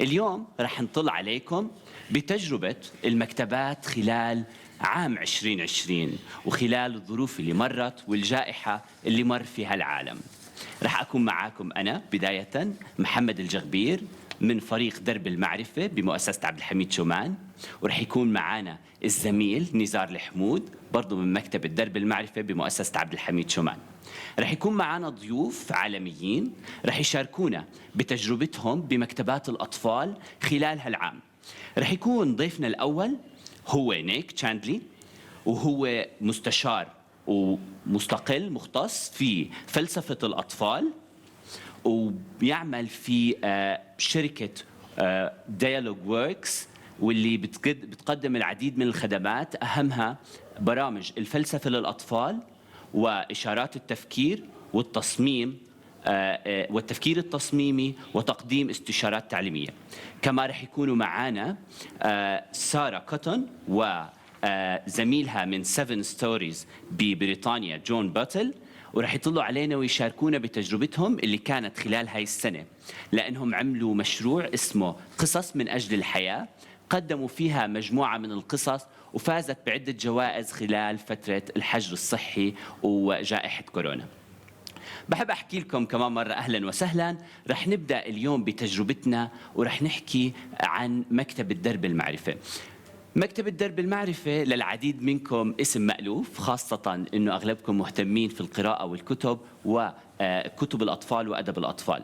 اليوم رح نطل عليكم بتجربة المكتبات خلال عام 2020 وخلال الظروف اللي مرت والجائحة اللي مر فيها العالم. رح أكون معاكم أنا بداية محمد الجغبير من فريق درب المعرفة بمؤسسة عبد الحميد شومان، ورح يكون معنا الزميل نزار الحمود برضو من مكتبة درب المعرفة بمؤسسة عبد الحميد شومان. رح يكون معنا ضيوف عالميين رح يشاركونا بتجربتهم بمكتبات الأطفال خلال هالعام. رح يكون ضيفنا الأول هو نيك تشاندلي، وهو مستشار ومستقل مختص في فلسفة الأطفال، وبيعمل في شركة ديالوج ووركس، واللي بتقدم العديد من الخدمات، أهمها برامج الفلسفة للأطفال وإشارات التفكير والتصميم والتفكير التصميمي وتقديم استشارات تعليمية. كما رح يكونوا معنا سارة كوتون وزميلها من 7 ستوريز ببريطانيا جون باتل، ورح يطلعوا علينا ويشاركونا بتجربتهم اللي كانت خلال هاي السنة، لأنهم عملوا مشروع اسمه قصص من أجل الحياة، قدموا فيها مجموعة من القصص وفازت بعدة جوائز خلال فترة الحجر الصحي وجائحة كورونا. بحب أحكي لكم كمان مرة أهلاً وسهلاً. رح نبدأ اليوم بتجربتنا ورح نحكي عن مكتبة درب المعرفة. مكتبة درب المعرفة للعديد منكم اسم مألوف، خاصة أنه أغلبكم مهتمين في القراءة والكتب وكتب الأطفال وأدب الأطفال.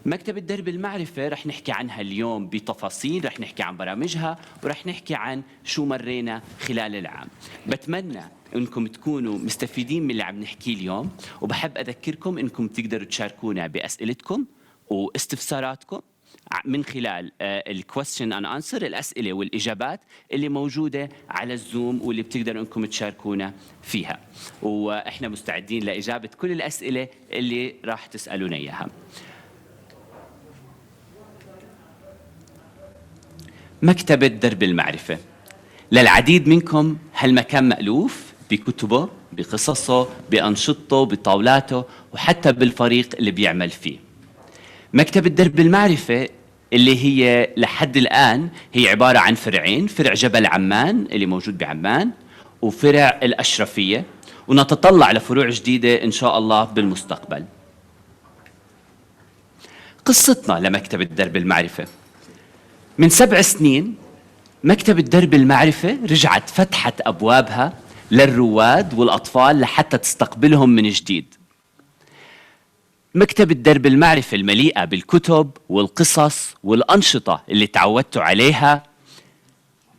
مكتبة درب المعرفة رح نحكي عنها اليوم بتفاصيل، رح نحكي عن برامجها ورح نحكي عن شو مرينا خلال العام. بتمنى انكم تكونوا مستفيدين من اللي عم نحكيه اليوم، وبحب اذكركم انكم تقدروا تشاركونا باسئلتكم واستفساراتكم من خلال الكويستشن اند انسر، الاسئله والاجابات اللي موجوده على الزوم واللي بتقدروا انكم تشاركونا فيها، واحنا مستعدين لاجابه كل الاسئله اللي راح تسالونا اياها. مكتبة درب المعرفة للعديد منكم هالمكان مألوف بكتبه، بقصصه، بأنشطته، بطاولاته، وحتى بالفريق اللي بيعمل فيه. مكتبة درب المعرفة اللي هي لحد الآن هي عبارة عن فرعين، فرع جبل عمان اللي موجود بعمان، وفرع الأشرفية، ونتطلع لفروع جديدة إن شاء الله بالمستقبل. قصتنا لمكتبة درب المعرفة: من 7 سنين مكتبة درب المعرفة رجعت فتحت أبوابها للرواد والأطفال لحتى تستقبلهم من جديد. مكتبة درب المعرفة المليئة بالكتب والقصص والأنشطة اللي تعودتوا عليها،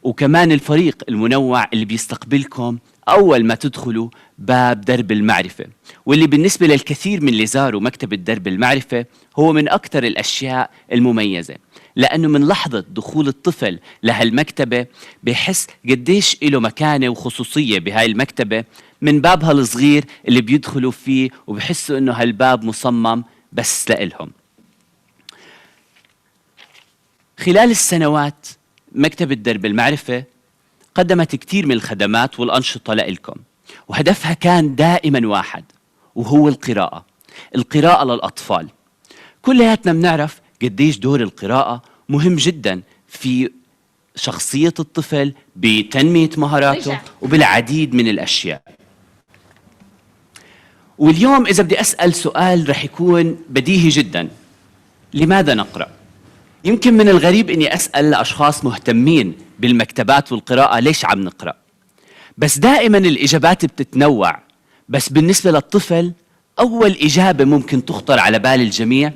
وكمان الفريق المنوع اللي بيستقبلكم أول ما تدخلوا باب درب المعرفة، واللي بالنسبة للكثير من اللي زاروا مكتبة درب المعرفة هو من أكثر الأشياء المميزة، لأنه من لحظة دخول الطفل لهالمكتبة بيحس قديش له مكانة وخصوصية بهاي المكتبة من بابها الصغير اللي بيدخلوا فيه، وبحسوا إنه هالباب مصمم بس لإلهم. خلال السنوات مكتبة درب المعرفة قدمت كتير من الخدمات والأنشطة لإلكم، وهدفها كان دائما واحد، وهو القراءة. القراءة للأطفال. كلياتنا بنعرف قديش دور القراءة مهم جدا في شخصية الطفل، بتنمية مهاراته وبالعديد من الأشياء. واليوم إذا بدي أسأل سؤال رح يكون بديهي جدا: لماذا نقرأ؟ يمكن من الغريب إني أسأل لأشخاص مهتمين بالمكتبات والقراءة ليش عم نقرأ، بس دائما الإجابات بتتنوع. بس بالنسبة للطفل أول إجابة ممكن تخطر على بال الجميع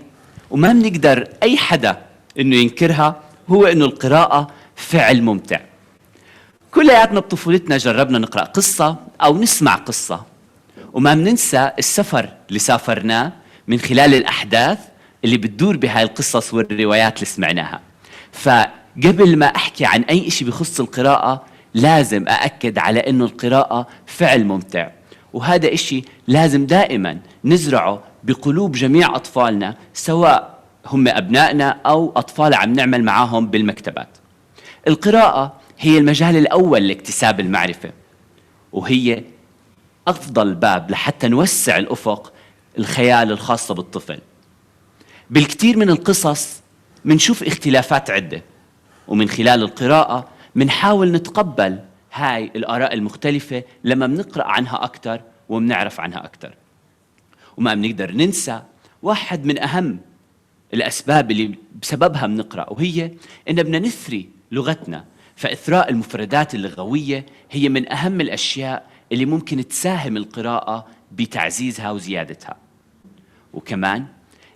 وما بنقدر أي حدا إنه ينكرها هو إنه القراءة فعل ممتع. كلياتنا بطفولتنا جربنا نقرأ قصة أو نسمع قصة، وما بننسى السفر اللي سافرناه من خلال الأحداث اللي بتدور بهاي القصص والروايات اللي سمعناها. فقبل ما أحكي عن أي شيء بخص القراءة لازم أأكد على إنه القراءة فعل ممتع، وهذا إشي لازم دائما نزرعه بقلوب جميع أطفالنا، سواء هم أبنائنا أو أطفال عم نعمل معاهم بالمكتبات. القراءة هي المجال الأول لاكتساب المعرفة، وهي أفضل باب لحتى نوسع الأفق الخيال الخاصة بالطفل. بالكثير من القصص منشوف اختلافات عدة، ومن خلال القراءة منحاول نتقبل هاي الآراء المختلفة لما منقرأ عنها أكتر ومنعرف عنها أكتر. وما بنقدر ننسى واحد من أهم الأسباب اللي بسببها بنقرأ، وهي إن بدنا نثري لغتنا، فإثراء المفردات اللغوية هي من أهم الأشياء اللي ممكن تساهم القراءة بتعزيزها وزيادتها. وكمان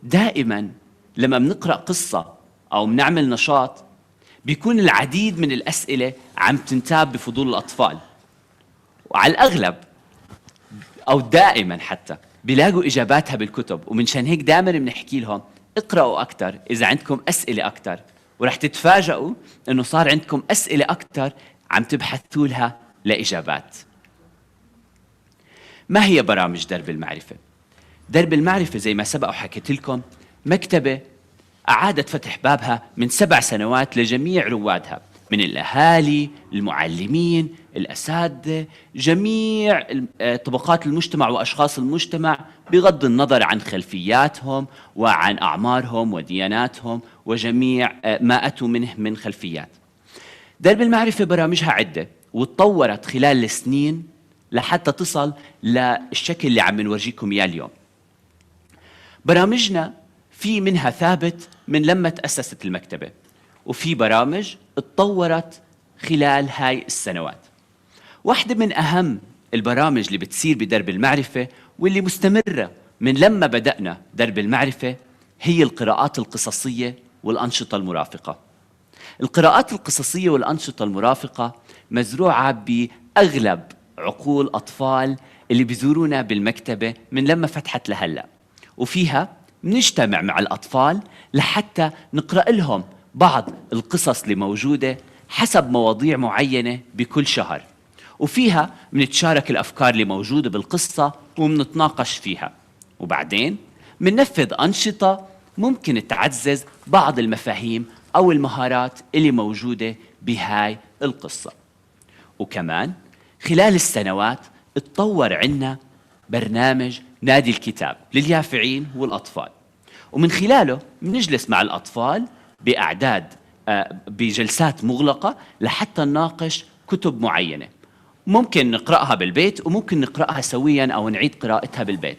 دائما لما بنقرأ قصة أو بنعمل نشاط بيكون العديد من الأسئلة عم تنتاب بفضول الأطفال، وعلى الأغلب أو دائما حتى بيلاقوا إجاباتها بالكتب، ومنشان هيك دائما بنحكي لهم اقرأوا أكتر إذا عندكم أسئلة أكتر، ورح تتفاجئوا أنه صار عندكم أسئلة أكتر عم تبحثوا لها لإجابات. ما هي برامج درب المعرفة؟ درب المعرفة زي ما سبق وحكيت لكم مكتبة أعادت فتح بابها من 7 سنوات لجميع روادها، من الأهالي، المعلمين، الأساتذة، جميع طبقات المجتمع وأشخاص المجتمع، بغض النظر عن خلفياتهم وعن أعمارهم ودياناتهم وجميع ما أتوا منه من خلفيات. درب المعرفة برامجها عدة، وتطورت خلال السنين لحتى تصل للشكل اللي عم نورجيكم إياه اليوم. برامجنا في منها ثابت من لما تأسست المكتبة، وفي برامج اتطورت خلال هاي السنوات. واحدة من أهم البرامج اللي بتصير بدرب المعرفة واللي مستمرة من لما بدأنا درب المعرفة هي القراءات القصصية والأنشطة المرافقة. القراءات القصصية والأنشطة المرافقة مزروعة بأغلب عقول أطفال اللي بيزورونا بالمكتبة من لما فتحت لهلأ، وفيها نجتمع مع الأطفال لحتى نقرأ لهم بعض القصص اللي موجودة حسب مواضيع معينة بكل شهر، وفيها منتشارك الأفكار اللي موجودة بالقصة ومنتناقش فيها، وبعدين مننفذ أنشطة ممكن تعزز بعض المفاهيم أو المهارات اللي موجودة بهاي القصة. وكمان خلال السنوات اتطور عنا برنامج نادي الكتاب لليافعين والأطفال، ومن خلاله بنجلس مع الأطفال بأعداد بجلسات مغلقة لحتى نناقش كتب معينة، ممكن نقرأها بالبيت وممكن نقرأها سويا أو نعيد قراءتها بالبيت،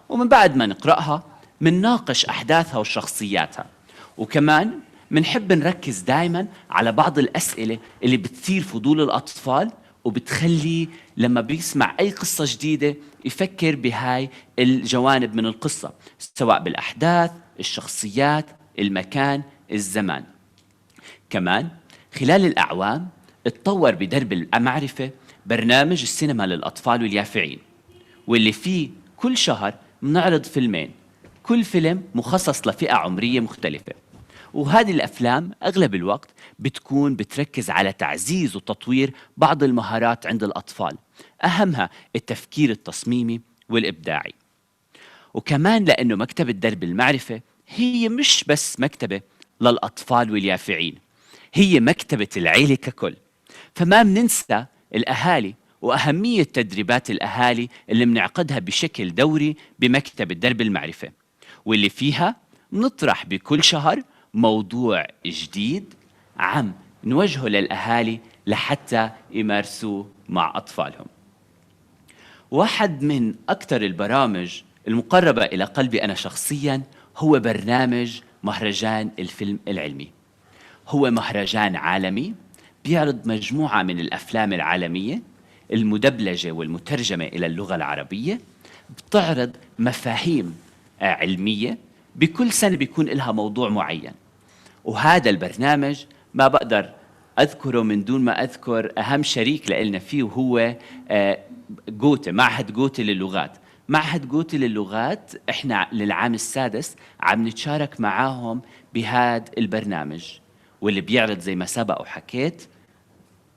ومن بعد ما نقرأها منناقش أحداثها وشخصياتها. وكمان منحب نركز دائما على بعض الأسئلة اللي بتثير فضول الأطفال وبتخلي لما بيسمع أي قصة جديدة يفكر بهاي الجوانب من القصة، سواء بالأحداث، الشخصيات، المكان، الزمان. كمان خلال الأعوام اتطور بدرب المعرفة برنامج السينما للأطفال واليافعين، واللي فيه كل شهر بنعرض فيلمين، كل فيلم مخصص لفئة عمرية مختلفة، وهذه الأفلام أغلب الوقت بتكون بتركز على تعزيز وتطوير بعض المهارات عند الأطفال، أهمها التفكير التصميمي والإبداعي. وكمان لأنه مكتبة درب المعرفة هي مش بس مكتبة للأطفال واليافعين، هي مكتبة العيلة ككل، فما بننسى الأهالي وأهمية تدريبات الأهالي اللي بنعقدها بشكل دوري بمكتبة درب المعرفة، واللي فيها نطرح بكل شهر موضوع جديد عم نوجهه للأهالي لحتى يمارسوه مع أطفالهم. واحد من أكثر البرامج المقربة إلى قلبي أنا شخصياً هو برنامج مهرجان الفيلم العلمي. هو مهرجان عالمي بيعرض مجموعة من الأفلام العالمية المدبلجة والمترجمة إلى اللغة العربية، بتعرض مفاهيم علمية، بكل سنة بيكون لها موضوع معين. وهذا البرنامج ما بقدر أذكره من دون ما أذكر أهم شريك لنا فيه، وهو جوته، معهد جوته للغات. معهد جوته للغات إحنا للعام السادس عم نتشارك معاهم بهذا البرنامج، واللي بيعرض زي ما سبق وحكيت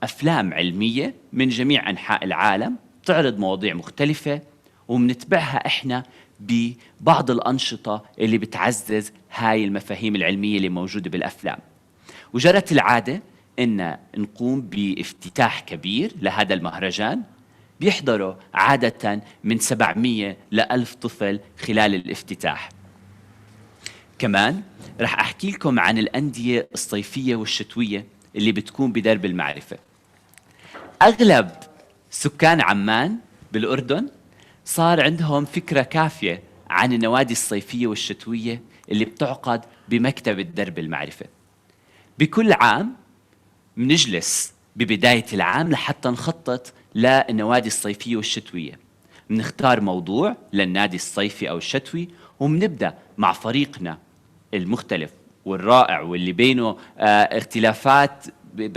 أفلام علمية من جميع أنحاء العالم، تعرض مواضيع مختلفة ومنتبعها إحنا ببعض الأنشطة اللي بتعزز هاي المفاهيم العلمية اللي موجودة بالأفلام. وجرت العادة إن نقوم بافتتاح كبير لهذا المهرجان، بيحضروا عادة من 700 ل1000 طفل خلال الافتتاح. كمان رح أحكي لكم عن الأندية الصيفية والشتوية اللي بتكون بدرب المعرفة. أغلب سكان عمان بالأردن صار عندهم فكرة كافية عن النوادي الصيفية والشتوية اللي بتعقد بمكتبة درب المعرفة. بكل عام منجلس ببداية العام لحتى نخطط للنوادي الصيفية والشتوية، منختار موضوع للنادي الصيفي أو الشتوي، ومنبدأ مع فريقنا المختلف والرائع واللي بينه اختلافات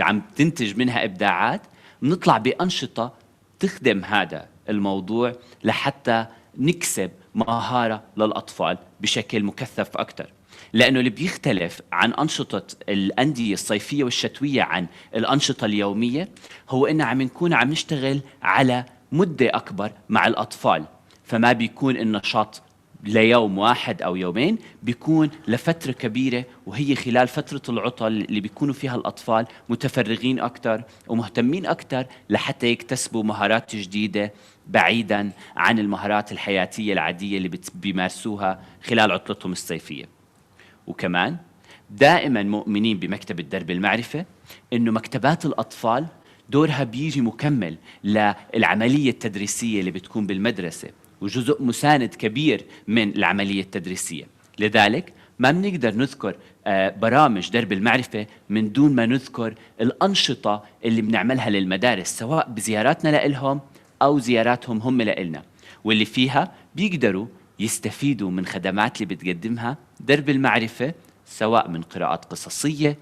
عم تنتج منها إبداعات، بنطلع بأنشطة تخدم هذا الموضوع لحتى نكسب مهارة للأطفال بشكل مكثف أكثر. لأنه اللي بيختلف عن أنشطة الأندية الصيفية والشتوية عن الأنشطة اليومية هو إن عم نكون عم نشتغل على مدة أكبر مع الأطفال، فما بيكون النشاط ليوم واحد أو يومين، بيكون لفترة كبيرة، وهي خلال فترة العطل اللي بيكونوا فيها الأطفال متفرغين أكثر ومهتمين أكثر لحتى يكتسبوا مهارات جديدة بعيداً عن المهارات الحياتية العادية اللي بيمارسوها خلال عطلتهم الصيفية. وكمان دائماً مؤمنين بمكتبة درب المعرفة إنه مكتبات الأطفال دورها بيجي مكمل للعملية التدريسية اللي بتكون بالمدرسة، وجزء مساند كبير من العملية التدريسية. لذلك ما بنقدر نذكر برامج درب المعرفة من دون ما نذكر الأنشطة اللي بنعملها للمدارس، سواء بزياراتنا لهم أو زياراتهم هم لإلنا، واللي فيها بيقدروا يستفيدوا من خدمات اللي بتقدمها درب المعرفة، سواء من قراءات قصصية،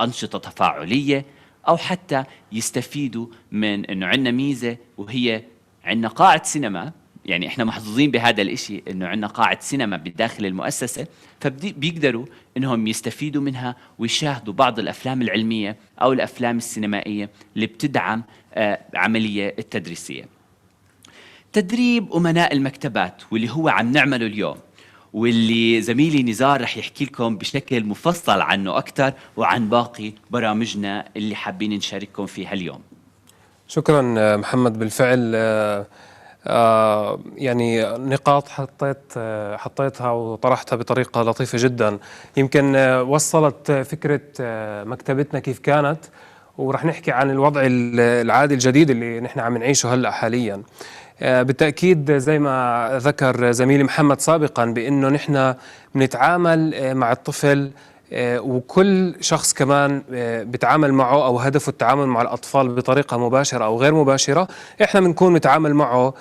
أنشطة تفاعلية، أو حتى يستفيدوا من إنه عندنا ميزة وهي عندنا قاعة سينما. يعني إحنا محظوظين بهذا الإشي إنه عندنا قاعة سينما بداخل المؤسسة، فبيقدروا إنهم يستفيدوا منها ويشاهدوا بعض الأفلام العلمية أو الأفلام السينمائية اللي بتدعم عملية التدريسية. تدريب أمناء المكتبات واللي هو عم نعمله اليوم، واللي زميلي نزار رح يحكي لكم بشكل مفصل عنه أكثر وعن باقي برامجنا اللي حابين نشارككم فيها اليوم. شكرا محمد. بالفعل يعني نقاط حطيتها وطرحتها بطريقة لطيفة جدا، يمكن وصلت فكرة مكتبتنا كيف كانت، ورح نحكي عن الوضع العادي الجديد اللي نحن عم نعيشه هلأ حاليا. بالتأكيد زي ما ذكر زميلي محمد سابقا بأنه نحن بنتعامل مع الطفل، وكل شخص كمان بيتعامل معه أو هدفه التعامل مع الأطفال بطريقة مباشرة أو غير مباشرة. إحنا بنكون نتعامل معه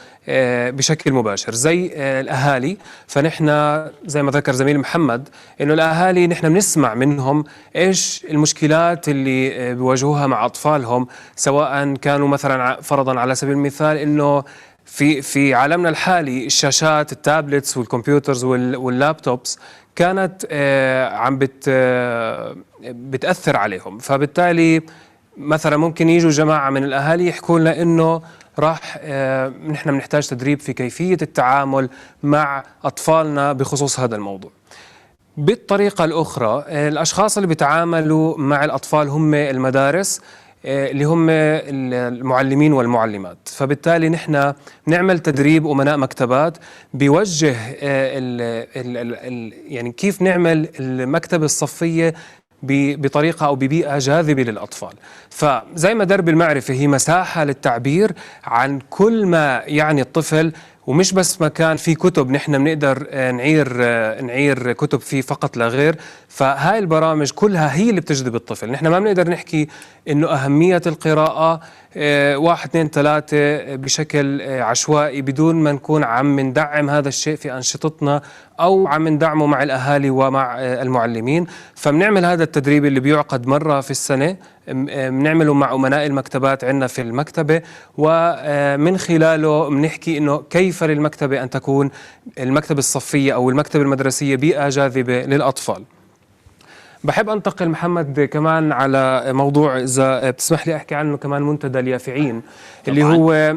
بشكل مباشر زي الأهالي. فنحن زي ما ذكر زميل محمد إنه الأهالي نحن بنسمع منهم إيش المشكلات اللي بيواجهوها مع أطفالهم، سواء كانوا مثلا فرضا على سبيل المثال إنه في عالمنا الحالي الشاشات التابلتس والكمبيوترز واللابتوبس كانت عم بتأثر عليهم. فبالتالي مثلا ممكن يجوا جماعة من الأهالي يحكوا لنا إنه راح نحن بنحتاج تدريب في كيفية التعامل مع أطفالنا بخصوص هذا الموضوع. بالطريقة الأخرى الأشخاص اللي بيتعاملوا مع الأطفال هم المدارس اللي هم المعلمين والمعلمات. فبالتالي نحن نعمل تدريب أمناء مكتبات بيوجه يعني كيف نعمل المكتبة الصفية بطريقة أو ببيئة جاذبة للأطفال. فزي ما درب المعرفة هي مساحة للتعبير عن كل ما يعني الطفل، ومش بس مكان فيه كتب نحن بنقدر نعير كتب فيه فقط لا غير. فهاي البرامج كلها هي اللي بتجذب الطفل. نحن ما بنقدر نحكي إنه أهمية القراءة 1 2 3 بشكل عشوائي بدون ما نكون عم ندعم هذا الشيء في أنشطتنا أو عم ندعمه مع الأهالي ومع المعلمين. فبنعمل هذا التدريب اللي بيعقد مرة في السنة، بنعمله مع أمناء المكتبات عندنا في المكتبة، ومن خلاله بنحكي إنه كيف للمكتبة أن تكون المكتبة الصفية أو المكتبة المدرسية بيئة جاذبة للأطفال. بحب أنتقل محمد كمان على موضوع إذا بتسمح لي أحكي عنه كمان، منتدى اليافعين اللي هو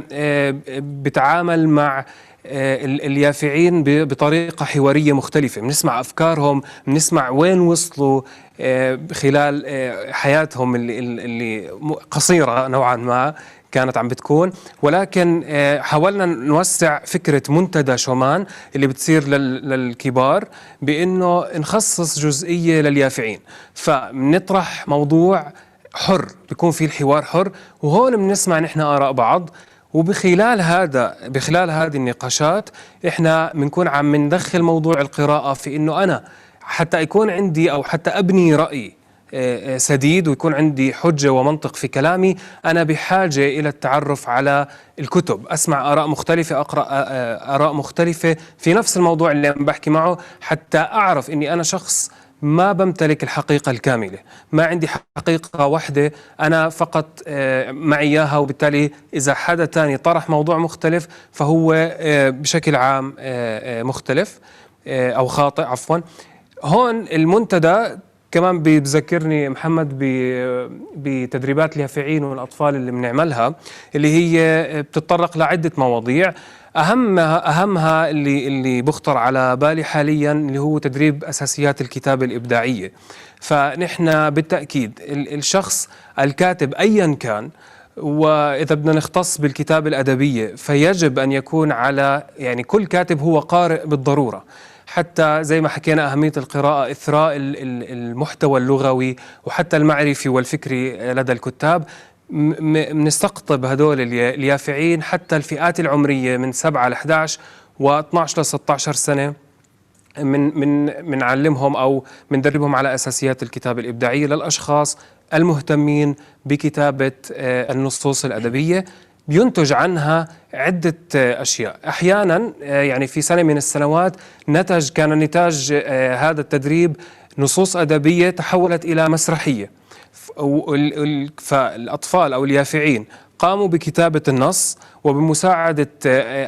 بتعامل مع اليافعين بطريقة حوارية مختلفة. بنسمع أفكارهم، بنسمع وين وصلوا خلال حياتهم اللي قصيرة نوعا ما، كانت عم بتكون، ولكن حاولنا نوسع فكرة منتدى شومان اللي بتصير للكبار بأنه نخصص جزئية لليافعين، فنطرح موضوع حر، بيكون في الحوار حر، وهون بنسمع نحن آراء بعض، بخلال هذه النقاشات احنا بنكون عم ندخل موضوع القراءة في انه انا حتى يكون عندي او حتى ابني رأي سديد ويكون عندي حجة ومنطق في كلامي، أنا بحاجة إلى التعرف على الكتب، أسمع آراء مختلفة، أقرأ آراء مختلفة في نفس الموضوع اللي عم بحكي معه، حتى أعرف أني أنا شخص ما بمتلك الحقيقة الكاملة، ما عندي حقيقة واحدة أنا فقط معي إياها، وبالتالي إذا حدا تاني طرح موضوع مختلف فهو بشكل عام مختلف أو خاطئ عفوا. هون المنتدى كمان بيذكرني محمد بتدريبات اليافعين والأطفال اللي بنعملها، اللي هي بتتطرق لعدة مواضيع، أهمها اللي بخطر على بالي حاليا اللي هو تدريب أساسيات الكتابة الإبداعية. فنحن بالتأكيد الشخص الكاتب أيا كان، وإذا بدنا نختص بالكتابة الأدبية فيجب أن يكون على يعني كل كاتب هو قارئ بالضرورة، حتى زي ما حكينا أهمية القراءة إثراء المحتوى اللغوي وحتى المعرفي والفكري لدى الكتاب. بنستقطب هدول اليافعين حتى الفئات العمرية من 7 ل 11 و12 ل 16 سنة، من نعلمهم أو بندربهم على أساسيات الكتابة الإبداعية للأشخاص المهتمين بكتابة النصوص الأدبية، بينتج عنها عدة أشياء. أحيانا يعني في سنة من السنوات كان نتاج هذا التدريب نصوص أدبية تحولت إلى مسرحية، فالأطفال أو اليافعين قاموا بكتابة النص، وبمساعدة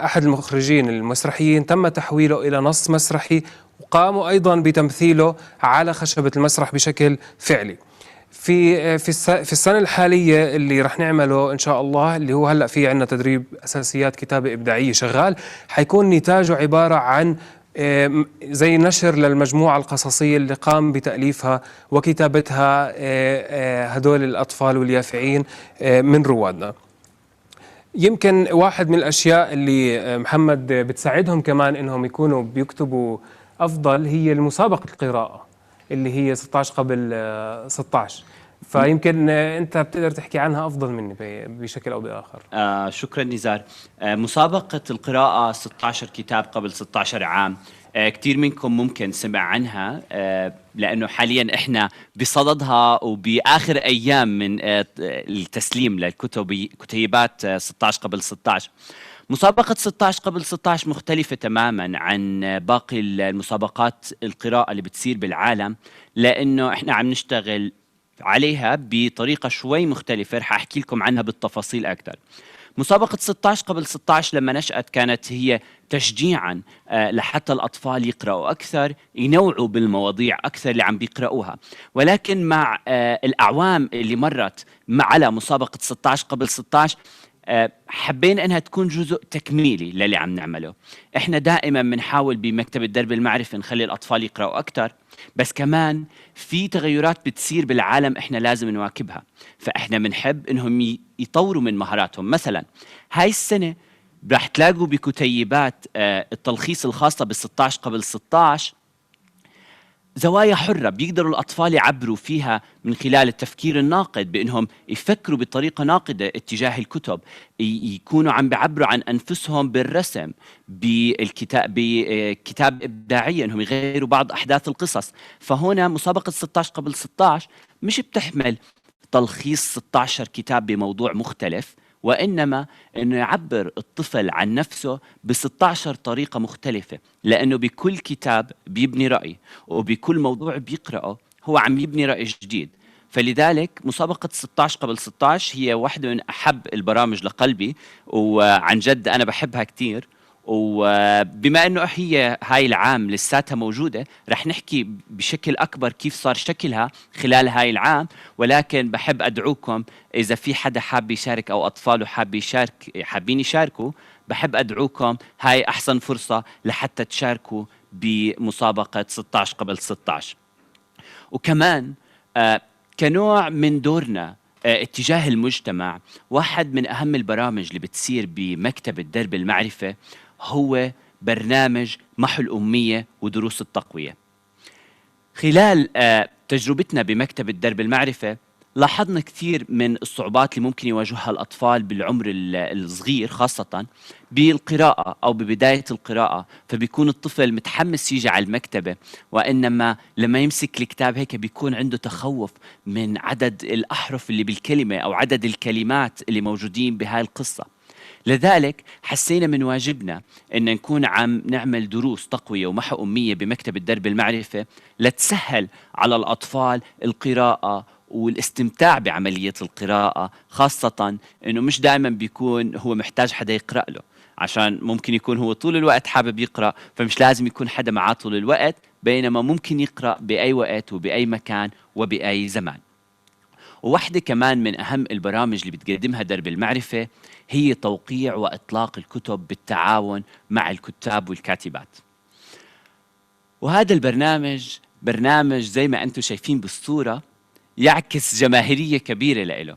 أحد المخرجين المسرحيين تم تحويله إلى نص مسرحي، وقاموا أيضا بتمثيله على خشبة المسرح بشكل فعلي. في السنة الحالية اللي رح نعمله إن شاء الله، اللي هو هلأ في عنا تدريب أساسيات كتابة إبداعية شغال، حيكون نتاجه عبارة عن زي نشر للمجموعة القصصية اللي قام بتأليفها وكتابتها هدول الأطفال واليافعين من روادنا. يمكن واحد من الأشياء اللي محمد بتساعدهم كمان إنهم يكونوا بيكتبوا أفضل هي المسابقة القراءة اللي هي 16 قبل 16، فيمكن أنت بتقدر تحكي عنها أفضل مني بشكل أو بآخر. شكرا نزار. مسابقة القراءة 16 كتاب قبل 16 عام، كثير منكم ممكن سمع عنها، لأنه حاليا إحنا بصددها وبآخر أيام من التسليم للكتب كتيبات 16 قبل 16. مسابقة 16 قبل 16 مختلفة تماما عن باقي المسابقات القراءة اللي بتصير بالعالم، لأنه إحنا عم نشتغل عليها بطريقة شوي مختلفة، رح أحكي لكم عنها بالتفاصيل أكثر. مسابقة 16 قبل 16 لما نشأت كانت هي تشجيعا لحتى الأطفال يقرأوا أكثر، ينوعوا بالمواضيع أكثر اللي عم بيقرأوها، ولكن مع الأعوام اللي مرت على مسابقة 16 قبل 16 حبينا انها تكون جزء تكميلي للي عم نعمله. احنا دائما بنحاول بمكتبة درب المعرفة نخلي الاطفال يقرأوا اكثر، بس كمان في تغيرات بتصير بالعالم احنا لازم نواكبها، فاحنا بنحب انهم يطوروا من مهاراتهم. مثلا هاي السنة راح تلاقوا بكتيبات التلخيص الخاصة بال16 قبل 16 زوايا حرة بيقدروا الأطفال يعبروا فيها من خلال التفكير الناقد، بأنهم يفكروا بطريقة ناقدة اتجاه الكتب، يكونوا عم بيعبروا عن أنفسهم بالرسم، بكتاب إبداعي، أنهم يغيروا بعض أحداث القصص. فهنا مسابقة 16 قبل 16 مش بتحمل تلخيص 16 كتاب بموضوع مختلف، وإنما أنه يعبر الطفل عن نفسه ب16 طريقة مختلفة، لأنه بكل كتاب بيبني رأي، وبكل موضوع بيقرأه هو عم يبني رأي جديد. فلذلك مسابقة 16 قبل 16 هي واحدة من أحب البرامج لقلبي، وعن جد أنا بحبها كتير. وبما أنه هي هاي العام لساتها موجودة، رح نحكي بشكل أكبر كيف صار شكلها خلال هاي العام، ولكن بحب أدعوكم إذا في حدا حاب يشارك أو أطفاله حابين يشاركوا، بحب أدعوكم، هاي أحسن فرصة لحتى تشاركوا بمسابقة 16 قبل 16. وكمان كنوع من دورنا اتجاه المجتمع، واحد من أهم البرامج اللي بتصير بمكتبة درب المعرفة هو برنامج محو الأمية ودروس التقوية. خلال تجربتنا بمكتبة درب المعرفة لاحظنا كثير من الصعوبات اللي ممكن يواجهها الأطفال بالعمر الصغير، خاصة بالقراءة أو ببداية القراءة. فبيكون الطفل متحمس يجي على المكتبة، وإنما لما يمسك الكتاب هيك بيكون عنده تخوف من عدد الأحرف اللي بالكلمة أو عدد الكلمات اللي موجودين بهاي القصة. لذلك حسينا من واجبنا أن نكون عم نعمل دروس تقوية ومحو أمية بمكتبة درب المعرفة لتسهل على الأطفال القراءة والاستمتاع بعملية القراءة، خاصة أنه مش دائما بيكون هو محتاج حدا يقرأ له، عشان ممكن يكون هو طول الوقت حابب يقرأ، فمش لازم يكون حدا معاه طول الوقت، بينما ممكن يقرأ بأي وقت وبأي مكان وبأي زمان. وواحدة كمان من أهم البرامج اللي بتقدمها درب المعرفة هي توقيع وإطلاق الكتب بالتعاون مع الكتاب والكاتبات. وهذا البرنامج برنامج زي ما أنتم شايفين بالصورة يعكس جماهيرية كبيرة لإله.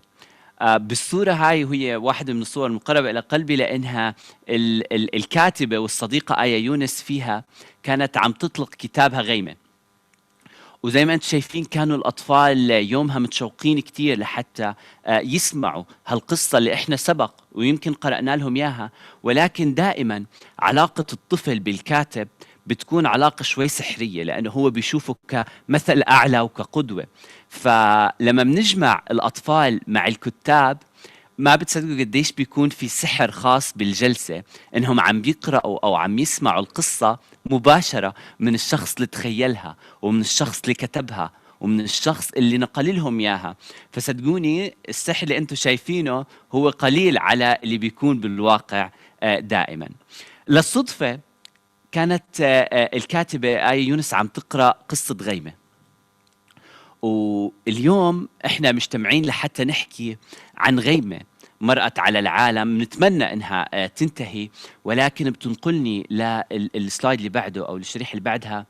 بالصورة هاي، وهي واحدة من الصور المقربة إلى قلبي لأنها الكاتبة والصديقة آية يونس فيها كانت عم تطلق كتابها غيمة. وزي ما انتم شايفين كانوا الأطفال يومها متشوقين كتير لحتى يسمعوا هالقصة اللي احنا سبق ويمكن قرأنا لهم إياها، ولكن دائما علاقة الطفل بالكاتب بتكون علاقة شوي سحرية، لأنه هو بيشوفه كمثل أعلى وكقدوة. فلما بنجمع الأطفال مع الكتاب ما بتصدقوا قديش بيكون في سحر خاص بالجلسة، انهم عم بيقرأوا او عم يسمعوا القصة مباشرة من الشخص اللي تخيلها ومن الشخص اللي كتبها ومن الشخص اللي نقل لهم اياها. فصدقوني السحر اللي انتم شايفينه هو قليل على اللي بيكون بالواقع دائما. للصدفة كانت الكاتبة آية يونس عم تقرأ قصة غيمة، واليوم احنا مجتمعين لحتى نحكي عن غيمة مرأت على العالم نتمنى انها تنتهي، ولكن بتنقلني للسلايد اللي بعده او الشريحة اللي بعدها،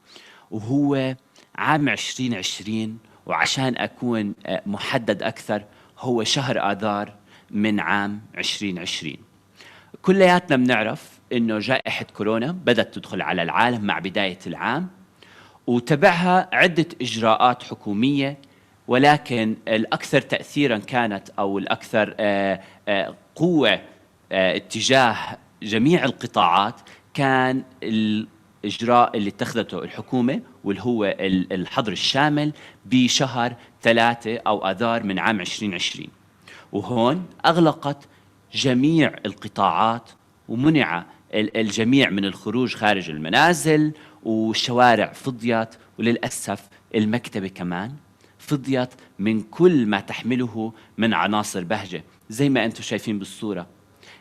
وهو عام 2020. وعشان اكون محدد اكثر هو شهر آذار من عام 2020. كلياتنا بنعرف انه جائحة كورونا بدأت تدخل على العالم مع بداية العام، وتبعها عدة إجراءات حكومية، ولكن الأكثر تأثيراً كانت أو الأكثر قوة اتجاه جميع القطاعات كان الإجراء اللي اتخذته الحكومة، واللي هو الحظر الشامل بشهر 3 أو آذار من عام 2020. وهون أغلقت جميع القطاعات ومنع الجميع من الخروج خارج المنازل، والشوارع فضيت، وللأسف المكتبة كمان فضيت من كل ما تحمله من عناصر بهجة. زي ما أنتم شايفين بالصورة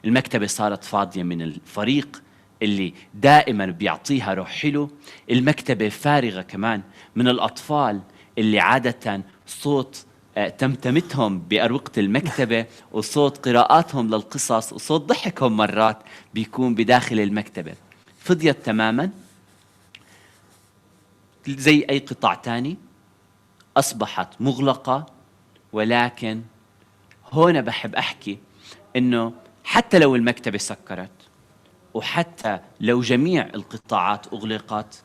المكتبة صارت فاضية من الفريق اللي دائما بيعطيها روح حلو، المكتبة فارغة كمان من الأطفال اللي عادة صوت تمتمتهم بأروقة المكتبة وصوت قراءاتهم للقصص وصوت ضحكهم مرات بيكون بداخل المكتبة. فضيت تماما زي أي قطاع تاني، أصبحت مغلقة. ولكن هنا بحب أحكي إنه حتى لو المكتبة سكرت وحتى لو جميع القطاعات أغلقت،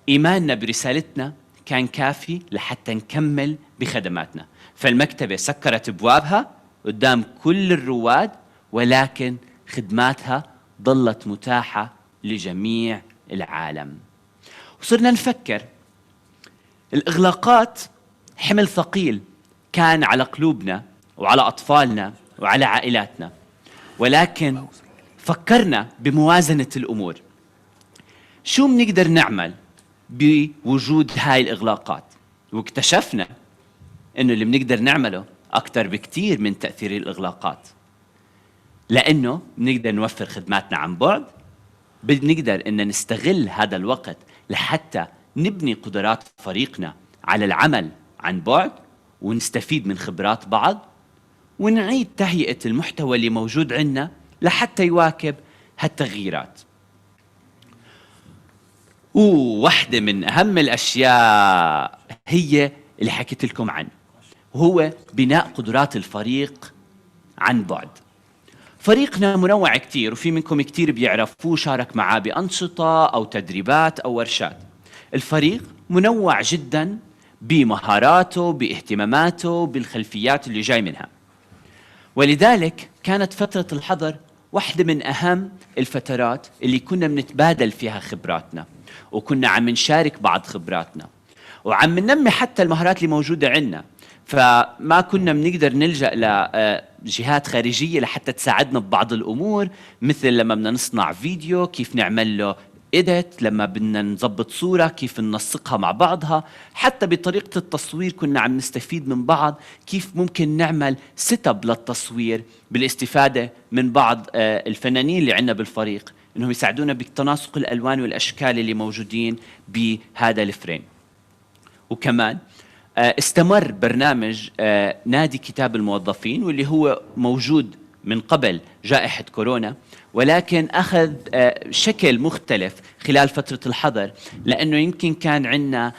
إيماننا برسالتنا كان كافي لحتى نكمل بخدماتنا. فالمكتبة سكرت أبوابها قدام كل الرواد، ولكن خدماتها ظلت متاحة لجميع العالم. وصرنا نفكر الإغلاقات حمل ثقيل كان على قلوبنا وعلى أطفالنا وعلى عائلاتنا، ولكن فكرنا بموازنة الأمور. شو بنقدر نعمل بوجود هاي الإغلاقات؟ واكتشفنا إنه اللي بنقدر نعمله أكتر بكتير من تأثير الإغلاقات، لأنه بنقدر نوفر خدماتنا عن بعد، بنقدر إن نستغل هذا الوقت لحتى نبني قدرات فريقنا على العمل عن بعد، ونستفيد من خبرات بعض، ونعيد تهيئة المحتوى اللي موجود عندنا لحتى يواكب هالتغييرات. وواحدة من أهم الأشياء هي اللي حكيت لكم عنه، وهو بناء قدرات الفريق عن بعد. فريقنا منوع كتير، وفي منكم كتير بيعرفوه شارك معاه بأنشطة أو تدريبات أو ورشات. الفريق منوع جدا بمهاراته، باهتماماته، بالخلفيات اللي جاي منها، ولذلك كانت فترة الحظر واحدة من أهم الفترات اللي كنا بنتبادل فيها خبراتنا، وكنا عم نشارك بعض خبراتنا، وعم ننمي حتى المهارات اللي موجودة عندنا. فما كنا بنقدر نلجأ لجهات خارجية لحتى تساعدنا ببعض الأمور، مثل لما بدنا نصنع فيديو كيف نعمل له إيديت، لما بدنا نضبط صورة كيف ننسقها مع بعضها، حتى بطريقة التصوير كنا عم نستفيد من بعض، كيف ممكن نعمل سيت اب للتصوير بالاستفادة من بعض الفنانين اللي عندنا بالفريق، إنهم يساعدونا بتناسق الألوان والأشكال اللي موجودين بهذا الفريم. وكمان استمر برنامج نادي كتاب الموظفين، واللي هو موجود من قبل جائحة كورونا، ولكن أخذ شكل مختلف خلال فترة الحظر، لأنه يمكن كان عندنا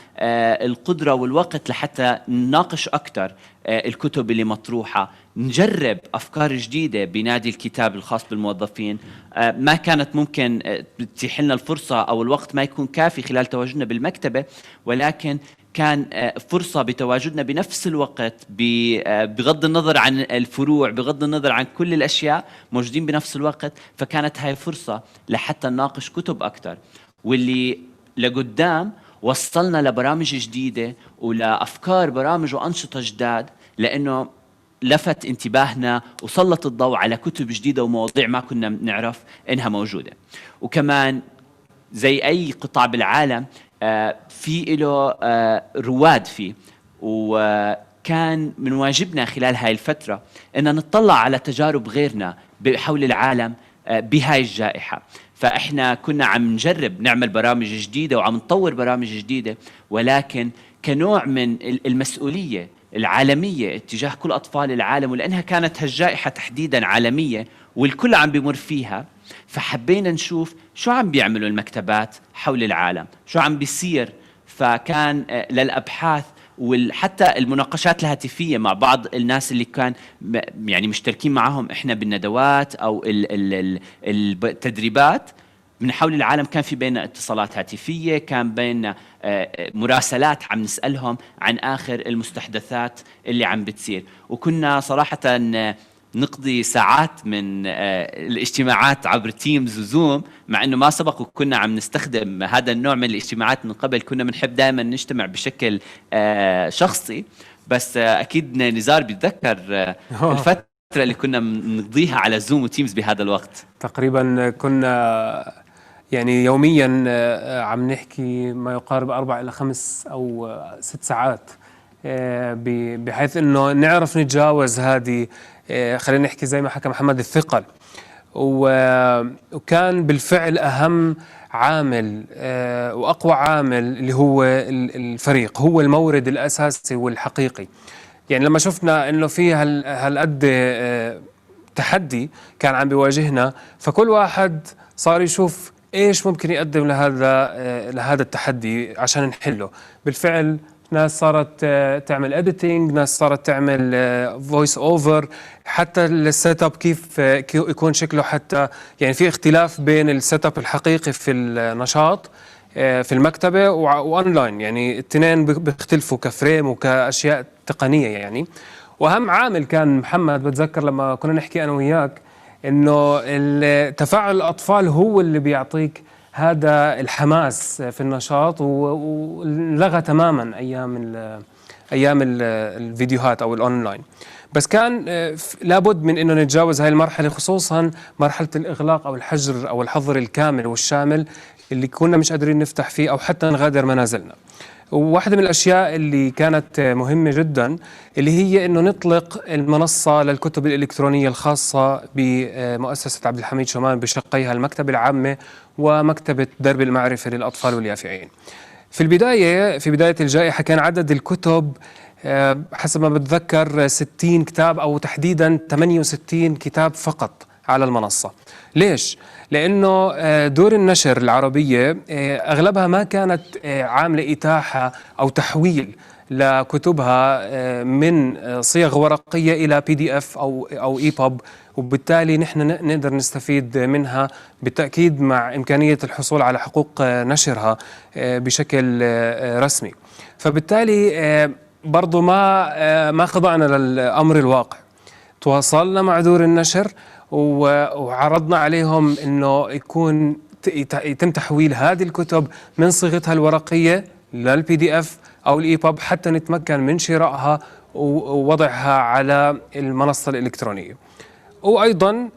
القدرة والوقت لحتى نناقش أكثر الكتب اللي مطروحة، نجرب أفكار جديدة بنادي الكتاب الخاص بالموظفين. ما كانت ممكن تتيح لنا الفرصة أو الوقت ما يكون كافي خلال تواجدنا بالمكتبة، ولكن كان فرصة بتواجدنا بنفس الوقت، بغض النظر عن الفروع، بغض النظر عن كل الأشياء موجودين بنفس الوقت. فكانت هاي فرصة لحتى نناقش كتب أكتر، واللي لقدام وصلنا لبرامج جديدة ولأفكار برامج وأنشطة جداد، لأنه لفت انتباهنا وسلط الضوء على كتب جديدة ومواضيع ما كنا نعرف إنها موجودة. وكمان زي أي قطاع بالعالم في له رواد فيه، وكان من واجبنا خلال هاي الفترة أن نطلع على تجارب غيرنا حول العالم بهاي الجائحة. فإحنا كنا عم نجرب نعمل برامج جديدة وعم نطور برامج جديدة، ولكن كنوع من المسؤولية العالمية اتجاه كل أطفال العالم، ولأنها كانت هالجائحة تحديدا عالمية والكل عم بيمر فيها، فحبينا نشوف شو عم بيعملوا المكتبات حول العالم، شو عم بيصير. فكان للأبحاث وحتى المناقشات الهاتفية مع بعض الناس اللي كان يعني مشتركين معهم إحنا بالندوات أو التدريبات من حول العالم، كان في بيننا اتصالات هاتفية، كان بيننا مراسلات عم نسألهم عن آخر المستحدثات اللي عم بتصير. وكنا صراحة نقضي ساعات من الاجتماعات عبر تيمز وزوم، مع انه ما سبق وكنا عم نستخدم هذا النوع من الاجتماعات من قبل. كنا بنحب دائما نجتمع بشكل شخصي، بس اكيد نزار بيتذكر الفترة اللي كنا نقضيها على زوم وتيمز بهذا الوقت. تقريبا كنا يعني يوميا عم نحكي ما يقارب 4 إلى 5 أو 6 ساعات، بحيث انه نعرف نتجاوز هذه خلينا نحكي زي ما حكى محمد الثقل. وكان بالفعل أهم عامل وأقوى عامل اللي هو الفريق، هو المورد الأساسي والحقيقي. يعني لما شفنا إنه في هالقد تحدي كان عم بيواجهنا، فكل واحد صار يشوف إيش ممكن يقدم لهذا التحدي عشان نحله. بالفعل ناس صارت تعمل اديتنج، ناس صارت تعمل فويس اوفر، حتى السيت اب كيف يكون شكله، حتى يعني في اختلاف بين السيت اب الحقيقي في النشاط في المكتبه واونلاين، يعني الاثنين بيختلفوا كفريم وكاشياء تقنيه يعني. واهم عامل كان محمد، بتذكر لما كنا نحكي انا وياك انه تفاعل الاطفال هو اللي بيعطيك هذا الحماس في النشاط، ولغى تماما ايام الفيديوهات او الاونلاين. بس كان لابد من انه نتجاوز هاي المرحله، خصوصا مرحله الاغلاق او الحجر او الحظر الكامل والشامل اللي كنا مش قادرين نفتح فيه او حتى نغادر منازلنا. وواحدة من الأشياء اللي كانت مهمة جدا اللي هي إنه نطلق المنصة للكتب الإلكترونية الخاصة بمؤسسة عبد الحميد شومان بشقيها المكتبة العامة ومكتبة درب المعرفة للأطفال واليافعين. في بداية الجائحة كان عدد الكتب حسب ما بتذكر 60 كتاب أو تحديدا 68 كتاب فقط على المنصة. ليش؟ لأنه دور النشر العربية أغلبها ما كانت عاملة إتاحة أو تحويل لكتبها من صيغ ورقية إلى PDF أو EPUB، وبالتالي نحن نقدر نستفيد منها بالتأكيد مع إمكانية الحصول على حقوق نشرها بشكل رسمي. فبالتالي برضو ما خضعنا للأمر الواقع، تواصلنا مع دور النشر وعرضنا عليهم انه يتم تحويل هذه الكتب من صيغتها الورقيه للPDF او الEPUB حتى نتمكن من شرائها ووضعها على المنصه الالكترونيه. وايضا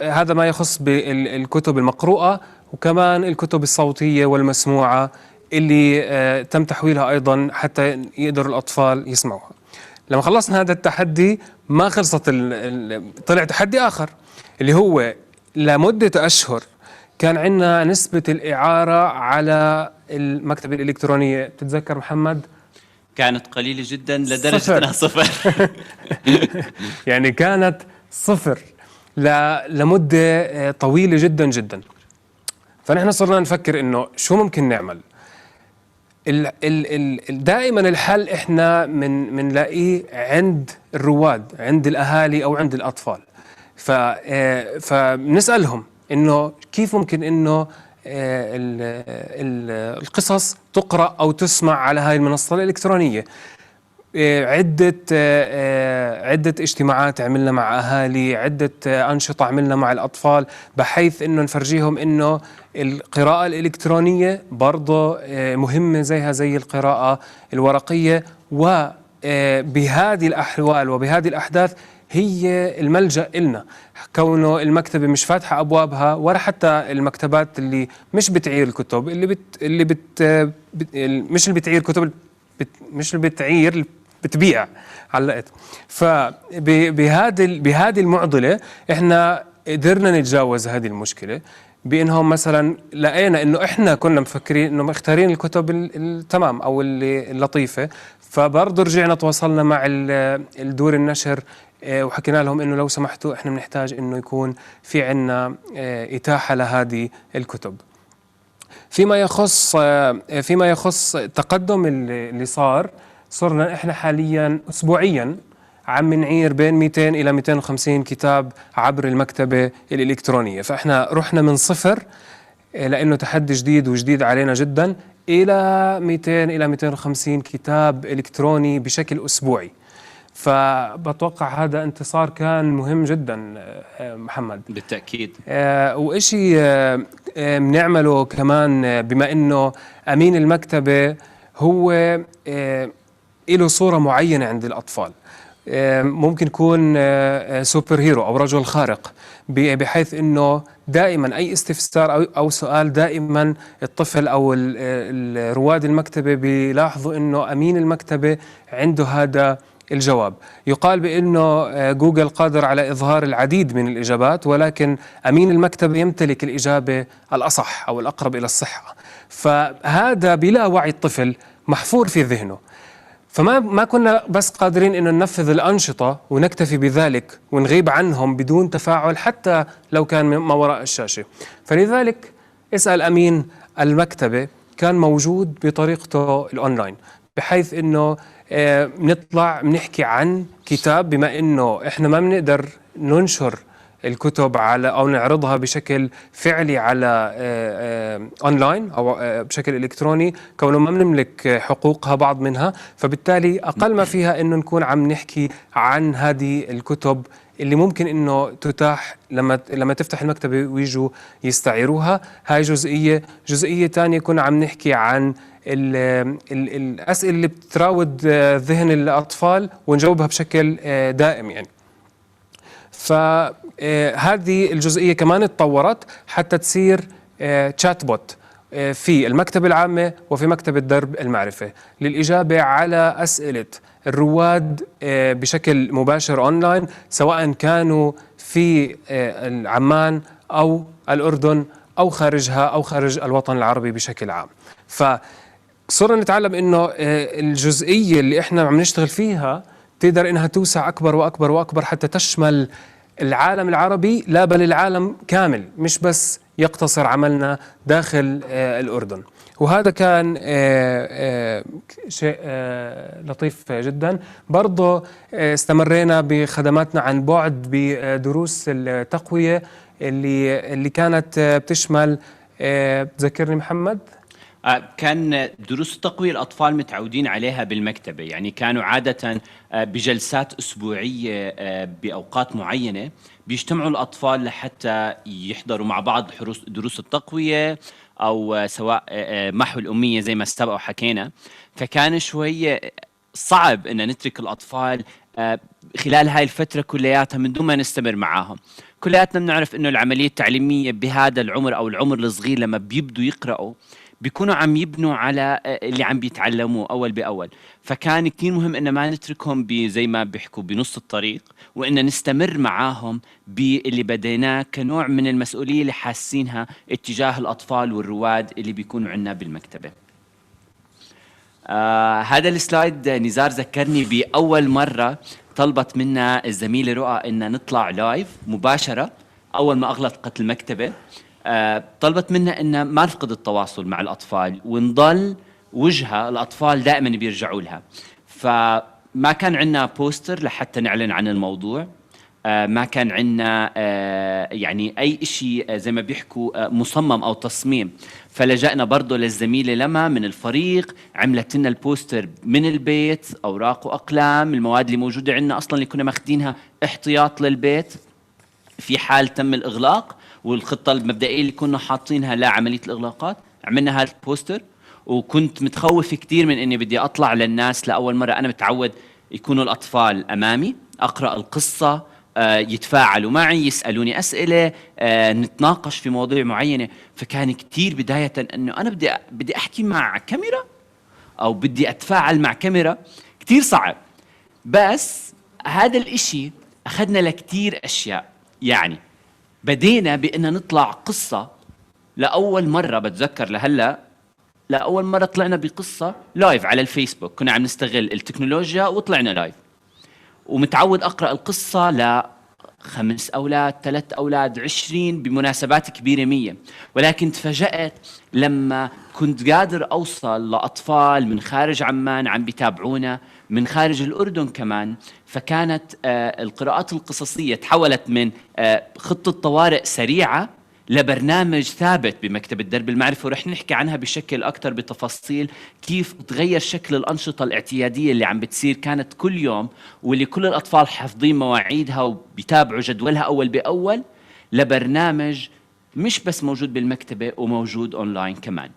هذا ما يخص بالكتب المقروءه، وكمان الكتب الصوتيه والمسموعه اللي تم تحويلها ايضا حتى يقدروا الاطفال يسمعوها. لما خلصنا هذا التحدي ما خلصت طلع تحدي آخر اللي هو لمدة أشهر كان عندنا نسبة الإعارة على المكتبة الإلكترونية. تتذكر محمد؟ كانت قليلة جدا لدرجة أنها صفر. يعني كانت صفر لمدة طويلة جدا جدا. فنحن صرنا نفكر إنه شو ممكن نعمل. دائما الحل احنا منلاقيه عند الرواد، عند الاهالي او عند الاطفال. فبنسالهم انه كيف ممكن انه القصص تقرا او تسمع على هاي المنصه الالكترونيه. عدة اجتماعات عملنا مع أهالي، عدة أنشطة عملنا مع الأطفال بحيث أنه نفرجيهم أنه القراءة الإلكترونية برضو مهمة زيها زي القراءة الورقية، وبهذه الأحوال وبهذه الأحداث هي الملجأ إلنا، كونه المكتبة مش فاتحة أبوابها ولا حتى المكتبات اللي مش بتعير الكتب مش اللي بتعير كتب، مش اللي بتعير بتبيع علقت. بهذه المعضلة احنا قدرنا نتجاوز هذه المشكلة بانهم مثلا لقينا انه احنا كنا مفكرين انه مختارين الكتب التمام او اللطيفة، فبرضه رجعنا تواصلنا مع الدور النشر وحكينا لهم انه لو سمحتوا احنا بنحتاج انه يكون في عنا اتاحة لهذه الكتب. فيما يخص التقدم اللي صرنا احنا حاليا اسبوعيا عم نعير بين 200 الى 250 كتاب عبر المكتبة الإلكترونية. فاحنا رحنا من صفر لانه تحدي جديد وجديد علينا جدا الى 200 الى 250 كتاب إلكتروني بشكل اسبوعي. فبتوقع هذا انتصار كان مهم جدا محمد. بالتأكيد. وإشي بنعمله كمان بما انه امين المكتبة هو له صورة معينة عند الأطفال، ممكن يكون سوبر هيرو أو رجل خارق، بحيث أنه دائما أي استفسار أو سؤال دائما الطفل أو رواد المكتبة بيلاحظوا أنه أمين المكتبة عنده هذا الجواب. يقال بأنه جوجل قادر على إظهار العديد من الإجابات، ولكن أمين المكتبة يمتلك الإجابة الأصح أو الأقرب إلى الصحة. فهذا بلا وعي الطفل محفور في ذهنه. فما كنا بس قادرين إنه ننفذ الأنشطة ونكتفي بذلك ونغيب عنهم بدون تفاعل حتى لو كان ما وراء الشاشة. فلذلك اسأل أمين المكتبة كان موجود بطريقته الأونلاين، بحيث إنه نطلع بنحكي عن كتاب، بما إنه إحنا ما بنقدر ننشر الكتب على أو نعرضها بشكل فعلي على أونلاين أو بشكل إلكتروني، كونه ما بنملك حقوقها بعض منها. فبالتالي أقل ما فيها إنه نكون عم نحكي عن هذه الكتب اللي ممكن إنه تتاح لما تفتح المكتبة ويجوا يستعيروها. هاي جزئية تانية كنا عم نحكي عن الأسئلة اللي بتراود ذهن الأطفال ونجاوبها بشكل دائم يعني. فهذه الجزئية كمان اتطورت حتى تصير تشات بوت في المكتبة العامة وفي مكتبة درب المعرفة للإجابة على أسئلة الرواد بشكل مباشر أونلاين، سواء كانوا في عمان أو الأردن أو خارجها أو خارج الوطن العربي بشكل عام. فصرنا نتعلم إنه الجزئية اللي إحنا عم نشتغل فيها تقدر إنها توسع أكبر وأكبر وأكبر حتى تشمل العالم العربي، لا بل العالم كامل، مش بس يقتصر عملنا داخل الأردن. وهذا كان شيء لطيف جدا. برضه استمرينا بخدماتنا عن بعد بدروس التقوية اللي كانت بتشمل تذكرني محمد. كان دروس التقوية الأطفال متعودين عليها بالمكتبة، يعني كانوا عادة بجلسات أسبوعية بأوقات معينة بيجتمعوا الأطفال لحتى يحضروا مع بعض دروس التقوية، أو سواء محو الأمية زي ما سبق وحكينا. فكان شوي صعب أن نترك الأطفال خلال هاي الفترة كلياتها من دون ما نستمر معاهم. كلياتنا بنعرف أنه العملية التعليمية بهذا العمر أو العمر الصغير لما بيبدوا يقرأوا بيكونوا عم يبنوا على اللي عم بيتعلموه أول بأول. فكان كتير مهم إن ما نتركهم زي ما بيحكوا بنص الطريق، وإن نستمر معاهم باللي بديناه كنوع من المسؤولية اللي حاسينها اتجاه الأطفال والرواد اللي بيكونوا عندنا بالمكتبة. هذا السلايد نزار ذكرني بأول مرة طلبت منا الزميلة رؤى إن نطلع لايف مباشرة أول ما أغلقت المكتبة. طلبت منا إن ما نفقد التواصل مع الأطفال ونضل وجهة الأطفال دائما بيرجعوا لها. فما كان عندنا بوستر لحتى نعلن عن الموضوع، ما كان عندنا يعني أي شيء زي ما بيحكوا مصمم أو تصميم. فلجأنا برضو للزميلة لما من الفريق، عملت لنا البوستر من البيت، أوراق وأقلام، المواد اللي موجودة عندنا أصلا اللي كنا ماخدينها احتياط للبيت في حال تم الإغلاق، والخطة المبدئية اللي كنا حاطينها لعملية الإغلاقات. عملنا هذا البوستر، وكنت متخوف كتير من إني بدي أطلع للناس لأول مرة. أنا متعود يكونوا الأطفال أمامي، أقرأ القصة، يتفاعلوا معي، يسألوني أسئلة، نتناقش في مواضيع معينة. فكان كتير بداية أنه أنا بدي أحكي مع كاميرا أو بدي أتفاعل مع كاميرا، كتير صعب. بس هذا الإشي أخذنا لكتير أشياء. يعني بدينا بأن نطلع قصة لأول مرة، بتذكر لهلأ لأول مرة طلعنا بقصة لايف على الفيسبوك. كنا عم نستغل التكنولوجيا وطلعنا لايف، ومتعود أقرأ القصة ل5 أولاد، 3 أولاد، 20 بمناسبات كبيرة 100. ولكن تفاجأت لما كنت قادر أوصل لأطفال من خارج عمان عم بيتابعونا، من خارج الأردن كمان. فكانت القراءات القصصية تحولت من خطة طوارئ سريعة لبرنامج ثابت بمكتبة درب المعرفة. ورح نحكي عنها بشكل أكتر بتفاصيل كيف تغير شكل الأنشطة الاعتيادية اللي عم بتصير كانت كل يوم، واللي كل الأطفال حافظين مواعيدها وبيتابعوا جدولها أول بأول، لبرنامج مش بس موجود بالمكتبة وموجود أونلاين كمان.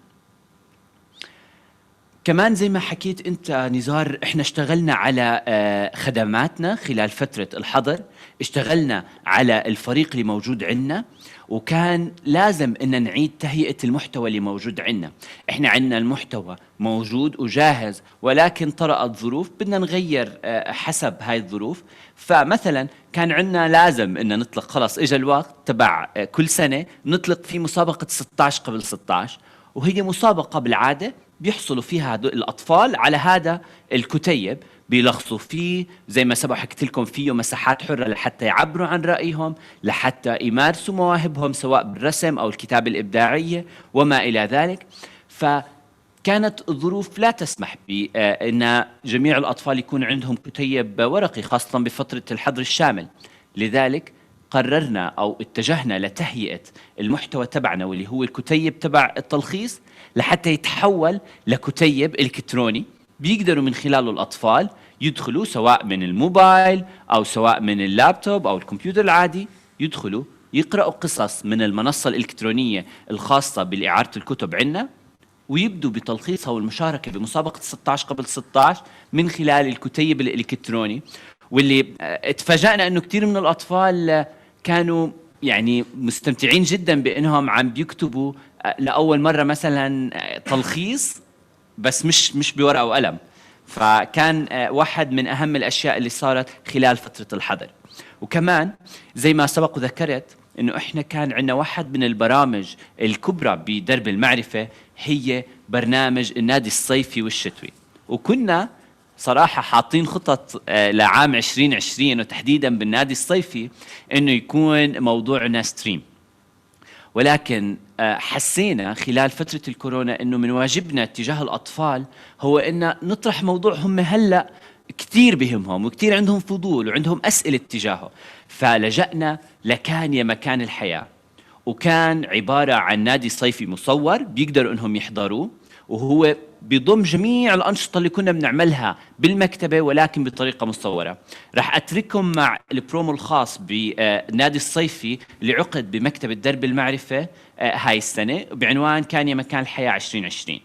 كمان زي ما حكيت أنت نزار، إحنا اشتغلنا على خدماتنا خلال فترة الحظر، اشتغلنا على الفريق اللي موجود عندنا، وكان لازم إن نعيد تهيئة المحتوى اللي موجود عندنا. إحنا عندنا المحتوى موجود وجاهز، ولكن طرأت ظروف بدنا نغير حسب هاي الظروف. فمثلا كان عندنا لازم إن نطلق، خلاص إجا الوقت تبع كل سنة نطلق في مسابقة 16 قبل 16، وهي مسابقة بالعادة بيحصلوا فيها الأطفال على هذا الكتيب، بيلخصوا فيه زي ما سبق حكيت لكم، فيه مساحات حرة لحتى يعبروا عن رأيهم، لحتى يمارسوا مواهبهم سواء بالرسم أو الكتابة الإبداعية وما إلى ذلك. فكانت الظروف لا تسمح بأن جميع الأطفال يكون عندهم كتيب ورقي، خاصة بفترة الحظر الشامل. لذلك قررنا أو اتجهنا لتهيئة المحتوى تبعنا، واللي هو الكتيب تبع التلخيص، لحتى يتحول لكتيب إلكتروني بيقدروا من خلاله الأطفال يدخلوا سواء من الموبايل أو سواء من اللابتوب أو الكمبيوتر العادي، يدخلوا يقرأوا قصص من المنصة الإلكترونية الخاصة بالإعارة الكتب عنا، ويبدوا بتلخيصها والمشاركة بمسابقة 16 قبل 16 من خلال الكتيب الإلكتروني. واللي اتفاجأنا أنه كتير من الأطفال كانوا يعني مستمتعين جدا بأنهم عم بيكتبوا لأول مرة مثلا تلخيص، بس مش بورقة وقلم. فكان واحد من أهم الأشياء اللي صارت خلال فترة الحظر. وكمان زي ما سبق وذكرت إنه إحنا كان عندنا واحد من البرامج الكبرى بدرب المعرفة، هي برنامج النادي الصيفي والشتوي. وكنا صراحة حاطين خطط لعام 2020 وتحديدا بالنادي الصيفي إنه يكون موضوعنا ستريم. ولكن حسينا خلال فترة الكورونا أنه من واجبنا تجاه الأطفال هو أن نطرح موضوع هم هلأ كتير بهمهم وكتير عندهم فضول وعندهم أسئلة تجاهه. فلجأنا لكان يا مكان الحياة، وكان عبارة عن نادي صيفي مصور بيقدروا أنهم يحضروه، وهو بيضم جميع الأنشطة اللي كنا بنعملها بالمكتبة ولكن بطريقة مصورة. رح أترككم مع البرومو الخاص بالنادي الصيفي اللي عقد بمكتبة درب المعرفة هاي السنة بعنوان كان يا مكان الحياة 2020.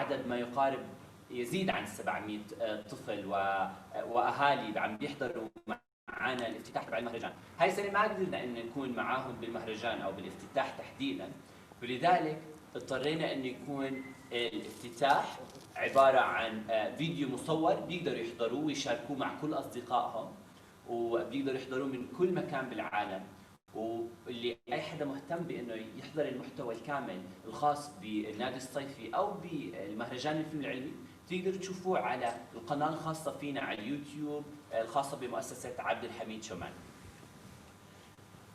بعدد ما يقارب يزيد عن 700 طفل واهالي عم بيحضروا معنا الافتتاح تبع المهرجان. هاي السنه ما قدرنا ان نكون معاهم بالمهرجان او بالافتتاح تحديدا، ولذلك اضطرينا ان يكون الافتتاح عباره عن فيديو مصور بيقدروا يحضروه ويشاركوه مع كل اصدقائهم، وبيقدروا يحضروه من كل مكان بالعالم. واللي اي حدا مهتم بانه يحضر المحتوى الكامل الخاص بالنادي الصيفي او بالمهرجان الفيلم العلمي تقدروا تشوفوه على القناه الخاصه فينا على اليوتيوب الخاصه بمؤسسه عبد الحميد شومان.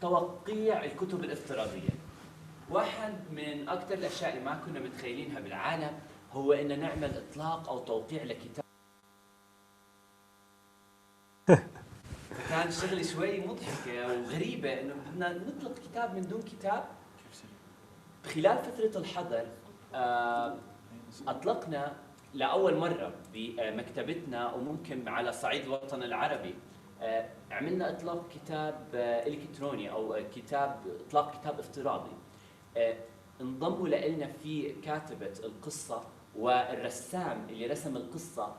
توقيع الكتب الافتراضيه واحد من اكثر الاشياء اللي ما كنا متخيلينها بالعالم هو ان نعمل اطلاق او توقيع لكتاب. كان شغله شوي مضحكه وغريبه انه بدنا نطلق كتاب من دون كتاب. خلال فتره الحظر اطلقنا لاول مره بمكتبتنا وممكن على صعيد الوطن العربي عملنا اطلاق كتاب الكتروني او اطلاق كتاب افتراضي. انضموا لنا فيه كاتبه القصه والرسام اللي رسم القصه،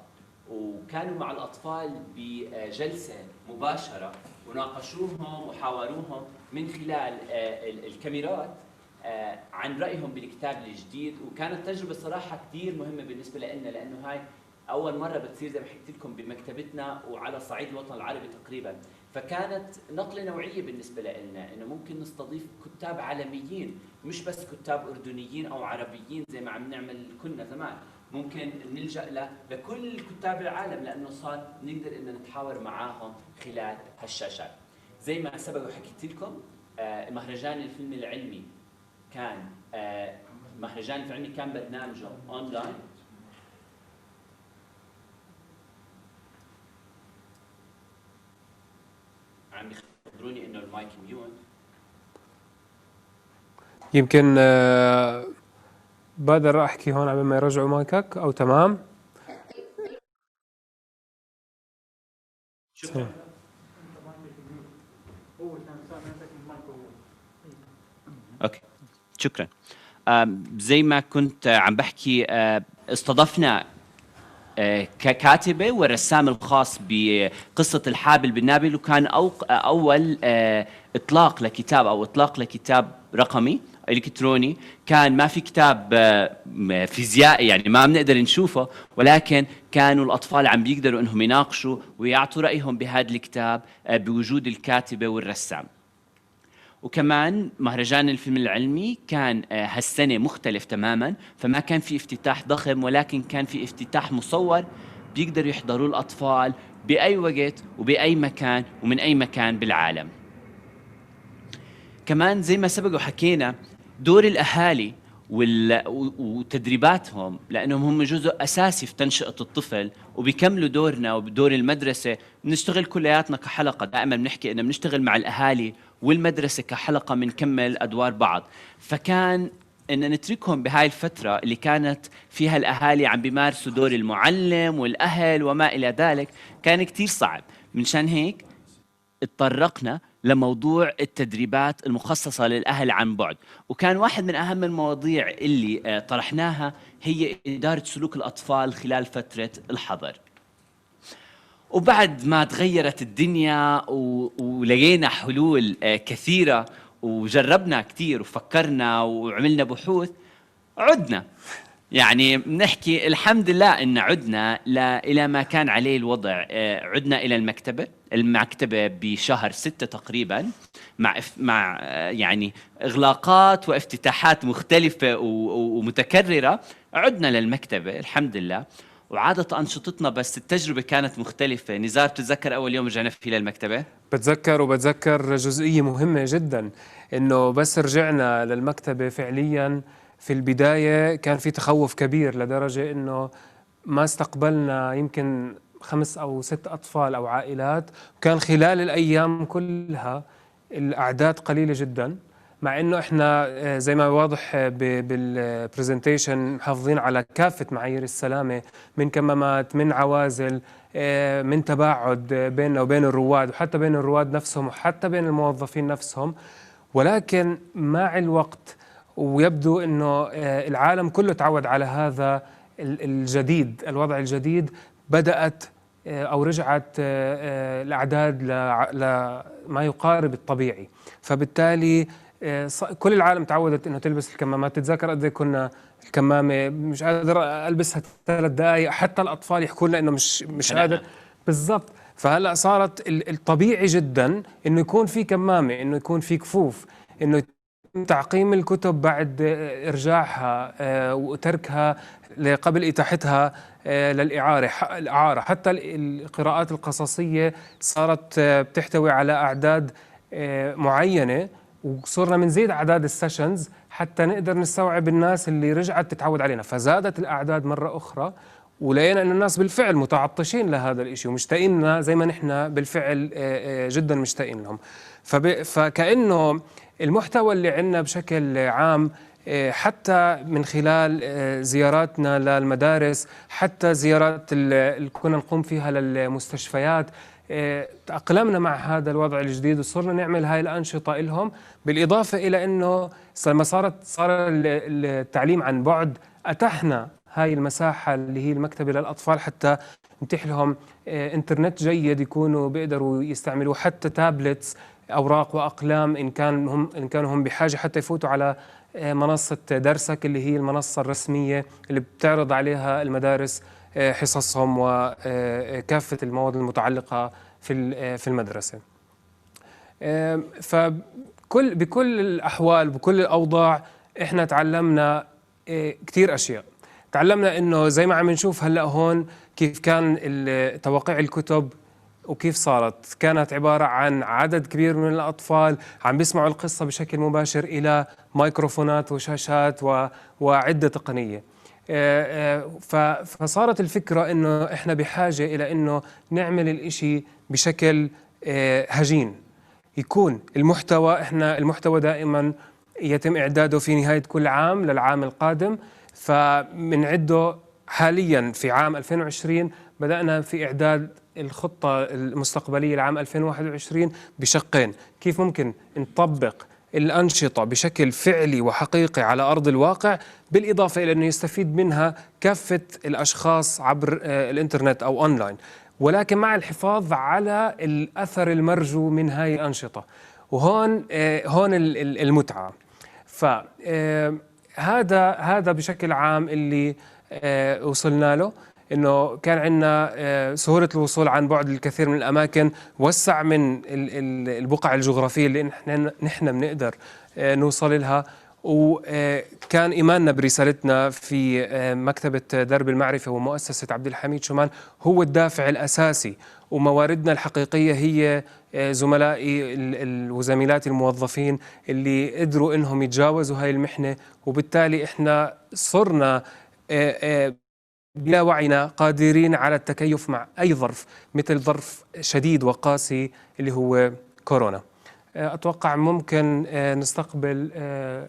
وكانوا مع الأطفال بجلسة مباشرة وناقشوهم وحاوروهم من خلال الكاميرات عن رأيهم بالكتاب الجديد. وكانت تجربة صراحة كثير مهمة بالنسبة لنا، لأنه هاي أول مرة بتصير زي ما حكيت لكم بمكتبتنا وعلى صعيد الوطن العربي تقريبا. فكانت نقلة نوعية بالنسبة لنا، إنه ممكن نستضيف كتاب عالميين مش بس كتاب أردنيين أو عربيين زي ما عم نعمل كنا زمان. ممكن نلجأ لكل كتاب العالم لأنه صار نقدر إن نتحاور معاهم خلال هالشاشات. زي ما سبق وحكيت لكم مهرجان الفيلم العلمي كان مهرجان الفيلم العلمي كان برنامجه أونلاين. عم يخبروني إنه المايك ميون. يمكن بقدر احكي هون قبل ما يرجعوا مايكك او تمام؟ شكرا. اوكي شكرا. زي ما كنت عم بحكي استضفنا ككاتبه والرسام الخاص بقصه الحابل بالنابل، وكان اول اطلاق لكتاب او اطلاق لكتاب رقمي الكتروني. كان ما في كتاب فيزيائي يعني ما بنقدر نشوفه، ولكن كانوا الاطفال عم بيقدروا انهم يناقشوا ويعطوا رايهم بهذا الكتاب بوجود الكاتبه والرسام. وكمان مهرجان الفيلم العلمي كان هالسنه مختلف تماما، فما كان في افتتاح ضخم ولكن كان في افتتاح مصور بيقدروا يحضروا الاطفال باي وقت وباي مكان ومن اي مكان بالعالم. كمان زي ما سبق وحكينا دور الأهالي وتدريباتهم، لأنهم هم جزء أساسي في تنشئة الطفل، وبيكملوا دورنا وبدور المدرسة. بنشتغل كلياتنا كحلقة، دائما بنحكي إنه بنشتغل مع الأهالي والمدرسة كحلقة، بنكمل أدوار بعض. فكان إن نتركهم بهاي الفترة اللي كانت فيها الأهالي عم بيمارسوا دور المعلم والأهل وما إلى ذلك كان كتير صعب. منشان هيك اتطرقنا لموضوع التدريبات المخصصة للأهل عن بعد، وكان واحد من أهم المواضيع اللي طرحناها هي إدارة سلوك الأطفال خلال فترة الحظر. وبعد ما تغيرت الدنيا ولقينا حلول كثيرة وجربنا كتير وفكرنا وعملنا بحوث، عدنا يعني بنحكي الحمد لله إن عدنا إلى ما كان عليه الوضع. عدنا إلى المكتبة بشهر 6 تقريبا، مع يعني إغلاقات وافتتاحات مختلفة ومتكررة. عدنا للمكتبة الحمد لله وعادت أنشطتنا، بس التجربة كانت مختلفة. نزار، بتتذكر أول يوم رجعنا فيه للمكتبة؟ بتذكر جزئية مهمة جدا، إنه بس رجعنا للمكتبة فعليا في البداية كان في تخوف كبير، لدرجة إنه ما استقبلنا يمكن 5 أو 6 أطفال أو عائلات، وكان خلال الأيام كلها الأعداد قليلة جدا، مع إنه إحنا زي ما واضح بالبرزنتيشن محافظين على كافة معايير السلامة، من كمامات، من عوازل، من تباعد بيننا وبين الرواد، وحتى بين الرواد نفسهم، وحتى بين الموظفين نفسهم. ولكن مع الوقت ويبدو أنه العالم كله تعود على هذا الجديد، الوضع الجديد، بدأت أو رجعت الأعداد لما يقارب الطبيعي. فبالتالي كل العالم تعودت أنه تلبس الكمامات. تتذكر قد كنا الكمامة مش قادر ألبسها 3 دقائق، حتى الأطفال يحكوا لنا أنه مش قادر. بالضبط. فهلأ صارت الطبيعي جدا أنه يكون في كمامة، أنه يكون في كفوف، أنه تعقيم الكتب بعد إرجاعها وتركها قبل إتاحتها للإعارة. حتى القراءات القصصية صارت بتحتوي على أعداد معينة، وصرنا منزيد أعداد السيشنز حتى نقدر نستوعب الناس اللي رجعت تتعود علينا. فزادت الأعداد مرة أخرى، ولقينا أن الناس بالفعل متعطشين لهذا الإشي ومشتاقين لنا زي ما نحن بالفعل جدا مشتاقين لهم. فكأنه المحتوى اللي عندنا بشكل عام، حتى من خلال زياراتنا للمدارس، حتى زيارات اللي كنا نقوم فيها للمستشفيات، تأقلمنا مع هذا الوضع الجديد وصرنا نعمل هاي الأنشطة لهم. بالإضافة إلى أنه لما صار التعليم عن بعد، أتحنا هاي المساحة اللي هي المكتبة للأطفال حتى نتيح لهم إنترنت جيد يكونوا بيقدروا يستعملوا، حتى تابلتس، أوراق وأقلام إن كانوا هم بحاجة، حتى يفوتوا على منصة درسك اللي هي المنصة الرسمية اللي بتعرض عليها المدارس حصصهم وكافة المواد المتعلقة في المدرسة. بكل الأحوال، بكل الأوضاع، إحنا تعلمنا كتير أشياء. تعلمنا إنه زي ما عم نشوف هلأ هون كيف كان توقيع الكتب وكيف كانت عبارة عن عدد كبير من الأطفال عم بيسمعوا القصة بشكل مباشر إلى ميكروفونات وشاشات وعدة تقنية. فصارت الفكرة إنه إحنا بحاجة إلى إنه نعمل الإشي بشكل هجين، يكون المحتوى دائما يتم إعداده في نهاية كل عام للعام القادم. فمنعده حاليا في عام 2020 بدأنا في إعداد الخطة المستقبلية لعام 2021 بشقين: كيف ممكن نطبق الأنشطة بشكل فعلي وحقيقي على أرض الواقع، بالإضافة إلى أنه يستفيد منها كافة الأشخاص عبر الإنترنت أو أونلاين، ولكن مع الحفاظ على الأثر المرجو من هاي الأنشطة. وهون المتعة. هذا بشكل عام اللي وصلنا له، إنه كان عندنا سهولة الوصول عن بعد للكثير من الأماكن، وسع من البقع الجغرافية اللي نحن بنقدر نوصل لها. وكان إيماننا برسالتنا في مكتبة درب المعرفة ومؤسسة عبد الحميد شومان هو الدافع الأساسي، ومواردنا الحقيقية هي زملائي وزميلاتي الموظفين اللي قدروا انهم يتجاوزوا هاي المحنة، وبالتالي احنا صرنا بلا وعينا قادرين على التكيف مع أي ظرف، مثل ظرف شديد وقاسي اللي هو كورونا. أتوقع ممكن نستقبل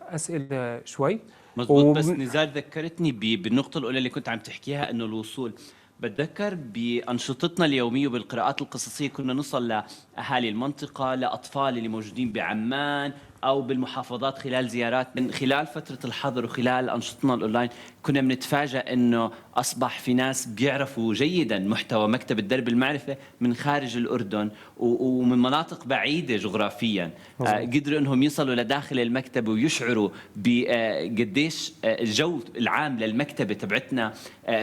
أسئلة شوي. مزبوط. بس نزار ذكرتني بالنقطة الأولى اللي كنت عم تحكيها، إنه الوصول. بتذكر بأنشطتنا اليومية وبالقراءات القصصية كنا نوصل لأهالي المنطقة، لأطفال اللي موجودين بعمان أو بالمحافظات خلال زيارات. من خلال فترة الحظر وخلال أنشطتنا الأونلاين كنا بنتفاجأ إنه أصبح في ناس بيعرفوا جيدا محتوى مكتبة درب المعرفة من خارج الأردن ومن مناطق بعيدة جغرافيا. قدروا إنهم يصلوا لداخل المكتبة ويشعروا بقديش الجو العام للمكتبة تبعتنا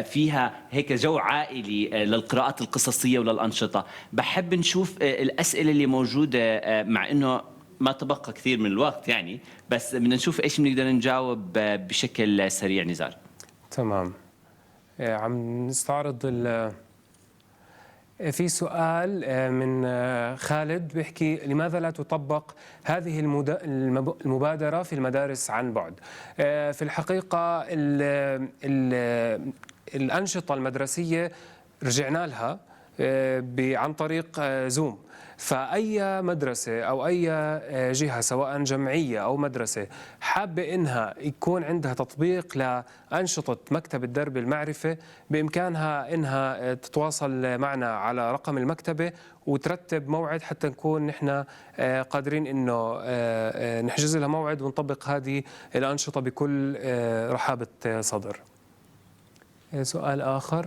فيها هيك جو عائلي للقراءات القصصية وللأنشطة. بحب نشوف الأسئلة اللي موجودة، مع إنه ما تبقى كثير من الوقت يعني، بس بدنا نشوف ايش بنقدر نجاوب بشكل سريع. نزار تمام. عم نستعرض في سؤال من خالد بيحكي: لماذا لا تطبق هذه المبادرة في المدارس عن بعد؟ في الحقيقة الأنشطة المدرسية رجعنا لها عن طريق زوم، فأي مدرسة أو أي جهة سواء جمعية أو مدرسة حابة إنها يكون عندها تطبيق لأنشطة مكتبة درب المعرفة، بإمكانها إنها تتواصل معنا على رقم المكتبة وترتب موعد حتى نكون نحن قادرين إنه نحجز لها موعد ونطبق هذه الأنشطة بكل رحابة صدر. سؤال آخر،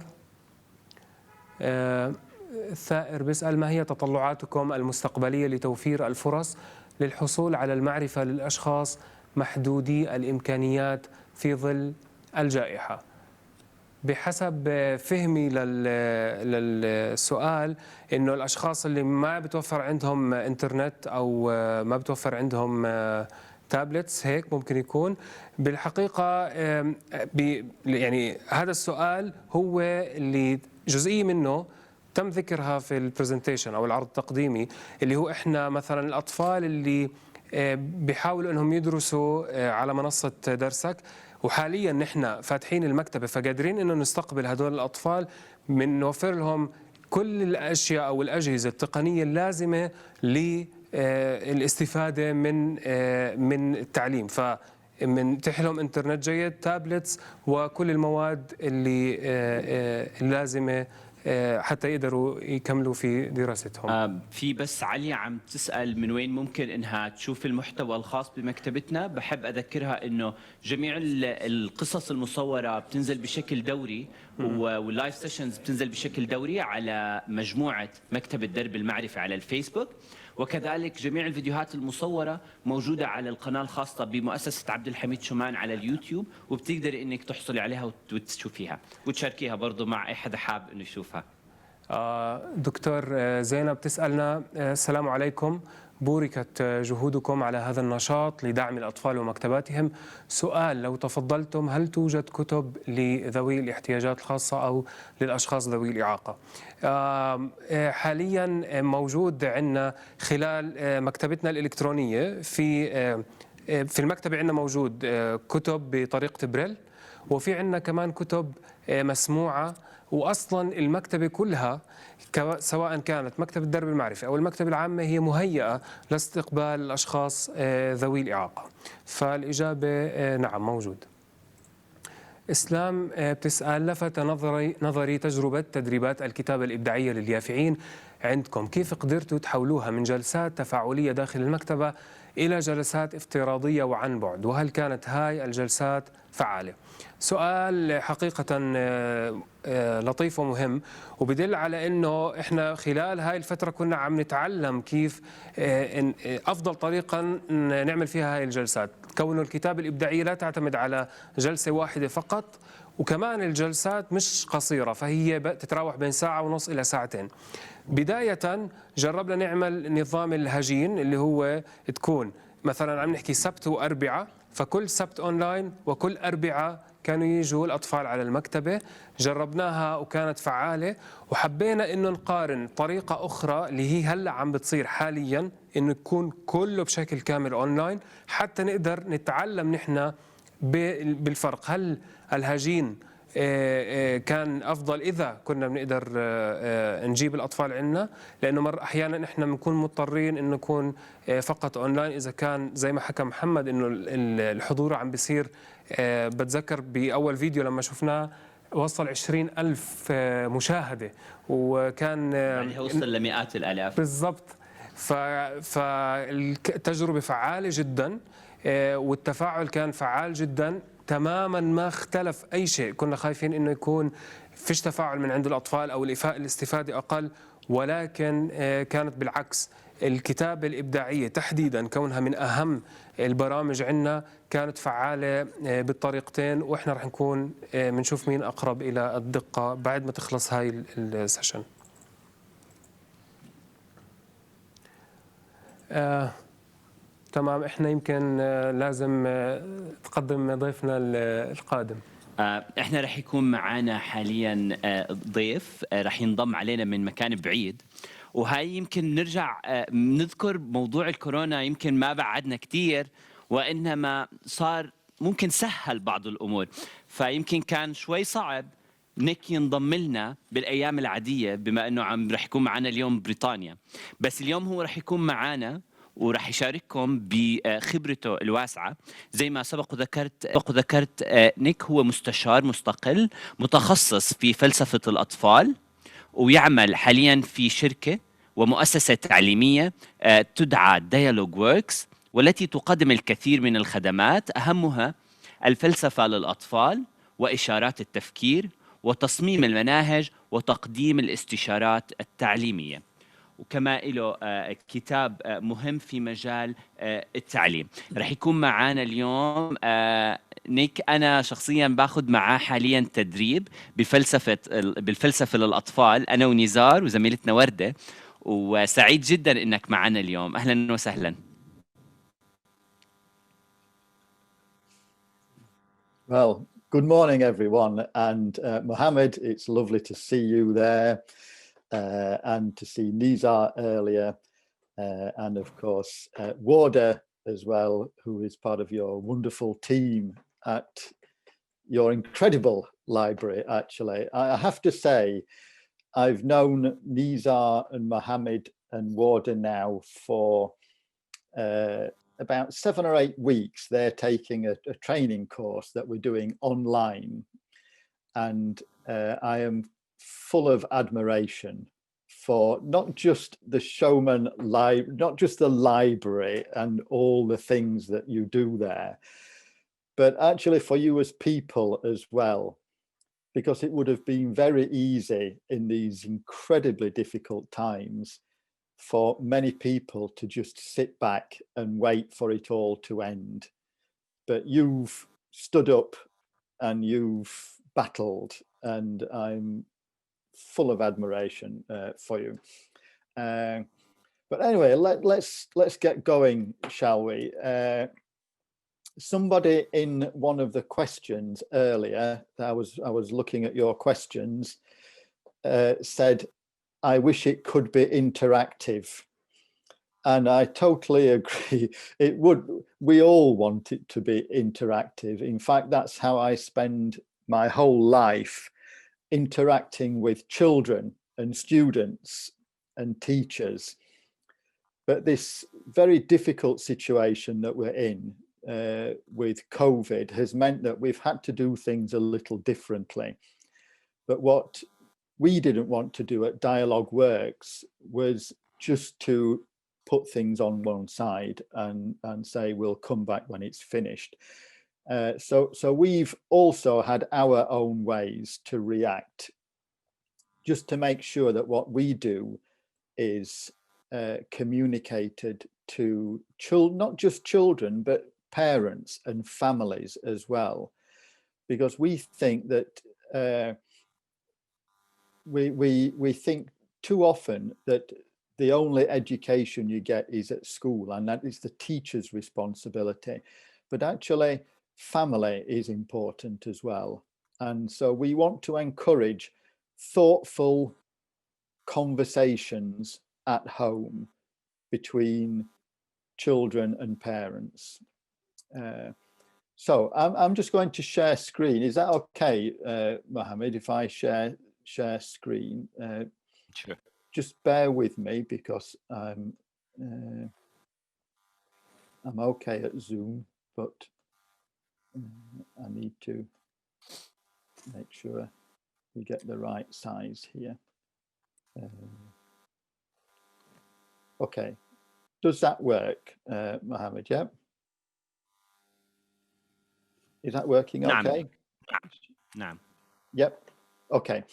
الثائر بيسأل: ما هي تطلعاتكم المستقبلية لتوفير الفرص للحصول على المعرفة للأشخاص محدودي الإمكانيات في ظل الجائحة؟ بحسب فهمي للسؤال، إنه الأشخاص اللي ما بتوفر عندهم إنترنت أو ما بتوفر عندهم تابلتس، هيك ممكن يكون. بالحقيقة يعني هذا السؤال هو اللي جزئية منه تم ذكرها في البرزنتيشن أو العرض التقديمي، اللي هو إحنا مثلا الأطفال اللي بيحاولوا إنهم يدرسوا على منصة درسك، وحاليا نحن فاتحين المكتبة فقادرين إنه نستقبل هدول الأطفال، من نوفر لهم كل الأشياء أو الأجهزة التقنية اللازمة للاستفادة من التعليم. منتيح لهم انترنت جيد، تابلتس، وكل المواد اللي اللازمة حتى يقدروا يكملوا في دراستهم. في بس عليا عم تسأل من وين ممكن انها تشوف المحتوى الخاص بمكتبتنا. بحب اذكرها انه جميع القصص المصورة بتنزل بشكل دوري، واللايف سيشنز بتنزل بشكل دوري على مجموعة مكتبة درب المعرفة على الفيسبوك، وكذلك جميع الفيديوهات المصورة موجودة على القناة الخاصة بمؤسسة عبد الحميد شومان على اليوتيوب، وبتقدري انك تحصلي عليها وتشوفيها وتشاركيها برضو مع اي حدا حاب انه يشوفها. دكتور زينب تسألنا: السلام عليكم، بوركت جهودكم على هذا النشاط لدعم الأطفال ومكتباتهم. سؤال: لو تفضلتم، هل توجد كتب لذوي الاحتياجات الخاصة أو للأشخاص ذوي الإعاقة؟ حاليا موجود عندنا خلال مكتبتنا الإلكترونية في المكتبة عندنا موجود كتب بطريقة بريل، وفي عندنا كمان كتب مسموعة. وأصلا المكتبة كلها سواء كانت مكتبة درب المعرفة أو المكتبة العامة هي مهيئة لاستقبال الأشخاص ذوي الإعاقة. فالإجابة نعم موجود. إسلام بتسأل: لفت نظري تجربة تدريبات الكتابة الإبداعية لليافعين عندكم، كيف قدرتوا تحولوها من جلسات تفاعلية داخل المكتبة إلى جلسات افتراضية وعن بعد، وهل كانت هاي الجلسات فعالة؟ سؤال حقيقة لطيف ومهم، وبدل على أنه إحنا خلال هاي الفترة كنا عم نتعلم كيف أفضل طريقة نعمل فيها هاي الجلسات. كونه الكتابة الإبداعية لا تعتمد على جلسة واحدة فقط، وكمان الجلسات مش قصيرة، فهي تتراوح بين ساعة ونص إلى ساعتين. بداية جربنا نعمل نظام الهجين، اللي هو تكون مثلا عم نحكي سبت وأربعة، فكل سبت أونلاين وكل أربعة كانوا يجوا الأطفال على المكتبة، جربناها وكانت فعالة، وحبينا إنه نقارن طريقة أخرى اللي هي هلأ عم بتصير حاليا، إنه يكون كله بشكل كامل أونلاين حتى نقدر نتعلم نحن بالفرق. هل الهجين كان أفضل إذا كنا بنقدر نجيب الأطفال عنا، لأنه أحيانا إحنا بنكون مضطرين إنه نكون فقط أونلاين إذا كان زي ما حكى محمد إنه الحضور عم بيصير. بتذكر بأول فيديو لما شفناه وصل 20,000 مشاهدة، وكان يعني وصل لمئات الآلاف بالضبط. فالتجربة فعالة جدا، والتفاعل كان فعال جدا تماما، ما اختلف أي شيء. كنا خايفين إنه يكون فيش تفاعل من عند الأطفال أو الاستفادة أقل، ولكن كانت بالعكس. الكتابة الإبداعية تحديدا كونها من أهم البرامج عندنا كانت فعالة بالطريقتين، وإحنا رح نكون بنشوف مين أقرب إلى الدقة بعد ما تخلص هاي السيشن. تمام. احنا يمكن لازم تقدم ضيفنا القادم. احنا رح يكون معنا حاليا ضيف رح ينضم علينا من مكان بعيد، وهي يمكن نرجع نذكر موضوع الكورونا. يمكن ما بعدنا كتير، وإنما صار ممكن سهل بعض الأمور، فيمكن كان شوي صعب نيك ينضم لنا بالأيام العادية بما أنه رح يكون معنا اليوم بريطانيا. بس اليوم هو رح يكون معنا ورح يشارككم بخبرته الواسعة. زي ما سبق وذكرت نيك هو مستشار مستقل متخصص في فلسفة الأطفال، ويعمل حاليا في شركة ومؤسسة تعليمية تدعى ديالوج ووركس، والتي تقدم الكثير من الخدمات أهمها الفلسفة للأطفال وإشارات التفكير وتصميم المناهج وتقديم الاستشارات التعليمية. وكما له كتاب مهم في مجال التعليم. رح يكون معنا اليوم نيك. أنا شخصيا باخذ معاه حاليا تدريب بالفلسفة للأطفال، أنا ونزار وزميلتنا وردة، وسعيد جدا إنك معنا اليوم. أهلا وسهلا. Well, good morning, everyone. And Mohammed, it's lovely to see you there and to see Nizar earlier. And of course, Warda as well, who is part of your wonderful team at your incredible library, actually. I have to say, I've known Nizar and Mohammed and Warda now for about 7 or 8 weeks. They're taking a training course that we're doing online, and I am full of admiration for not just the Showman not just the library and all the things that you do there, but actually for you as people as well, because it would have been very easy in these incredibly difficult times for many people to just sit back and wait for it all to end. But you've stood up and you've battled, and I'm full of admiration for you. But anyway, let's get going, shall we? Somebody in one of the questions earlier, I was looking at your questions, said, I wish it could be interactive. And I totally agree. It would. We all want it to be interactive. In fact, that's how I spend my whole life, interacting with children and students and teachers. But this very difficult situation that we're in with COVID has meant that we've had to do things a little differently. But what we didn't want to do at Dialogue Works was just to put things on one side and say we'll come back when it's finished. So we've also had our own ways to react, just to make sure that what we do is communicated to not just children, but parents and families as well, because we think that we think too often that the only education you get is at school, and that is the teacher's responsibility. But actually, family is important as well. And so we want to encourage thoughtful conversations at home between children and parents. So I'm just going to share screen. Is that okay, Mohammed, if I share screen? Sure. Just bear with me because I'm okay at Zoom, but I need to make sure we get the right size here. Okay, does that work, Mohammed? Yeah. Is that working okay? No. Yep. Okay.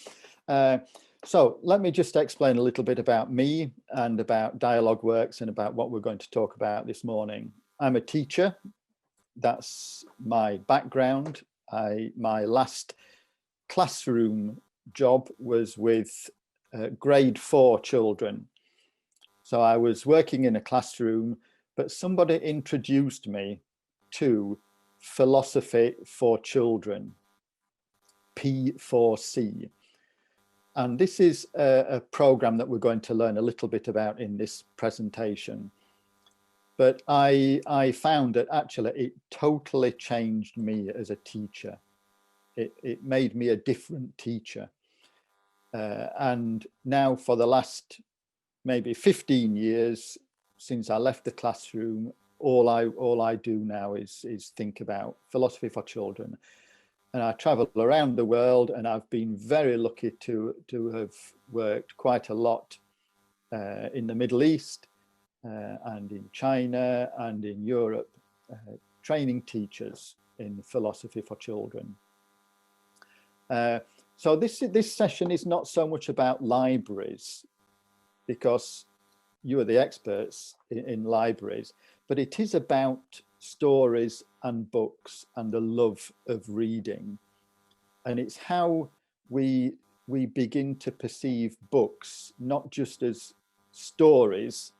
So let me just explain a little bit about me and about Dialogue Works and about what we're going to talk about this morning. I'm a teacher. That's my background. My last classroom job was with grade 4 children. So I was working in a classroom, but somebody introduced me to Philosophy for Children, P4C. And this is a program that we're going to learn a little bit about in this presentation. But I found that actually it totally changed me as a teacher. It made me a different teacher. And now for the last maybe 15 years since I left the classroom, all I do now is think about philosophy for children. And I travel around the world, and I've been very lucky to have worked quite a lot in the Middle East and in China and in Europe, training teachers in philosophy for children. So this session is not so much about libraries, because you are the experts in libraries, but it is about stories and books and the love of reading. And it's how we begin to perceive books, not just as stories,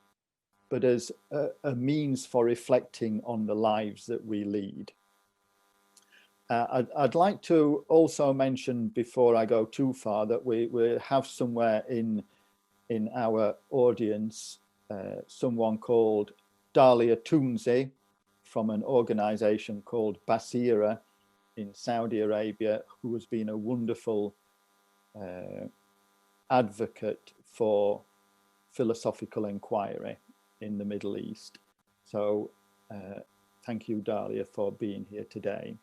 but as a means for reflecting on the lives that we lead. I'd like to also mention, before I go too far, that we have somewhere in our audience someone called Dalia Tounzi from an organization called Basira in Saudi Arabia, who has been a wonderful advocate for philosophical inquiry in the Middle East. So thank you, Dalia, for being here today.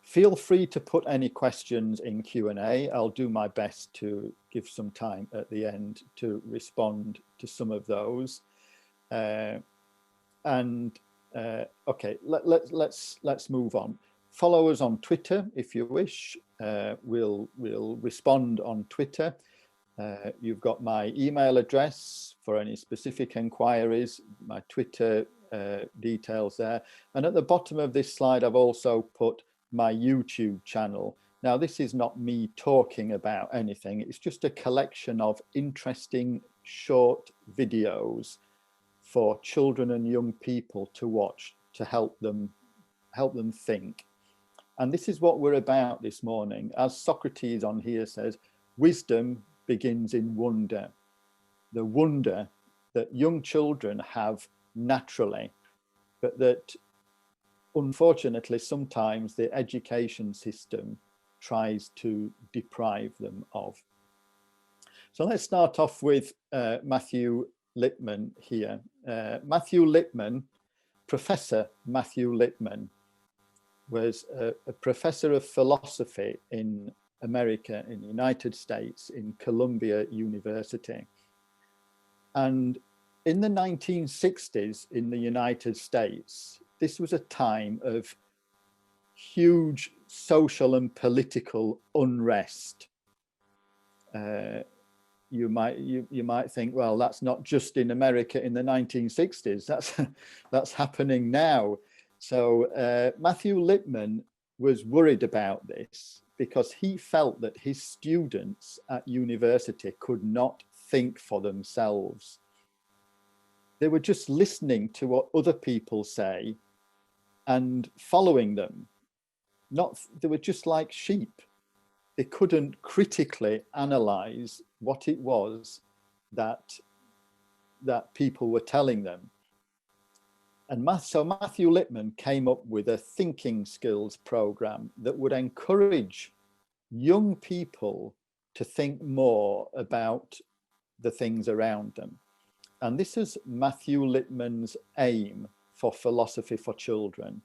Feel free to put any questions in Q&A. I'll do my best to give some time at the end to respond to some of those. Okay, let's move on. Follow us on Twitter if you wish. We'll respond on Twitter. You've got my email address for any specific inquiries, my Twitter details there. And at the bottom of this slide, I've also put my YouTube channel. Now, this is not me talking about anything. It's just a collection of interesting short videos for children and young people to watch to help them think. And this is what we're about this morning. As Socrates on here says, wisdom begins in wonder. The wonder that young children have naturally, but that unfortunately sometimes the education system tries to deprive them of. So let's start off with Matthew Lipman here. Matthew Lipman, Professor Matthew Lipman, was a professor of philosophy in America, in the United States, in Columbia University. And in the 1960s in the United States, this was a time of huge social and political unrest. You might think, well, that's not just in America in the 1960s. That's happening now. So Matthew Lipman was worried about this because he felt that his students at university could not think for themselves. They were just listening to what other people say and following them. They were just like sheep. They couldn't critically analyze what it was that people were telling them. And so Matthew Lipman came up with a thinking skills program that would encourage young people to think more about the things around them. And this is Matthew Lipman's aim for Philosophy for Children.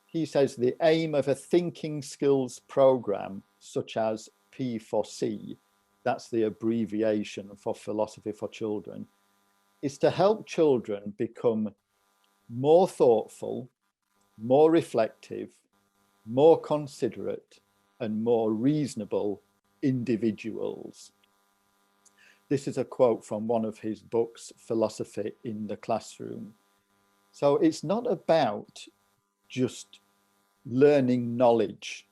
He says the aim of a thinking skills program, such as P4C, that's the abbreviation for Philosophy for Children, is to help children become more thoughtful, more reflective, more considerate, and more reasonable individuals. This is a quote from one of his books, Philosophy in the Classroom. So it's not about just learning knowledge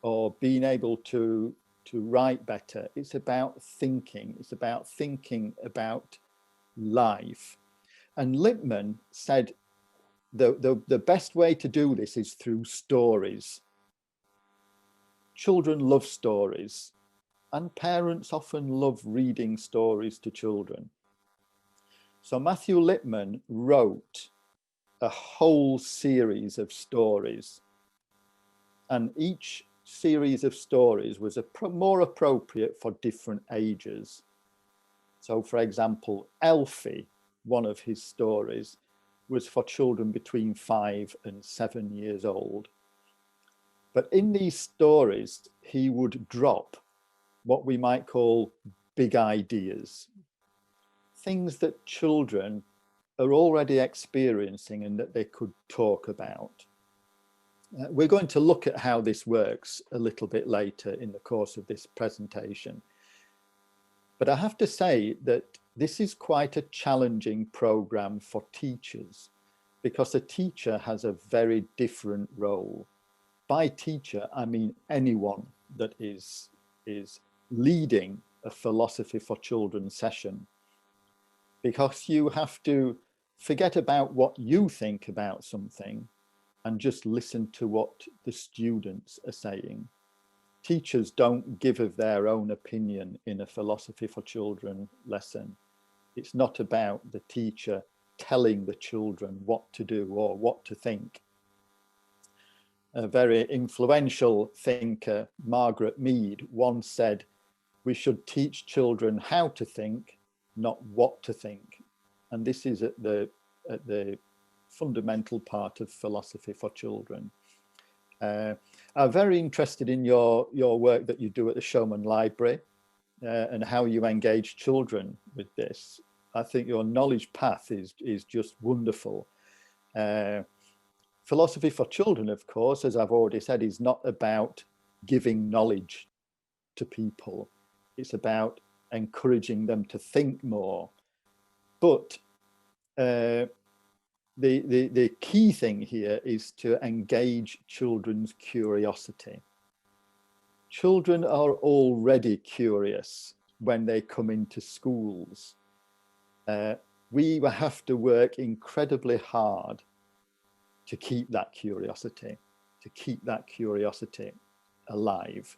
or being able to write better. It's about thinking. It's about thinking about life. And Lipman said the best way to do this is through stories. Children love stories, and parents often love reading stories to children. So Matthew Lipman wrote a whole series of stories, and each series of stories was more appropriate for different ages. So for example, Elfie, one of his stories, was for children between 5 and 7 years old. But in these stories, he would drop what we might call big ideas, things that children are already experiencing and that they could talk about. We're going to look at how this works a little bit later in the course of this presentation. But I have to say that this is quite a challenging program for teachers, because a teacher has a very different role. By teacher, I mean anyone that is leading a Philosophy for Children session, because you have to forget about what you think about something and just listen to what the students are saying. Teachers don't give of their own opinion in a Philosophy for Children lesson. It's not about the teacher telling the children what to do or what to think. A very influential thinker, Margaret Mead, once said, "We should teach children how to think, not what to think." And this is at the fundamental part of Philosophy for Children. I'm very interested in your work that you do at the Showman Library and how you engage children with this. I think your knowledge path is just wonderful. Philosophy for Children, of course, as I've already said, is not about giving knowledge to people. It's about encouraging them to think more. But the key thing here is to engage children's curiosity. Children are already curious when they come into schools. We have to work incredibly hard to keep that curiosity alive.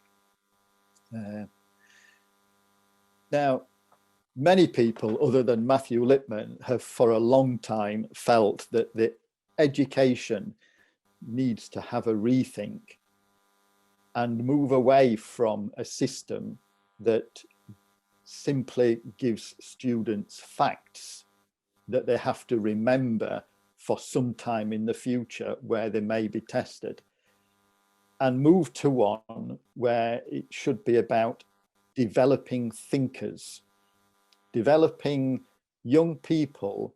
Now, many people other than Matthew Lipman have for a long time felt that the education needs to have a rethink and move away from a system that simply gives students facts that they have to remember for some time in the future where they may be tested, and move to one where it should be about developing thinkers, developing young people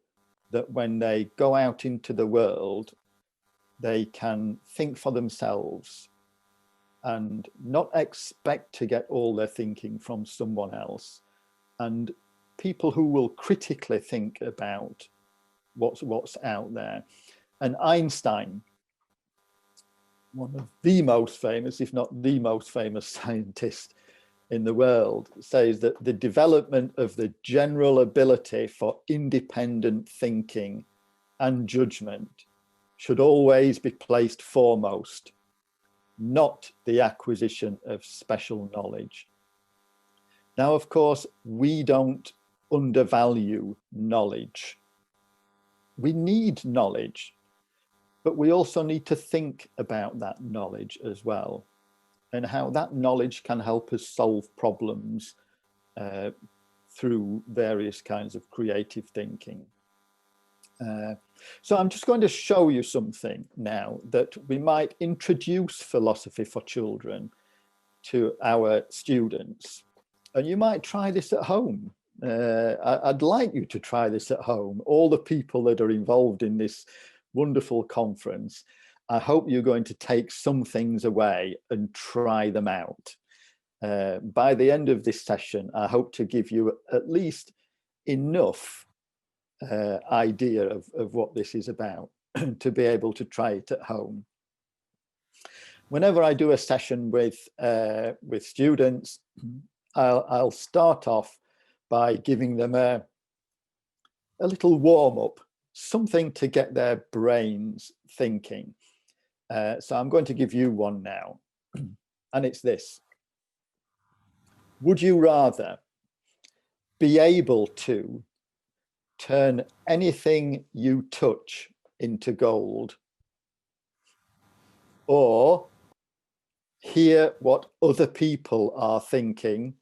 that when they go out into the world, they can think for themselves and not expect to get all their thinking from someone else, and people who will critically think about what's out there. And Einstein, one of the most famous, if not the most famous scientist in the world, says that the development of the general ability for independent thinking and judgment should always be placed foremost, not the acquisition of special knowledge. Now, of course, we don't undervalue knowledge. We need knowledge, but we also need to think about that knowledge as well, and how that knowledge can help us solve problems through various kinds of creative thinking. So I'm just going to show you something now that we might introduce philosophy for children to our students. And you might try this at home. I'd like you to try this at home. All the people that are involved in this wonderful conference, I hope you're going to take some things away and try them out. By the end of this session, I hope to give you at least enough idea of what this is about to be able to try it at home. Whenever I do a session with students, I'll start off by giving them a little warm-up, something to get their brains thinking. So I'm going to give you one now, and it's this. Would you rather be able to turn anything you touch into gold, or hear what other people are thinking,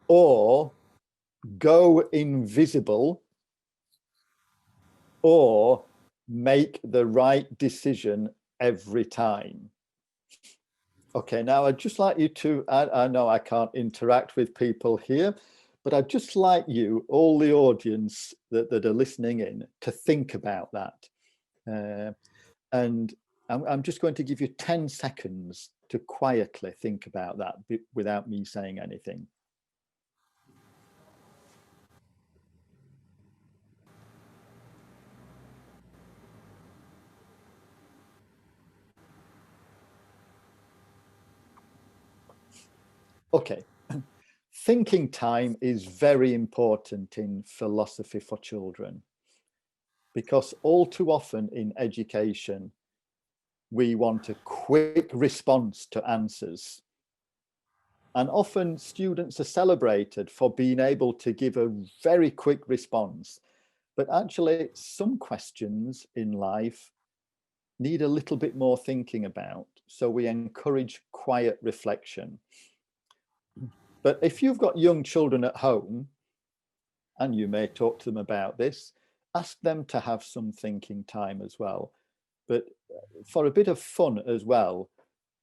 or go invisible, or make the right decision every time? Okay, now I'd just like you to, I know I can't interact with people here, but I'd just like you, all the audience that are listening in, to think about that. And I'm just going to give you 10 seconds to quietly think about that without me saying anything. Okay. Thinking time is very important in philosophy for children, because all too often in education, we want a quick response to answers. And often students are celebrated for being able to give a very quick response. But actually, some questions in life need a little bit more thinking about. So we encourage quiet reflection. But if you've got young children at home, and you may talk to them about this, ask them to have some thinking time as well. But for a bit of fun as well,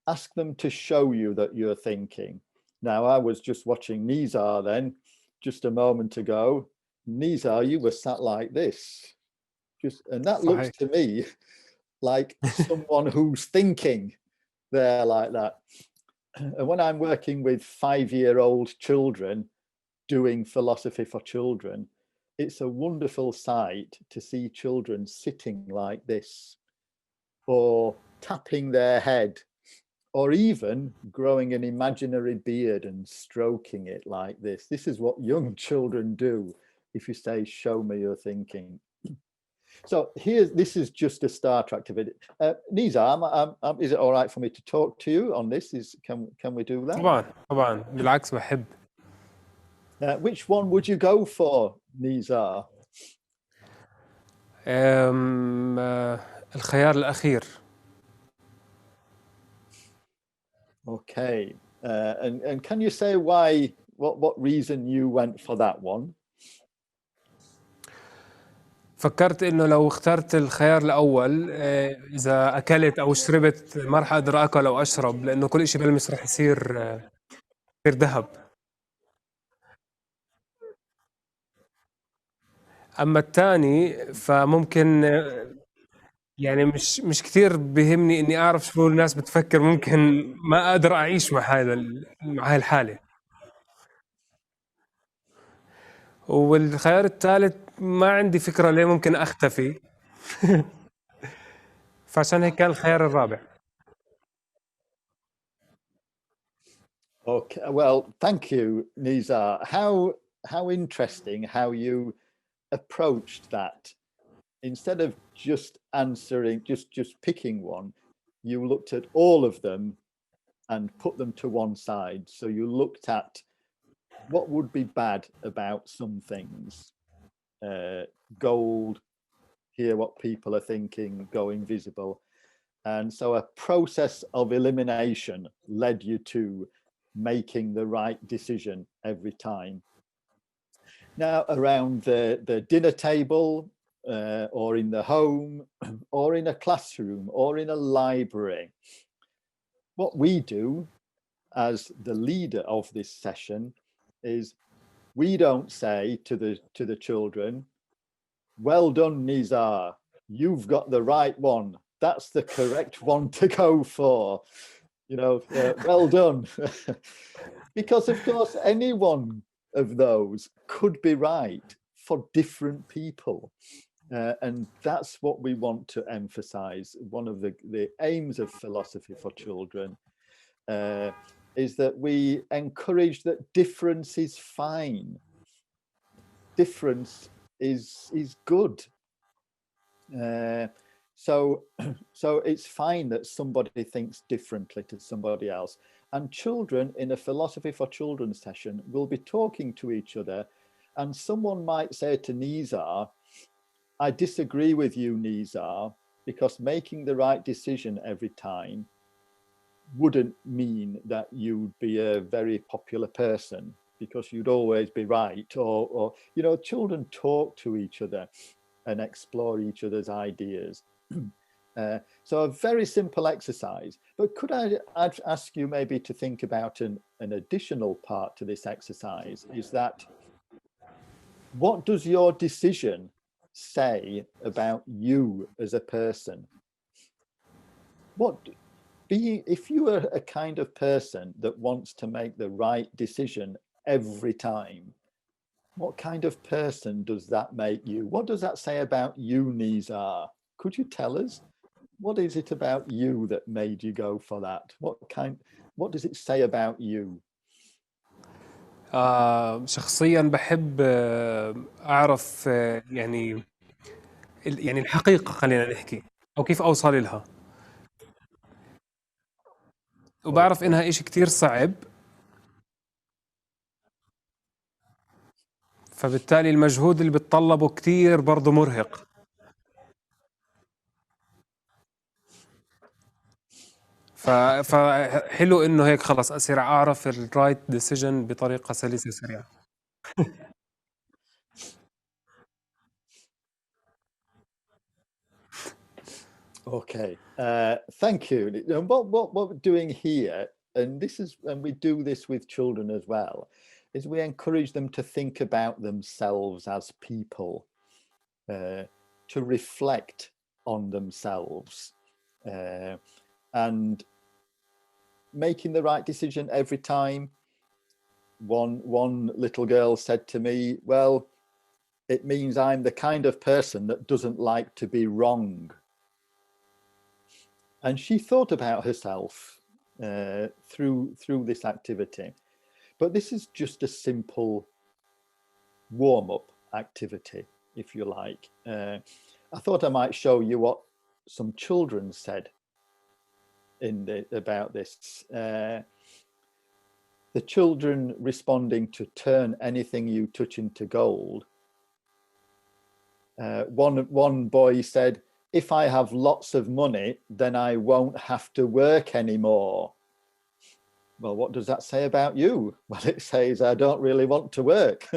ask them to show you that you're thinking. Now, I was just watching Nizar then, just a moment ago. Nizar, you were sat like this. And that looks to me like someone who's thinking there like that. And when I'm working with 5-year-old children doing philosophy for children, it's a wonderful sight to see children sitting like this, or tapping their head, or even growing an imaginary beard and stroking it like this. This is what young children do if you say, show me your thinking. So this is just a start activity. Nizar, is it all right for me to talk to you on this? Can we do that? طبعا بالعكس بحب. Which one would you go for, Nizar? الخيار الأخير. Okay, and can you say why? What reason you went for that one? فكرت إنه لو اخترت الخيار الأول، إذا أكلت أو شربت ما رح أقدر أكل أو أشرب، لأنه كل شيء بلمس رح يصير ذهب. أما الثاني فممكن يعني مش كثير بيهمني إني أعرف شو الناس بتفكر، ممكن ما أقدر أعيش مع هاي الحالة. والخيار الثالث ما عندي فكرة ليه ممكن أختفي. فعشان هيك كان الخيار الرابع. Okay, well, thank you, Nizar. How interesting how you approached that instead of just answering, just picking one, you looked at all of them and put them to one side. So you looked at what would be bad about some things. Gold, hear what people are thinking, go invisible. And so a process of elimination led you to making the right decision every time. Now, around the dinner table, or in the home, or in a classroom, or in a library, what we do as the leader of this session is we don't say to the children, well done, Nizar, you've got the right one. That's the correct one to go for. You know, well done. Because of course, any one of those could be right for different people. And that's what we want to emphasize. One of the aims of philosophy for children is that we encourage that difference is fine. Difference is good. So it's fine that somebody thinks differently to somebody else. And children in a philosophy for children session will be talking to each other, and someone might say to Nizar, I disagree with you, Nizar, because making the right decision every time wouldn't mean that you'd be a very popular person, because you'd always be right. Or you know, children talk to each other and explore each other's ideas. So a very simple exercise, but could I'd ask you maybe to think about an additional part to this exercise, is that what does your decision say about you as a person? If you are a kind of person that wants to make the right decision every time, what kind of person does that make you? What does that say about you, Nizar? Could you tell us? What is it about you that made you go for that? What does it say about you? شخصيا بحب أعرف يعني الحقيقة، خلينا نحكي، أو كيف أوصل لها. وبعرف إنها إشي كتير صعب، فبالتالي المجهود اللي بتطلبه كتير برضه مرهق. فحلو إنه هيك خلص أصير أعرف الرايت ديسيجن بطريقة سلسة سريعة. Okay, thank you. And what we're doing here, and we do this with children as well, is we encourage them to think about themselves as people, to reflect on themselves, and making the right decision every time. One little girl said to me, well, it means I'm the kind of person that doesn't like to be wrong. And she thought about herself through this activity. But this is just a simple warm-up activity, if you like. I thought I might show you what some children said about this. The children responding to turn anything you touch into gold. One boy said, if I have lots of money, then I won't have to work anymore. Well, what does that say about you? Well, it says, I don't really want to work.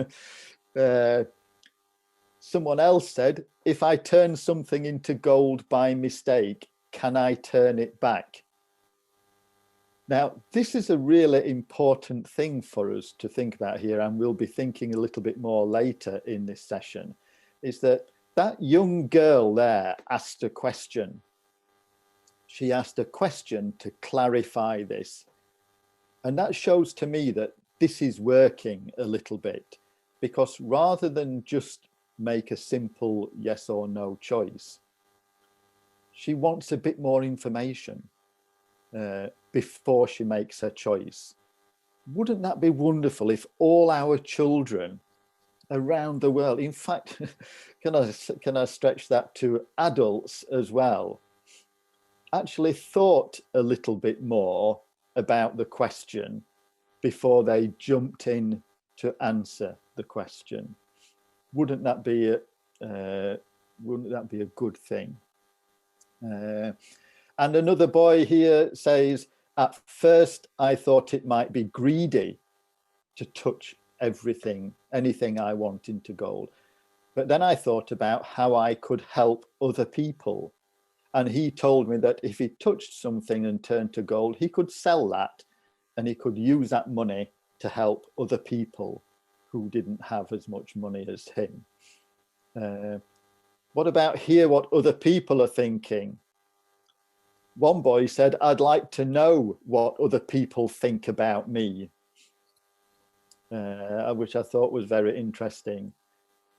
Someone else said, if I turn something into gold by mistake, can I turn it back? Now, this is a really important thing for us to think about here, and we'll be thinking a little bit more later in this session, is that young girl there asked a question. She asked a question to clarify this. And that shows to me that this is working a little bit, because rather than just make a simple yes or no choice, she wants a bit more information before she makes her choice. Wouldn't that be wonderful if all our children around the world. In fact, can I stretch that to adults as well? Actually thought a little bit more about the question before they jumped in to answer the question. Wouldn't that be a good thing? And another boy here says, at first I thought it might be greedy to touch anything I want into gold. But then I thought about how I could help other people. And he told me that if he touched something and turned to gold, he could sell that and he could use that money to help other people who didn't have as much money as him. What about hear what other people are thinking? One boy said, I'd like to know what other people think about me, which I thought was very interesting.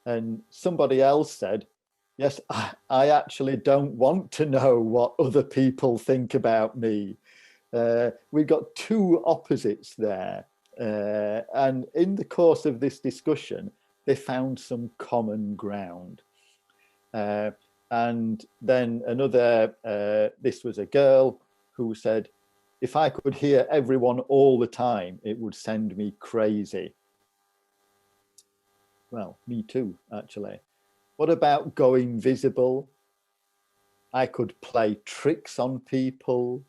And somebody else said, yes, I actually don't want to know what other people think about me. We got two opposites there. And in the course of this discussion, they found some common ground. And then another, this was a girl who said, if I could hear everyone all the time, it would send me crazy. Well, me too, actually. What about going visible? I could play tricks on people.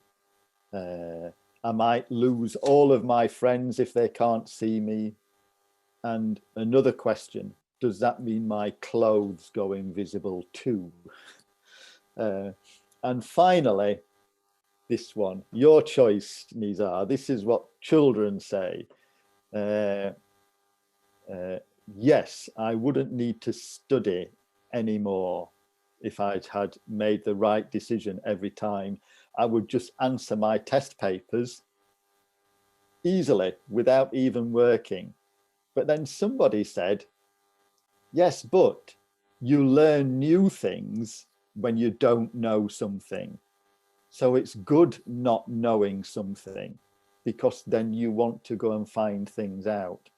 I might lose all of my friends if they can't see me. And another question, does that mean my clothes go invisible too? And finally, this one, your choice, Nizar. This is what children say. Yes, I wouldn't need to study anymore if I'd had made the right decision every time. I would just answer my test papers easily without even working. But then somebody said, yes, but you learn new things when you don't know something. So it's good not knowing something because then you want to go and find things out.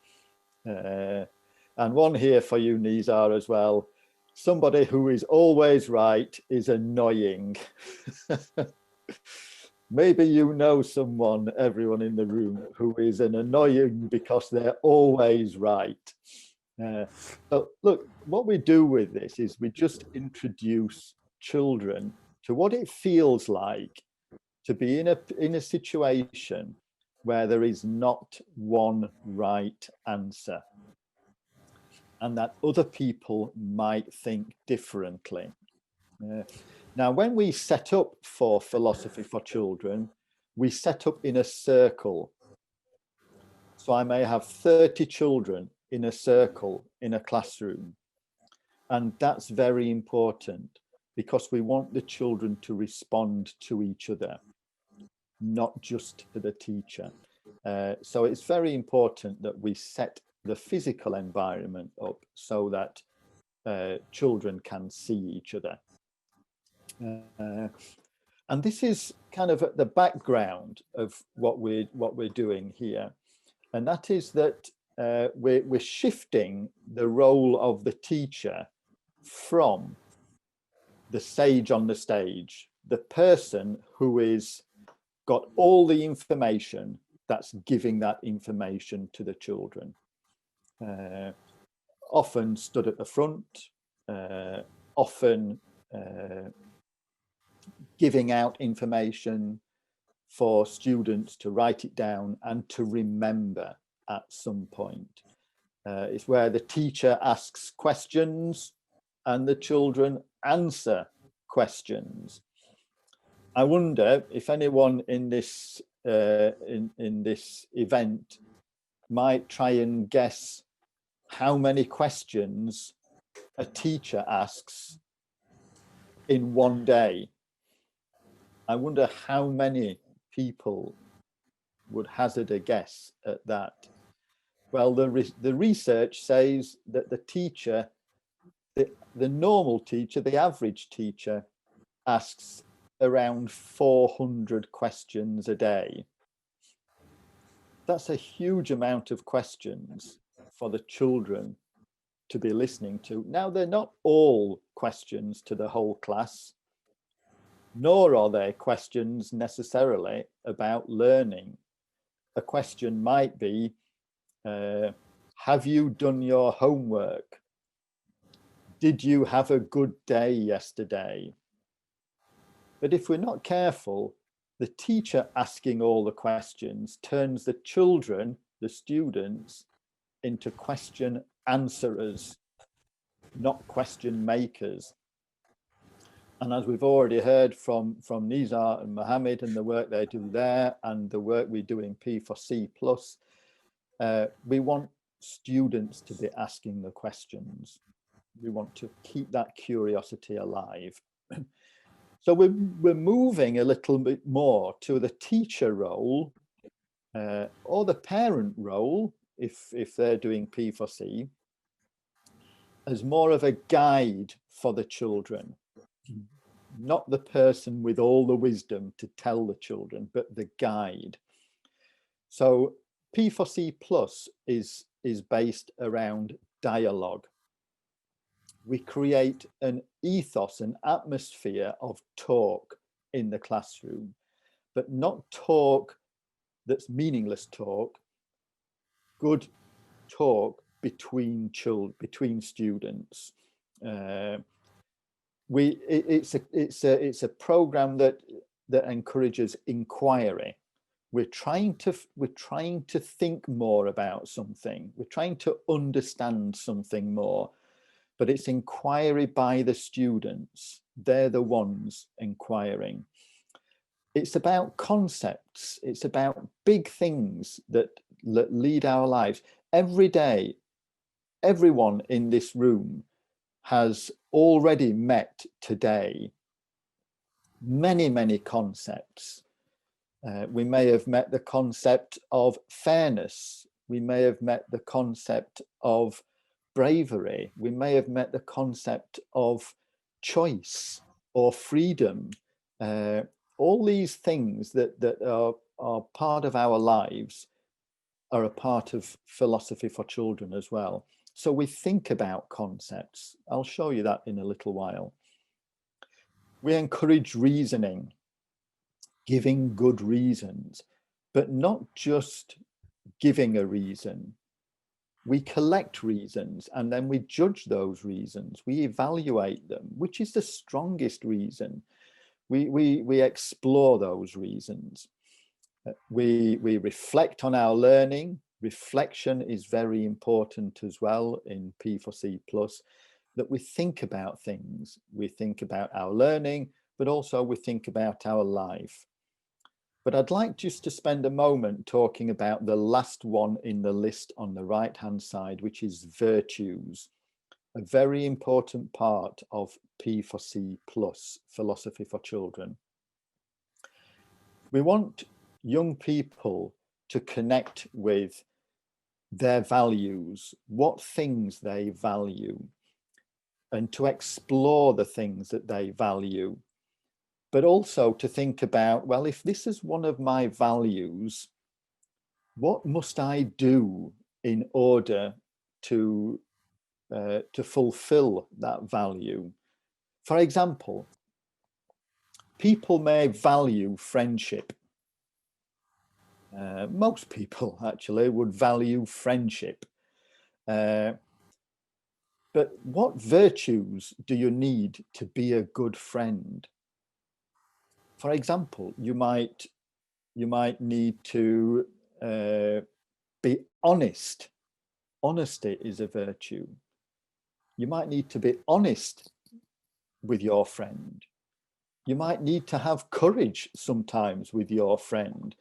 And one here for you, Nizar, as well. Somebody who is always right is annoying. Maybe you know someone, everyone in the room, who is an annoying because they're always right. So look, what we do with this is we just introduce children to what it feels like to be in a situation where there is not one right answer, and that other people might think differently. Now, when we set up for Philosophy for Children, we set up in a circle. So I may have 30 children in a circle in a classroom. And that's very important because we want the children to respond to each other, not just to the teacher. So it's very important that we set the physical environment up so that children can see each other. And this is kind of at the background of what we're doing here. And that is that we're shifting the role of the teacher from the sage on the stage, the person who is got all the information that's giving that information to the children. Often stood at the front, often giving out information for students to write it down and to remember at some point. It's where the teacher asks questions and the children answer questions. I wonder if anyone in this in this event might try and guess how many questions a teacher asks in one day. I wonder how many people would hazard a guess at that. Well, the research says that the teacher, the normal teacher, the average teacher, asks around 400 questions a day. That's a huge amount of questions for the children to be listening to. Now, they're not all questions to the whole class, nor are they questions necessarily about learning. A question might be, have you done your homework? Did you have a good day yesterday? But if we're not careful, the teacher asking all the questions turns the children, the students, into question answerers, not question makers. And as we've already heard from Nizar and Mohammed and the work they do there and the work we do in P4C+, we want students to be asking the questions. We want to keep that curiosity alive. So we're moving a little bit more to the teacher role or the parent role, if they're doing P4C, as more of a guide for the children, not the person with all the wisdom to tell the children, but the guide. So P4C Plus is based around dialogue. We create an ethos, an atmosphere of talk in the classroom, but not talk that's meaningless talk, good talk between students. It's a program that encourages inquiry. We're trying to think more about something. We're trying to understand something more, but it's inquiry by the students. They're the ones inquiring. It's about concepts. It's about big things that lead our lives. Every day, everyone in this room has already met today many, many concepts. We may have met the concept of fairness. We may have met the concept of bravery. We may have met the concept of choice or freedom. All these things that are part of our lives are a part of philosophy for children as well. So we think about concepts. I'll show you that in a little while. We encourage reasoning, giving good reasons, but not just giving a reason. We collect reasons and then we judge those reasons. We evaluate them. Which is the strongest reason? We explore those reasons. We reflect on our learning. Reflection is very important as well in P4C+, that we think about things. We think about our learning, but also we think about our life. But I'd like just to spend a moment talking about the last one in the list on the right-hand side, which is virtues, a very important part of P4C+, philosophy for children. We want young people to connect with their values, what things they value, and to explore the things that they value, but also to think about, well, if this is one of my values, what must I do in order to fulfill that value? For example, people may value friendship. Most people actually would value friendship. But what virtues do you need to be a good friend? For example, you might need to be honest. Honesty is a virtue. You might need to be honest with your friend. You might need to have courage sometimes with your friend,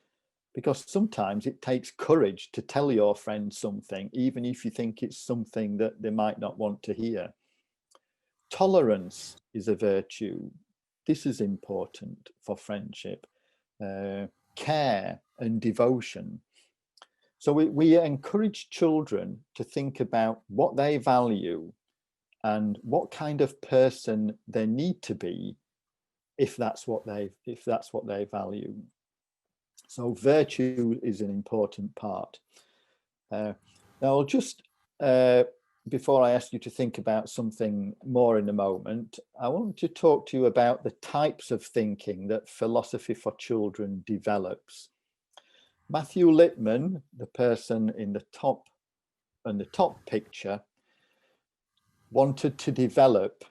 because sometimes it takes courage to tell your friend something, even if you think it's something that they might not want to hear. Tolerance is a virtue. This is important for friendship. Care and devotion. So we encourage children to think about what they value and what kind of person they need to be if that's what they value. So virtue is an important part. Now I'll just before I ask you to think about something more in a moment, I want to talk to you about the types of thinking that Philosophy for Children develops. Matthew Lipman, the person in the top picture, wanted to develop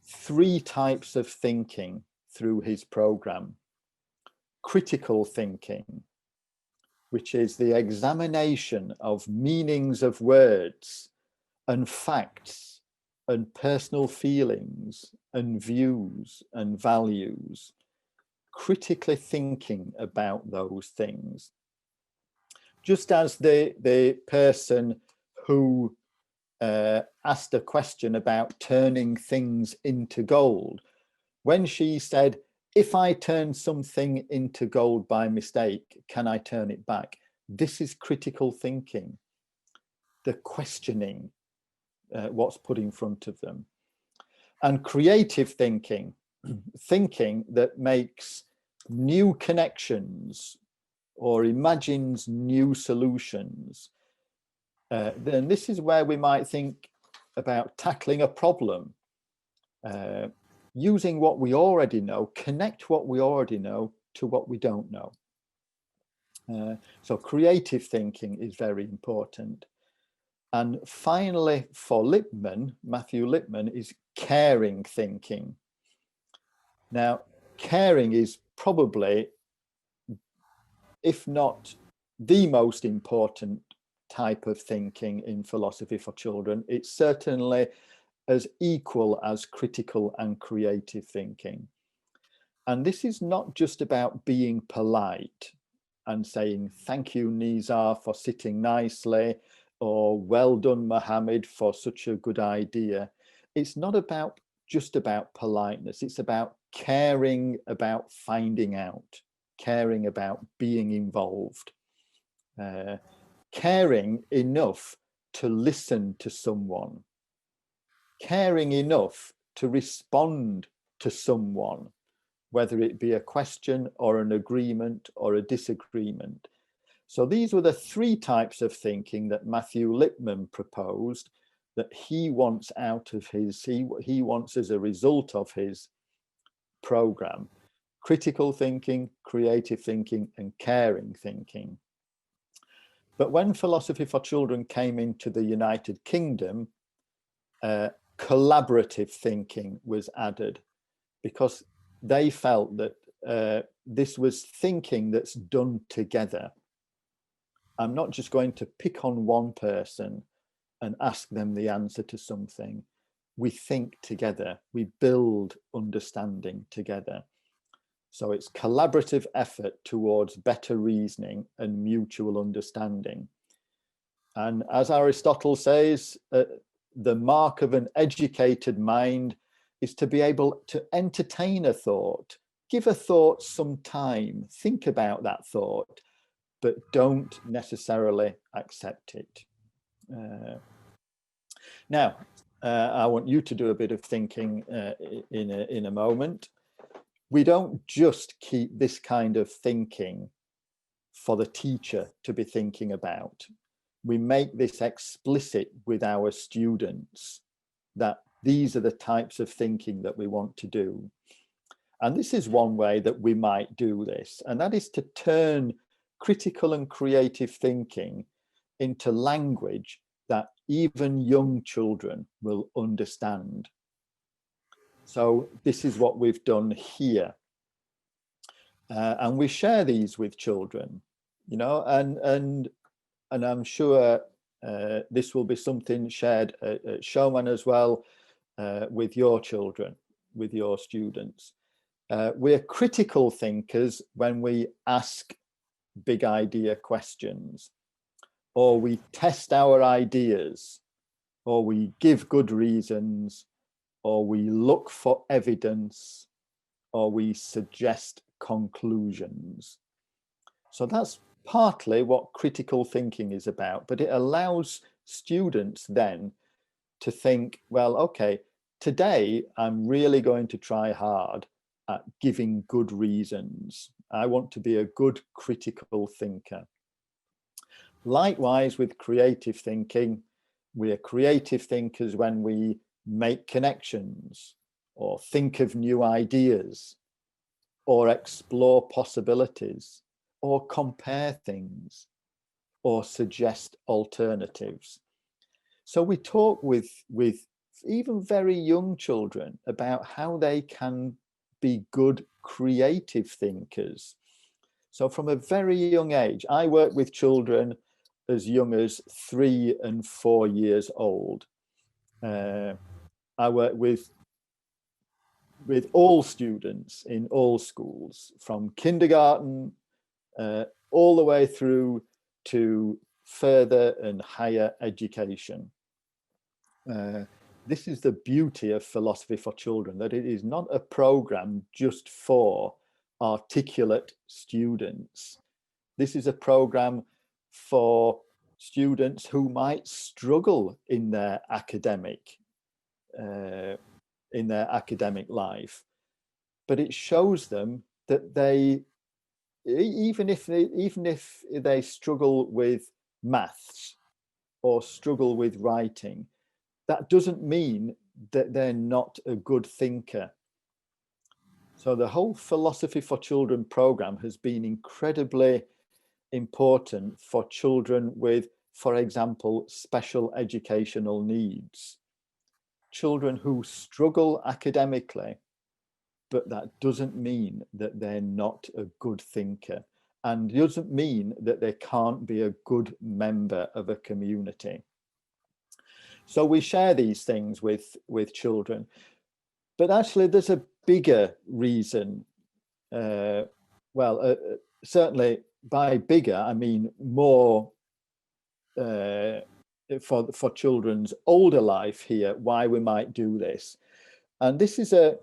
3 types of thinking through his program. Critical thinking, which is the examination of meanings of words and facts and personal feelings and views and values, critically thinking about those things. Just as the person who asked a question about turning things into gold, when she said, if I turn something into gold by mistake, can I turn it back? This is critical thinking, the questioning what's put in front of them. And creative thinking, thinking that makes new connections or imagines new solutions. Then this is where we might think about tackling a problem, using what we already know, connect what we already know to what we don't know. So creative thinking is very important. And finally, for Lipman, Matthew Lipman, is caring thinking. Now, caring is probably, if not the most important type of thinking in Philosophy for Children, it's certainly as equal as critical and creative thinking. And this is not just about being polite and saying, thank you, Nizar, for sitting nicely, or well done, Mohammed, for such a good idea. It's not about just about politeness. It's about caring about finding out, caring about being involved, caring enough to listen to someone, caring enough to respond to someone, whether it be a question or an agreement or a disagreement. So these were the 3 types of thinking that Matthew Lipman proposed that he wants out of his, he wants as a result of his program: critical thinking, creative thinking, and caring thinking. But when Philosophy for Children came into the United Kingdom, collaborative thinking was added, because they felt that this was thinking that's done together. I'm not just going to pick on one person and ask them the answer to something. We think together, we build understanding together. So it's collaborative effort towards better reasoning and mutual understanding. And as Aristotle says, the mark of an educated mind is to be able to entertain a thought, give a thought some time, think about that thought, but don't necessarily accept it. Now, I want you to do a bit of thinking in a moment. We don't just keep this kind of thinking for the teacher to be thinking about. We make this explicit with our students, that these are the types of thinking that we want to do. And this is one way that we might do this, and that is to turn critical and creative thinking into language that even young children will understand. So this is what we've done here. And we share these with children, you know, and I'm sure this will be something shared at Showman as well, with your children, with your students. We're critical thinkers when we ask big idea questions, or we test our ideas, or we give good reasons, or we look for evidence, or we suggest conclusions. So that's partly what critical thinking is about, but it allows students then to think, well, okay, today I'm really going to try hard at giving good reasons. I want to be a good critical thinker. Likewise with creative thinking, We are creative thinkers when we make connections or think of new ideas or explore possibilities or compare things or suggest alternatives. So we talk with even very young children about how they can be good creative thinkers. So from a very young age, I work with children as young as 3 and 4 years old. I work with all students in all schools, from kindergarten all the way through to further and higher education. This is the beauty of Philosophy for Children, that it is not a program just for articulate students. This is a program for students who might struggle in their academic life, but it shows them that they, even if they struggle with maths or struggle with writing, that doesn't mean that they're not a good thinker. So the whole Philosophy for Children program has been incredibly important for children with, for example, special educational needs. Children who struggle academically, but that doesn't mean that they're not a good thinker, and doesn't mean that they can't be a good member of a community. So we share these things with children, but actually there's a bigger reason. Certainly by bigger, I mean more for children's older life here, why we might do this. And this is the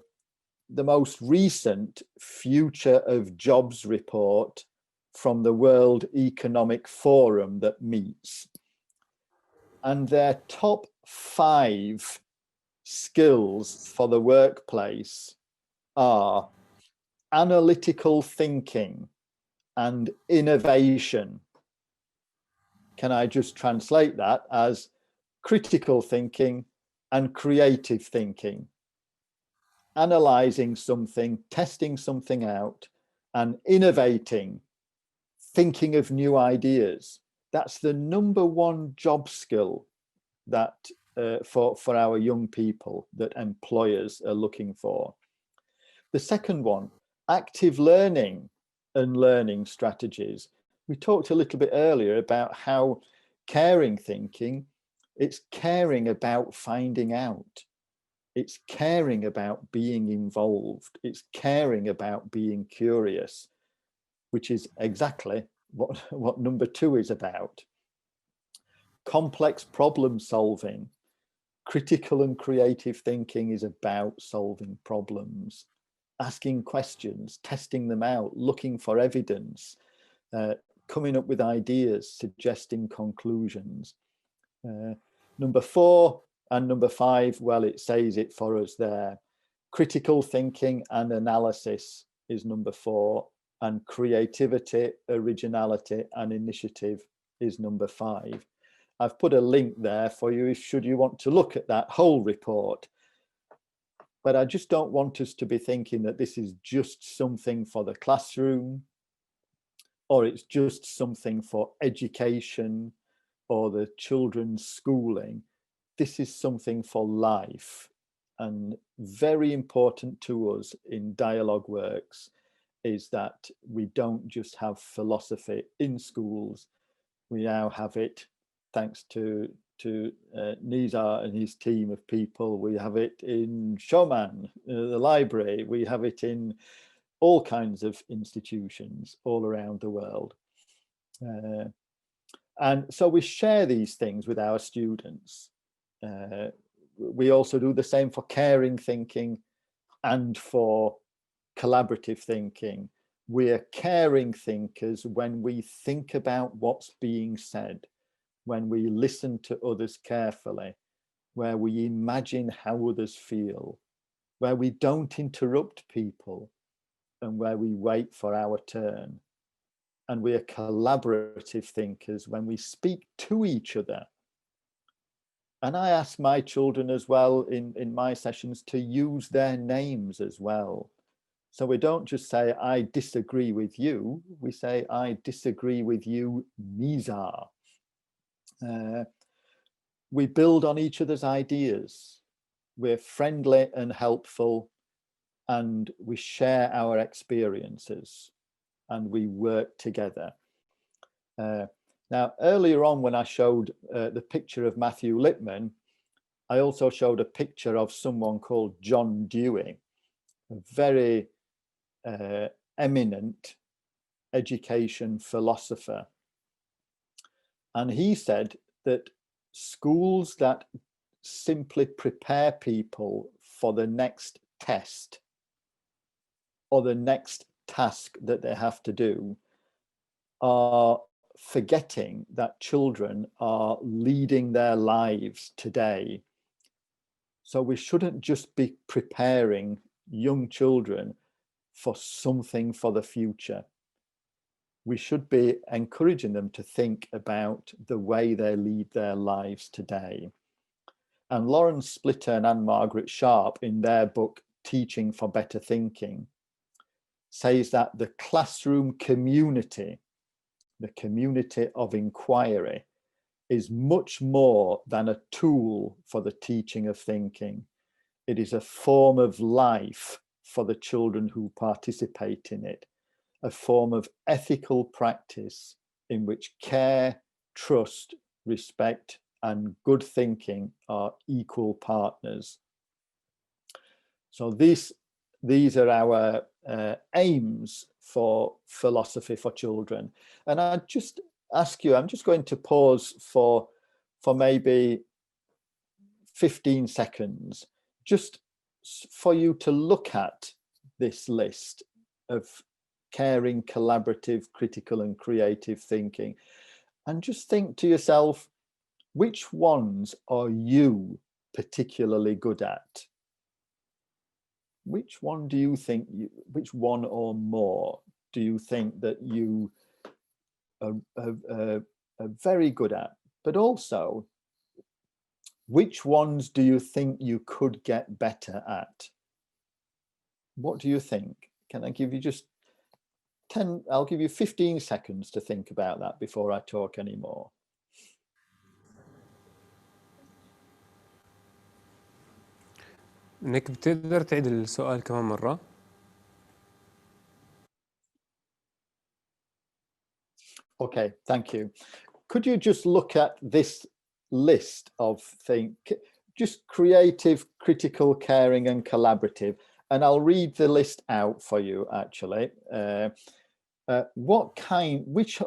most recent Future of Jobs report from the World Economic Forum that meets. And their top 5 skills for the workplace are analytical thinking and innovation. Can I just translate that as critical thinking and creative thinking? Analyzing something, testing something out, and innovating, thinking of new ideas. That's the number 1 job skill that for our young people that employers are looking for. The second one, active learning and learning strategies. We talked a little bit earlier about how caring thinking, it's caring about finding out. It's caring about being involved. It's caring about being curious, which is exactly what number 2 is about. Complex problem solving. Critical and creative thinking is about solving problems, asking questions, testing them out, looking for evidence, coming up with ideas, suggesting conclusions. Number 4 and number 5, well, it says it for us there. Critical thinking and analysis is number 4, and creativity, originality, and initiative is number 5. I've put a link there for you should you want to look at that whole report. But I just don't want us to be thinking that this is just something for the classroom, or it's just something for education or the children's schooling. This is something for life, and very important to us in Dialogue Works is that we don't just have philosophy in schools. We now have it, thanks to Nizar and his team of people. We have it in Shoman, the library. We have it in all kinds of institutions all around the world. And so we share these things with our students. We also do the same for caring thinking and for collaborative thinking. We're caring thinkers when we think about what's being said, when we listen to others carefully, where we imagine how others feel, where we don't interrupt people, and where we wait for our turn. And we are collaborative thinkers when we speak to each other And I ask my children as well in my sessions to use their names as well. So we don't just say, I disagree with you. We say, I disagree with you, Nizar. We build on each other's ideas. We're friendly and helpful, and we share our experiences, and we work together. Now, earlier on, when I showed the picture of Matthew Lipman, I also showed a picture of someone called John Dewey, a very eminent education philosopher. And he said that schools that simply prepare people for the next test or the next task that they have to do are forgetting that children are leading their lives today. So we shouldn't just be preparing young children for something for the future. We should be encouraging them to think about the way they lead their lives today. And Lawrence Splitter and Anne-Margaret Sharp, in their book, Teaching for Better Thinking, says that the classroom community, the community of inquiry, is much more than a tool for the teaching of thinking. It is a form of life for the children who participate in it, a form of ethical practice in which care, trust, respect, and good thinking are equal partners. So these are our aims for philosophy for children. And I just ask you, I'm just going to pause for maybe 15 seconds, just for you to look at this list of caring, collaborative, critical, and creative thinking, and just think to yourself, which ones are you particularly good at? Which one do you think, which one or more do you think that you are very good at? But also, which ones do you think you could get better at? What do you think? Can I give you just 10, I'll give you 15 seconds to think about that before I talk anymore. نيك بتقدر تعيد السؤال كمان مرة؟ Okay, thank you. Could you just look at this list of things, just creative, critical, caring, and collaborative, and I'll read the list out for you, actually. What kind, which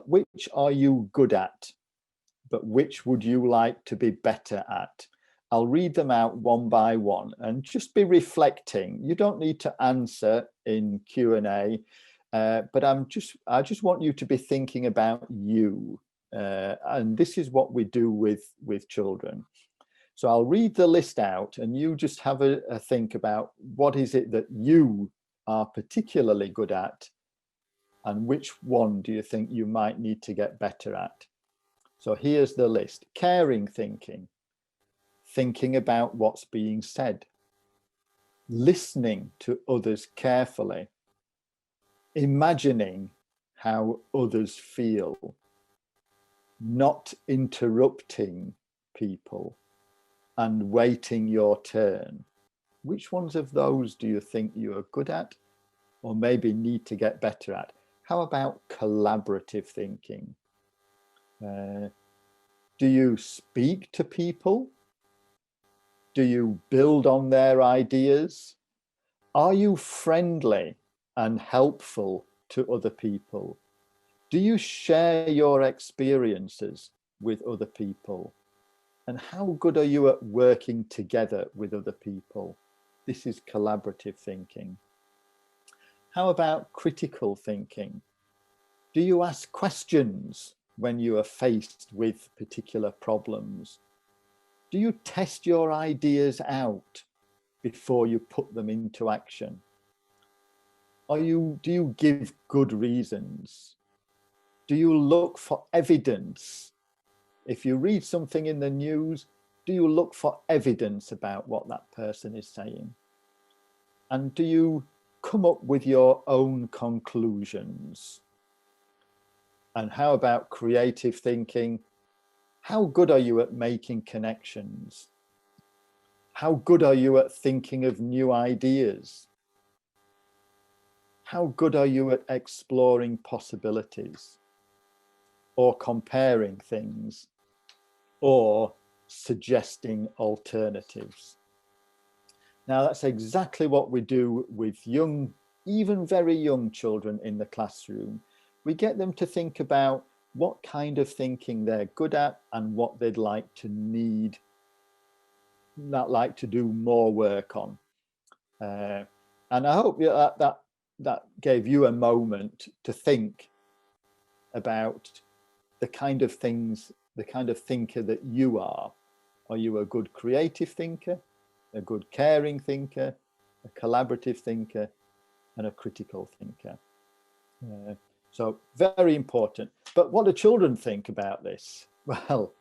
are you good at, but which would you like to be better at? I'll read them out one by one and just be reflecting. You don't need to answer in Q&A, but I just want you to be thinking about you. And this is what we do with children. So I'll read the list out and you just have a think about what is it that you are particularly good at and which one do you think you might need to get better at. So here's the list. Caring thinking, thinking about what's being said, listening to others carefully, imagining how others feel, not interrupting people, and waiting your turn. Which ones of those do you think you are good at or maybe need to get better at? How about collaborative thinking? Do you speak to people? Do you build on their ideas? Are you friendly and helpful to other people? Do you share your experiences with other people? And how good are you at working together with other people? This is collaborative thinking. How about critical thinking? Do you ask questions when you are faced with particular problems? Do you test your ideas out before you put them into action? Do you give good reasons? Do you look for evidence? If you read something in the news, do you look for evidence about what that person is saying? And do you come up with your own conclusions? And how about creative thinking? How good are you at making connections? How good are you at thinking of new ideas? How good are you at exploring possibilities, or comparing things, or suggesting alternatives? Now, that's exactly what we do with young, even very young children in the classroom. We get them to think about what kind of thinking they're good at and what they'd like to do more work on. And I hope that gave you a moment to think about the kind of things, the kind of thinker that you are. Are you a good creative thinker, a good caring thinker, a collaborative thinker, and a critical thinker? So very important. But what do children think about this? Well,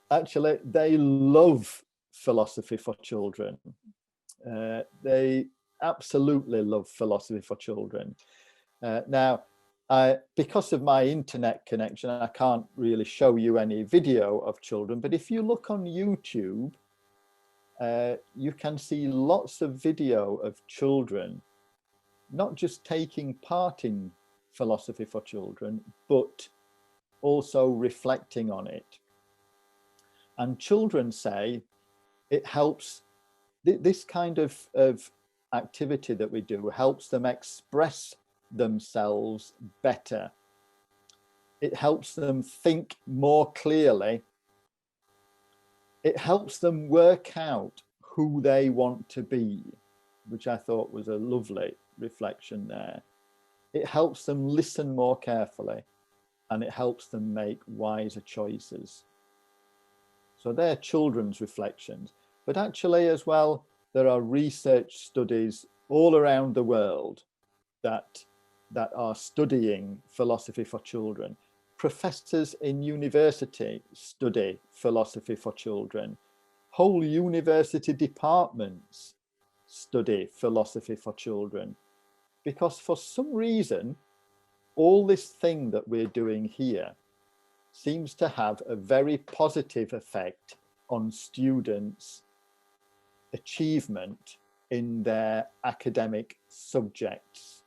actually, they love philosophy for children. They absolutely love philosophy for children. Now, because of my internet connection, I can't really show you any video of children, but if you look on YouTube, you can see lots of video of children, not just taking part in philosophy for children, but also reflecting on it. And children say it helps, this kind of activity that we do helps them express themselves better. It helps them think more clearly. It helps them work out who they want to be, which I thought was a lovely reflection there. It helps them listen more carefully, and it helps them make wiser choices. So they're children's reflections. But actually as well, there are research studies all around the world that are studying philosophy for children. Professors in university study philosophy for children. Whole university departments study philosophy for children. Because for some reason, all this thing that we're doing here seems to have a very positive effect on students' achievement in their academic subjects.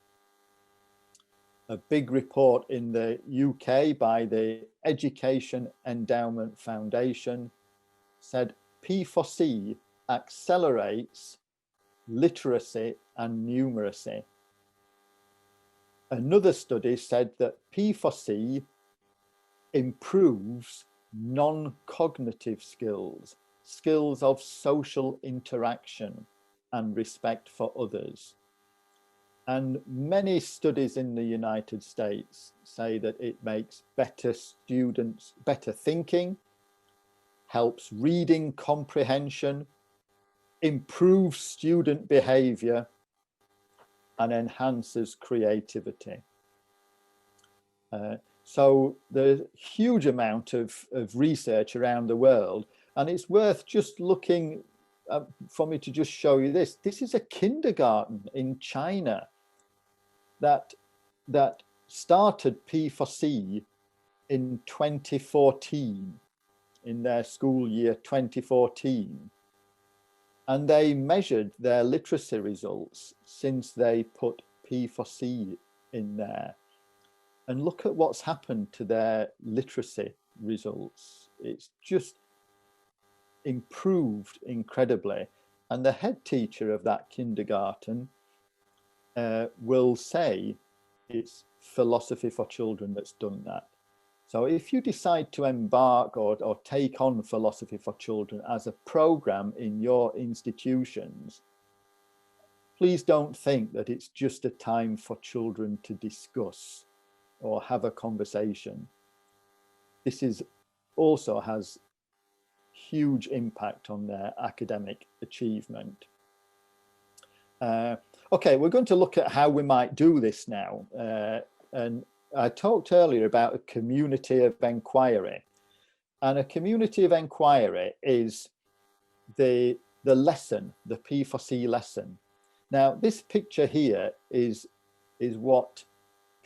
A big report in the UK by the Education Endowment Foundation said P4C accelerates literacy and numeracy. Another study said that P4C improves non-cognitive skills, skills of social interaction and respect for others. And many studies in the United States say that it makes better students, better thinking, helps reading comprehension, improves student behavior, and enhances creativity. So there's a huge amount of research around the world, and it's worth just looking for me to just show you this. This is a kindergarten in China that started P4C in 2014, in their school year 2014. And they measured their literacy results since they put P4C in there. And look at what's happened to their literacy results. It's just improved incredibly. And the head teacher of that kindergarten will say it's philosophy for children that's done that. So if you decide to embark or take on philosophy for children as a program in your institutions, please don't think that it's just a time for children to discuss or have a conversation. This is also has huge impact on their academic achievement. Okay, we're going to look at how we might do this now. And I talked earlier about a community of inquiry. And a community of inquiry is the lesson, the P4C lesson. Now, this picture here is what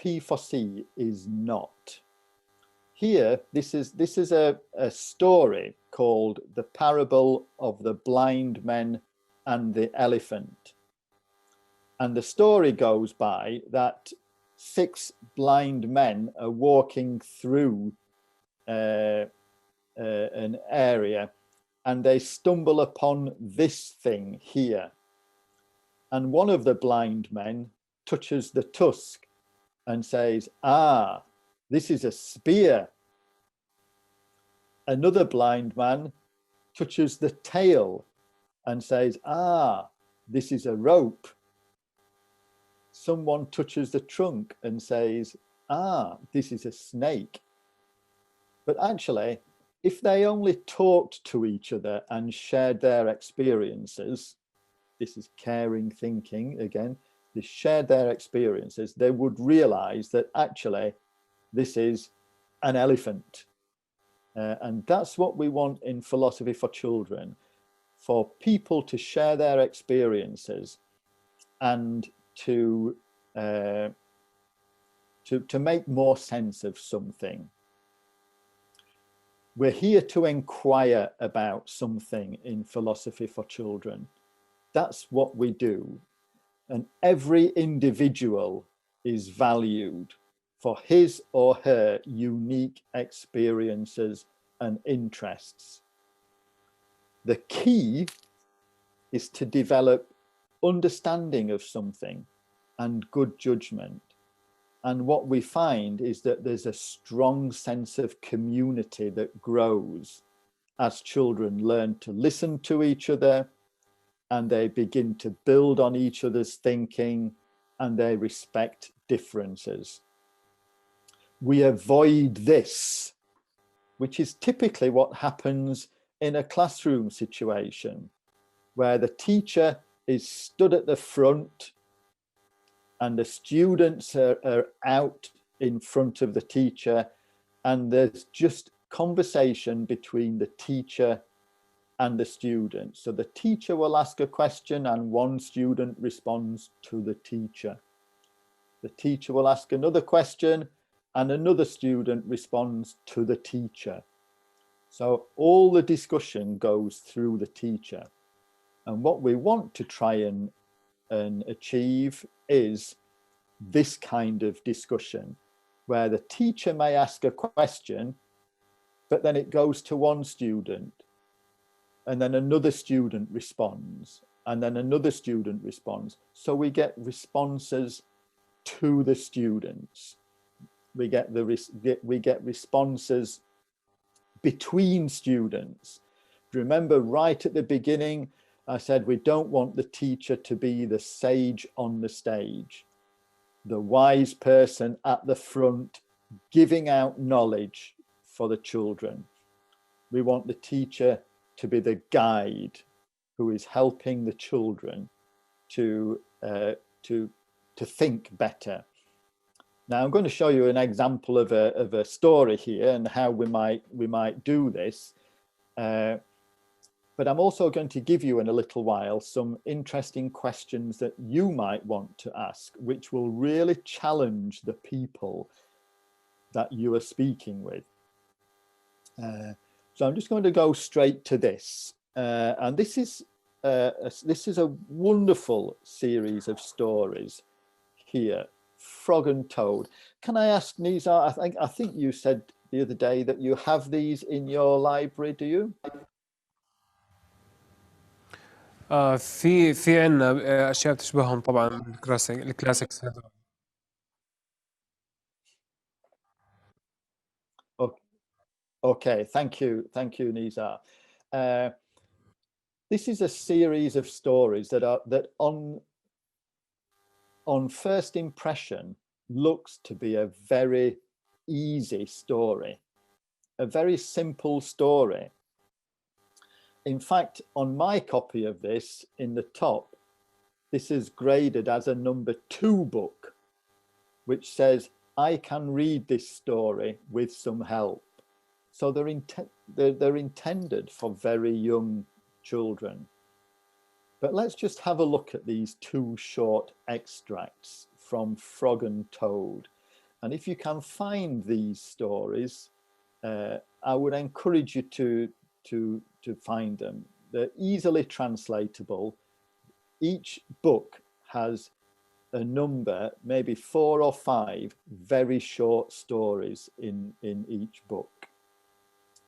P4C is not. Here, this is a story called The Parable of the Blind Men and the Elephant. And the story goes by that 6 blind men are walking through an area, and they stumble upon this thing here. And one of the blind men touches the tusk and says, "Ah, this is a spear." Another blind man touches the tail and says, "Ah, this is a rope." Someone touches the trunk and says, "Ah, this is a snake." But actually, if they only talked to each other and shared their experiences, this is caring thinking again, they shared their experiences, they would realize that actually this is an elephant. And that's what we want in Philosophy for Children, for people to share their experiences and to make more sense of something. We're here to inquire about something in Philosophy for Children. That's what we do. And every individual is valued for his or her unique experiences and interests. The key is to develop understanding of something and good judgment. And what we find is that there's a strong sense of community that grows as children learn to listen to each other, and they begin to build on each other's thinking, and they respect differences. We avoid this, which is typically what happens in a classroom situation, where the teacher is stood at the front and the students are out in front of the teacher, and there's just conversation between the teacher and the student. So the teacher will ask a question and one student responds to the teacher. The teacher will ask another question and another student responds to the teacher. So all the discussion goes through the teacher. And what we want to try and achieve is this kind of discussion, where the teacher may ask a question, but then it goes to one student, and then another student responds, and then another student responds. So we get responses to the students. We get responses between students. Remember, right at the beginning, I said we don't want the teacher to be the sage on the stage, the wise person at the front giving out knowledge for the children. We want the teacher to be the guide who is helping the children to think better. Now I'm going to show you an example of a story here and how we might do this. But I'm also going to give you in a little while some interesting questions that you might want to ask, which will really challenge the people that you are speaking with. So I'm just going to go straight to this. And this is a wonderful series of stories here, Frog and Toad. Can I ask Nizar, I think you said the other day that you have these in your library, do you? في عندنا اشياء بتشبههم طبعا الكلاسيكس هذول. Okay, thank you, Nizar. This is a series of stories that on first impression looks to be a very easy story, a very simple story. In fact, on my copy of this, in the top, this is graded as a number 2 book, which says, I can read this story with some help. So they're intended for very young children. But let's just have a look at these two short extracts from Frog and Toad. And if you can find these stories, I would encourage you to find them. They're easily translatable. Each book has a number, maybe 4 or 5 very short stories in each book.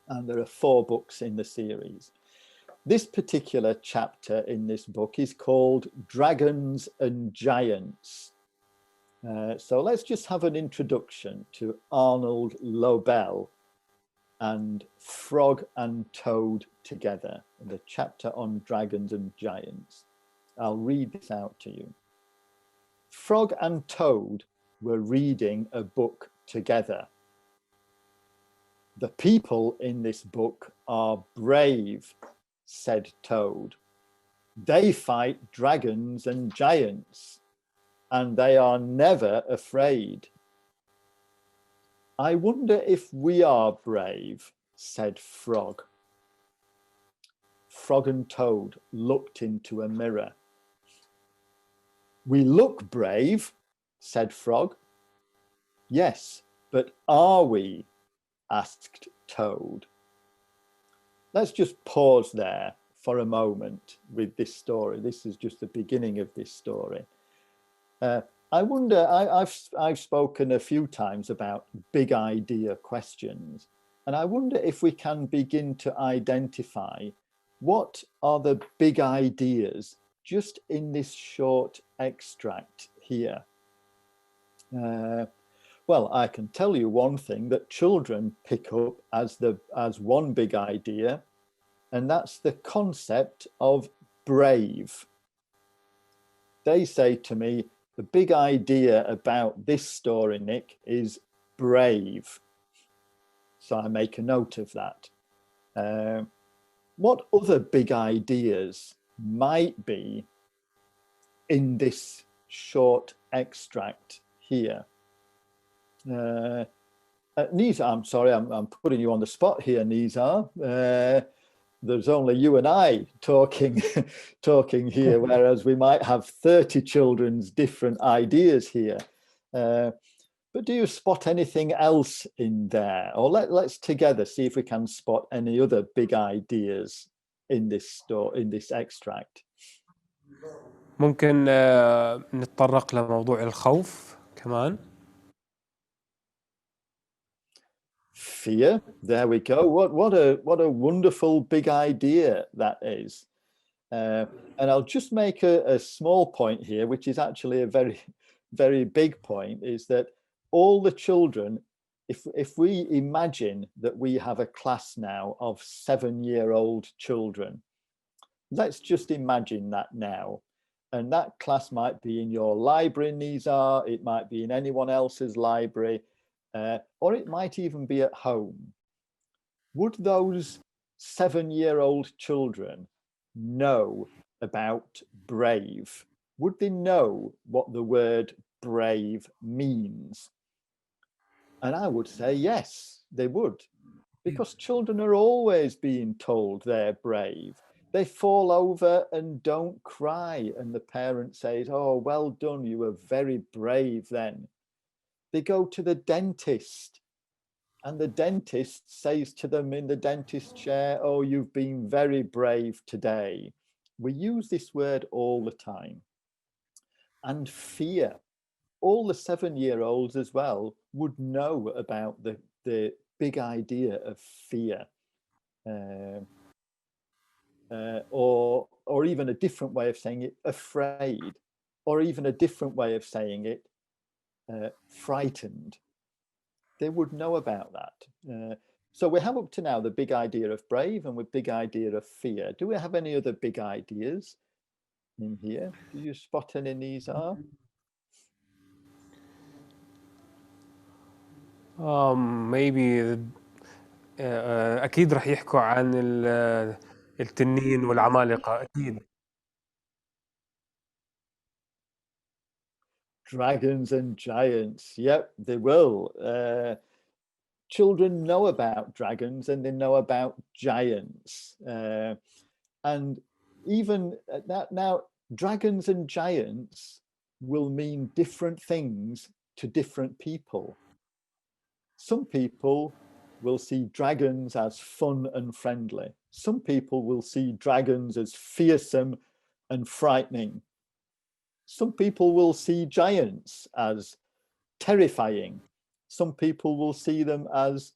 And there are 4 books in the series. This particular chapter in this book is called Dragons and Giants. So let's just have an introduction to Arnold Lobel and Frog and Toad together, the chapter on Dragons and Giants. I'll read this out to you. Frog and Toad were reading a book together. The people in this book are brave, said Toad. They fight dragons and giants, and they are never afraid. I wonder if we are brave, said Frog. Frog and Toad looked into a mirror. We look brave, said Frog. Yes, but are we? Asked Toad. Let's just pause there for a moment with this story. This is just the beginning of this story. I wonder, I've spoken a few times about big idea questions, and I wonder if we can begin to identify what are the big ideas just in this short extract here. Well, I can tell you one thing that children pick up as one big idea, and that's the concept of brave. They say to me, the big idea about this story, Nick, is brave. So I make a note of that. What other big ideas might be in this short extract here? Nizar, I'm sorry, I'm putting you on the spot here, Nizar. There's only you and I talking here, whereas we might have 30 children's different ideas here. But do you spot anything else in there? Or let's together see if we can spot any other big ideas in this extract. ممكن نتطرق لموضوع الخوف كمان. Fear, there we go. What a wonderful big idea that is. And I'll just make a small point here, which is actually a very, very big point, is that all the children, if we imagine that we have a class now of 7-year-old children, let's just imagine that now. And that class might be in your library, Nizar, it might be in anyone else's library, or it might even be at home. Would those 7-year-old children know about brave? Would they know what the word brave means? And I would say yes, they would, because children are always being told they're brave. They fall over and don't cry, and the parent says, oh, well done, you were very brave then. They go to the dentist, and the dentist says to them in the dentist chair, oh, you've been very brave today. We use this word all the time. And fear, all the 7-year-olds as well would know about the big idea of fear. Or even a different way of saying it, afraid, or even a different way of saying it, frightened. They would know about that. So we have up to now the big idea of brave and the big idea of fear. Do we have any other big ideas in here? Do you spot any, Nizar? Maybe أكيد رح يحكوا عن التنين والعمالقة أكيد. Dragons and giants. Yep, they will. Children know about dragons and they know about giants. And even that now, dragons and giants will mean different things to different people. Some people will see dragons as fun and friendly. Some people will see dragons as fearsome and frightening. Some people will see giants as terrifying. Some people will see them as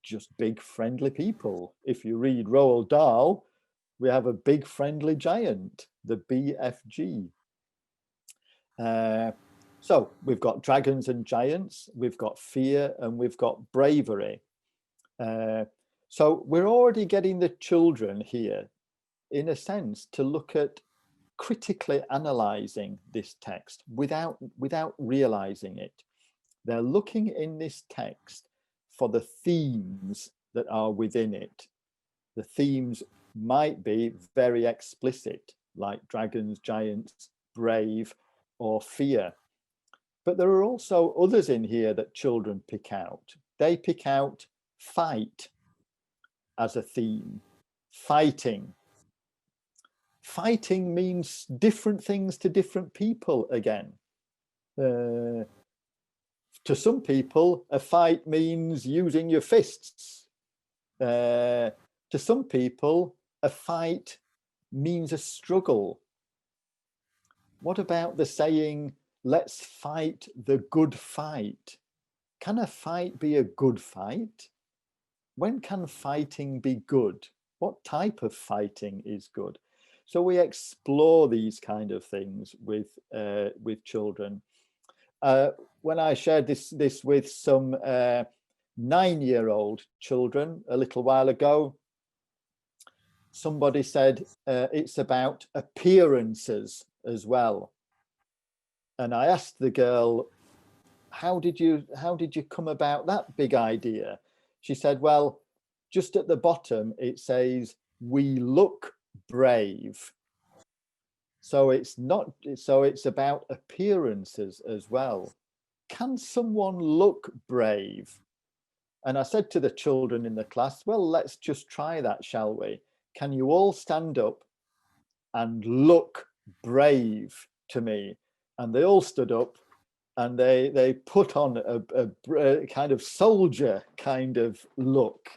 just big friendly people. If you read Roald Dahl, we have a big friendly giant, the BFG. So we've got dragons and giants, we've got fear, and we've got bravery. So we're already getting the children here, in a sense, to look at critically analyzing this text without realizing it. They're looking in this text for the themes that are within it. The themes might be very explicit, like dragons, giants, brave, or fear. But there are also others in here that children pick out. They pick out fight as a theme, fighting. Fighting means different things to different people again. To some people, a fight means using your fists. To some people, a fight means a struggle. What about the saying, let's fight the good fight? Can a fight be a good fight? When can fighting be good? What type of fighting is good? So we explore these kind of things with children. When I shared this with some 9-year-old children a little while ago, somebody said it's about appearances as well. And I asked the girl, how did you come about that big idea? She said, well, just at the bottom it says, we look brave. So it's about appearances as well. Can someone look brave? And I said to the children in the class, well, let's just try that, shall we? Can you all stand up and look brave to me? And they all stood up and they put on a kind of soldier kind of look.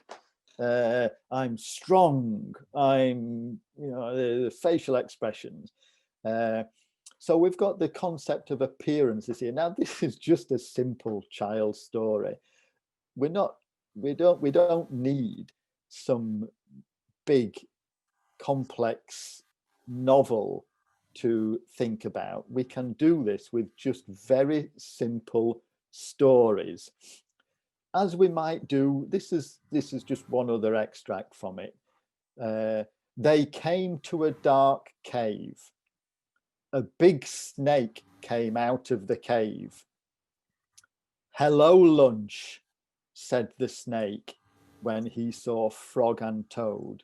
I'm strong, I'm, the facial expressions. So we've got the concept of appearances here. Now, this is just a simple child story. We don't need some big, complex novel to think about. We can do this with just very simple stories. As we might do, this is just one other extract from it. They came to a dark cave. A big snake came out of the cave. Hello, lunch, said the snake when he saw Frog and Toad.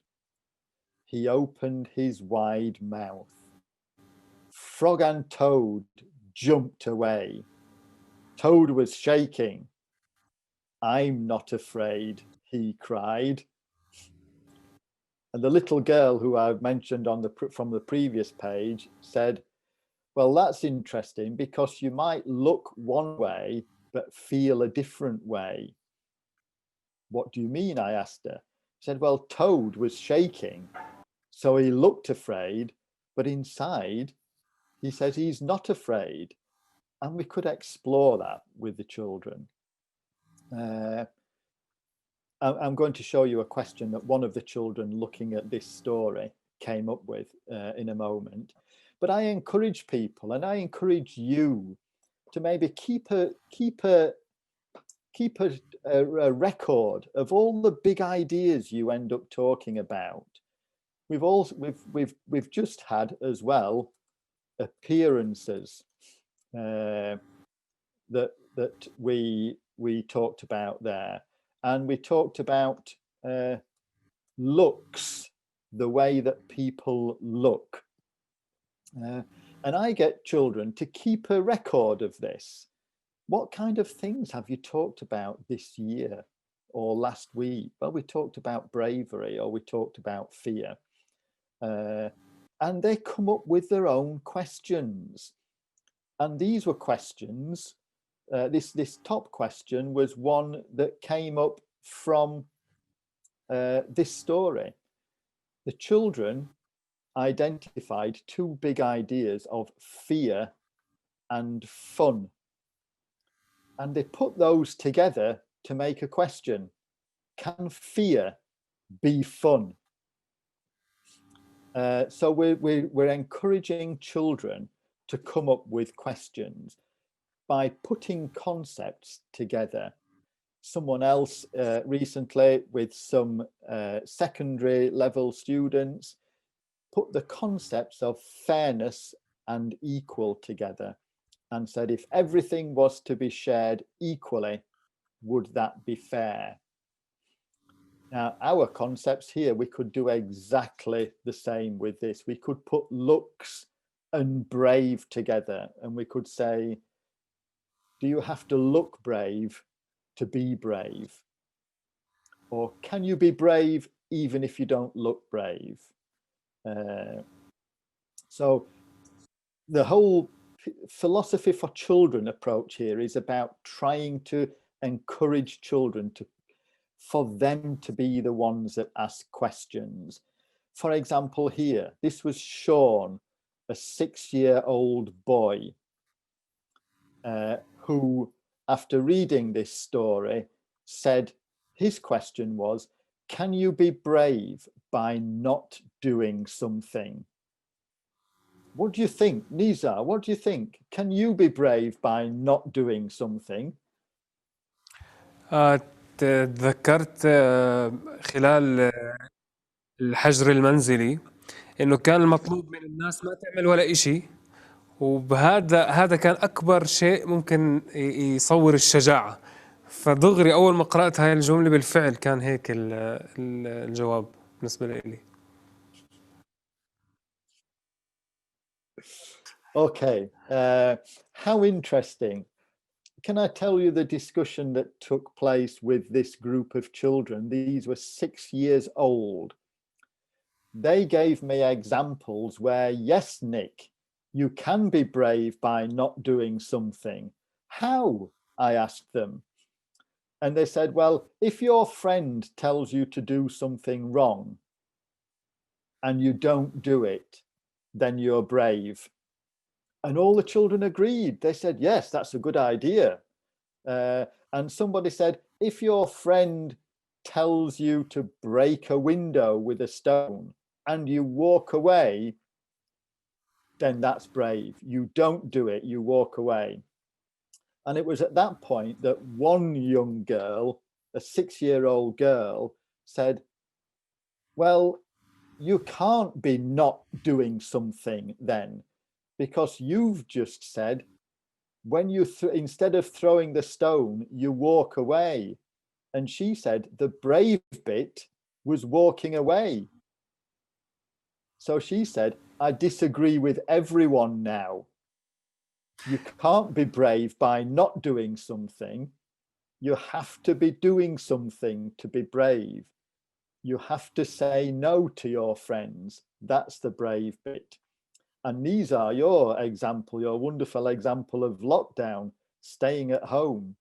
He opened his wide mouth. Frog and Toad jumped away. Toad was shaking. I'm not afraid, he cried. And the little girl who I mentioned from the previous page said, well, that's interesting because you might look one way but feel a different way. What do you mean? I asked her. She said, well, Toad was shaking, so he looked afraid, but inside he says he's not afraid. And we could explore that with the children. I'm going to show you a question that one of the children looking at this story came up with in a moment. But I encourage people, and I encourage you, to maybe keep a record of all the big ideas you end up talking about. We've just had as well appearances that we talked about there, and we talked about looks, the way that people look. And I get children to keep a record of this. What kind of things have you talked about this year or last week? Well, we talked about bravery, or we talked about fear. and they come up with their own questions. And these were questions, this top question was one that came up from this story. The children identified two big ideas of fear and fun. And they put those together to make a question. Can fear be fun? So we're encouraging children to come up with questions by putting concepts together. Someone else recently with some secondary level students put the concepts of fairness and equal together and said, if everything was to be shared equally, would that be fair? Now, our concepts here, we could do exactly the same with this. We could put looks and brave together, and we could say, do you have to look brave to be brave? Or can you be brave even if you don't look brave? So the whole philosophy for children approach here is about trying to encourage children for them to be the ones that ask questions. For example, here, this was Sean, a 6-year-old boy, who, after reading this story, said his question was, can you be brave by not doing something? What do you think, Nizar? What do you think? Can you be brave by not doing something? تذكرت خلال الحجر المنزلي انه كان المطلوب من الناس ما تعمل ولا إشي، وبهذا كان اكبر شيء ممكن يصور الشجاعة. فدغري اول ما قرأت هاي الجملة بالفعل كان هيك الجواب بالنسبة لي. Okay, how interesting. Can I tell you the discussion that took place with this group of children? These were 6 years old. They gave me examples where, yes, Nick, you can be brave by not doing something. How? I asked them. And they said, well, if your friend tells you to do something wrong and you don't do it, then you're brave. And all the children agreed. They said, yes, that's a good idea. And somebody said, if your friend tells you to break a window with a stone and you walk away, then that's brave. You don't do it, you walk away. And it was at that point that one young girl, a 6-year-old girl, said, well, you can't be not doing something then, because you've just said, when you instead of throwing the stone, you walk away. And she said the brave bit was walking away. So she said, I disagree with everyone now. You can't be brave by not doing something. You have to be doing something to be brave. You have to say no to your friends. That's the brave bit. And these are your example, your wonderful example of lockdown, staying at home.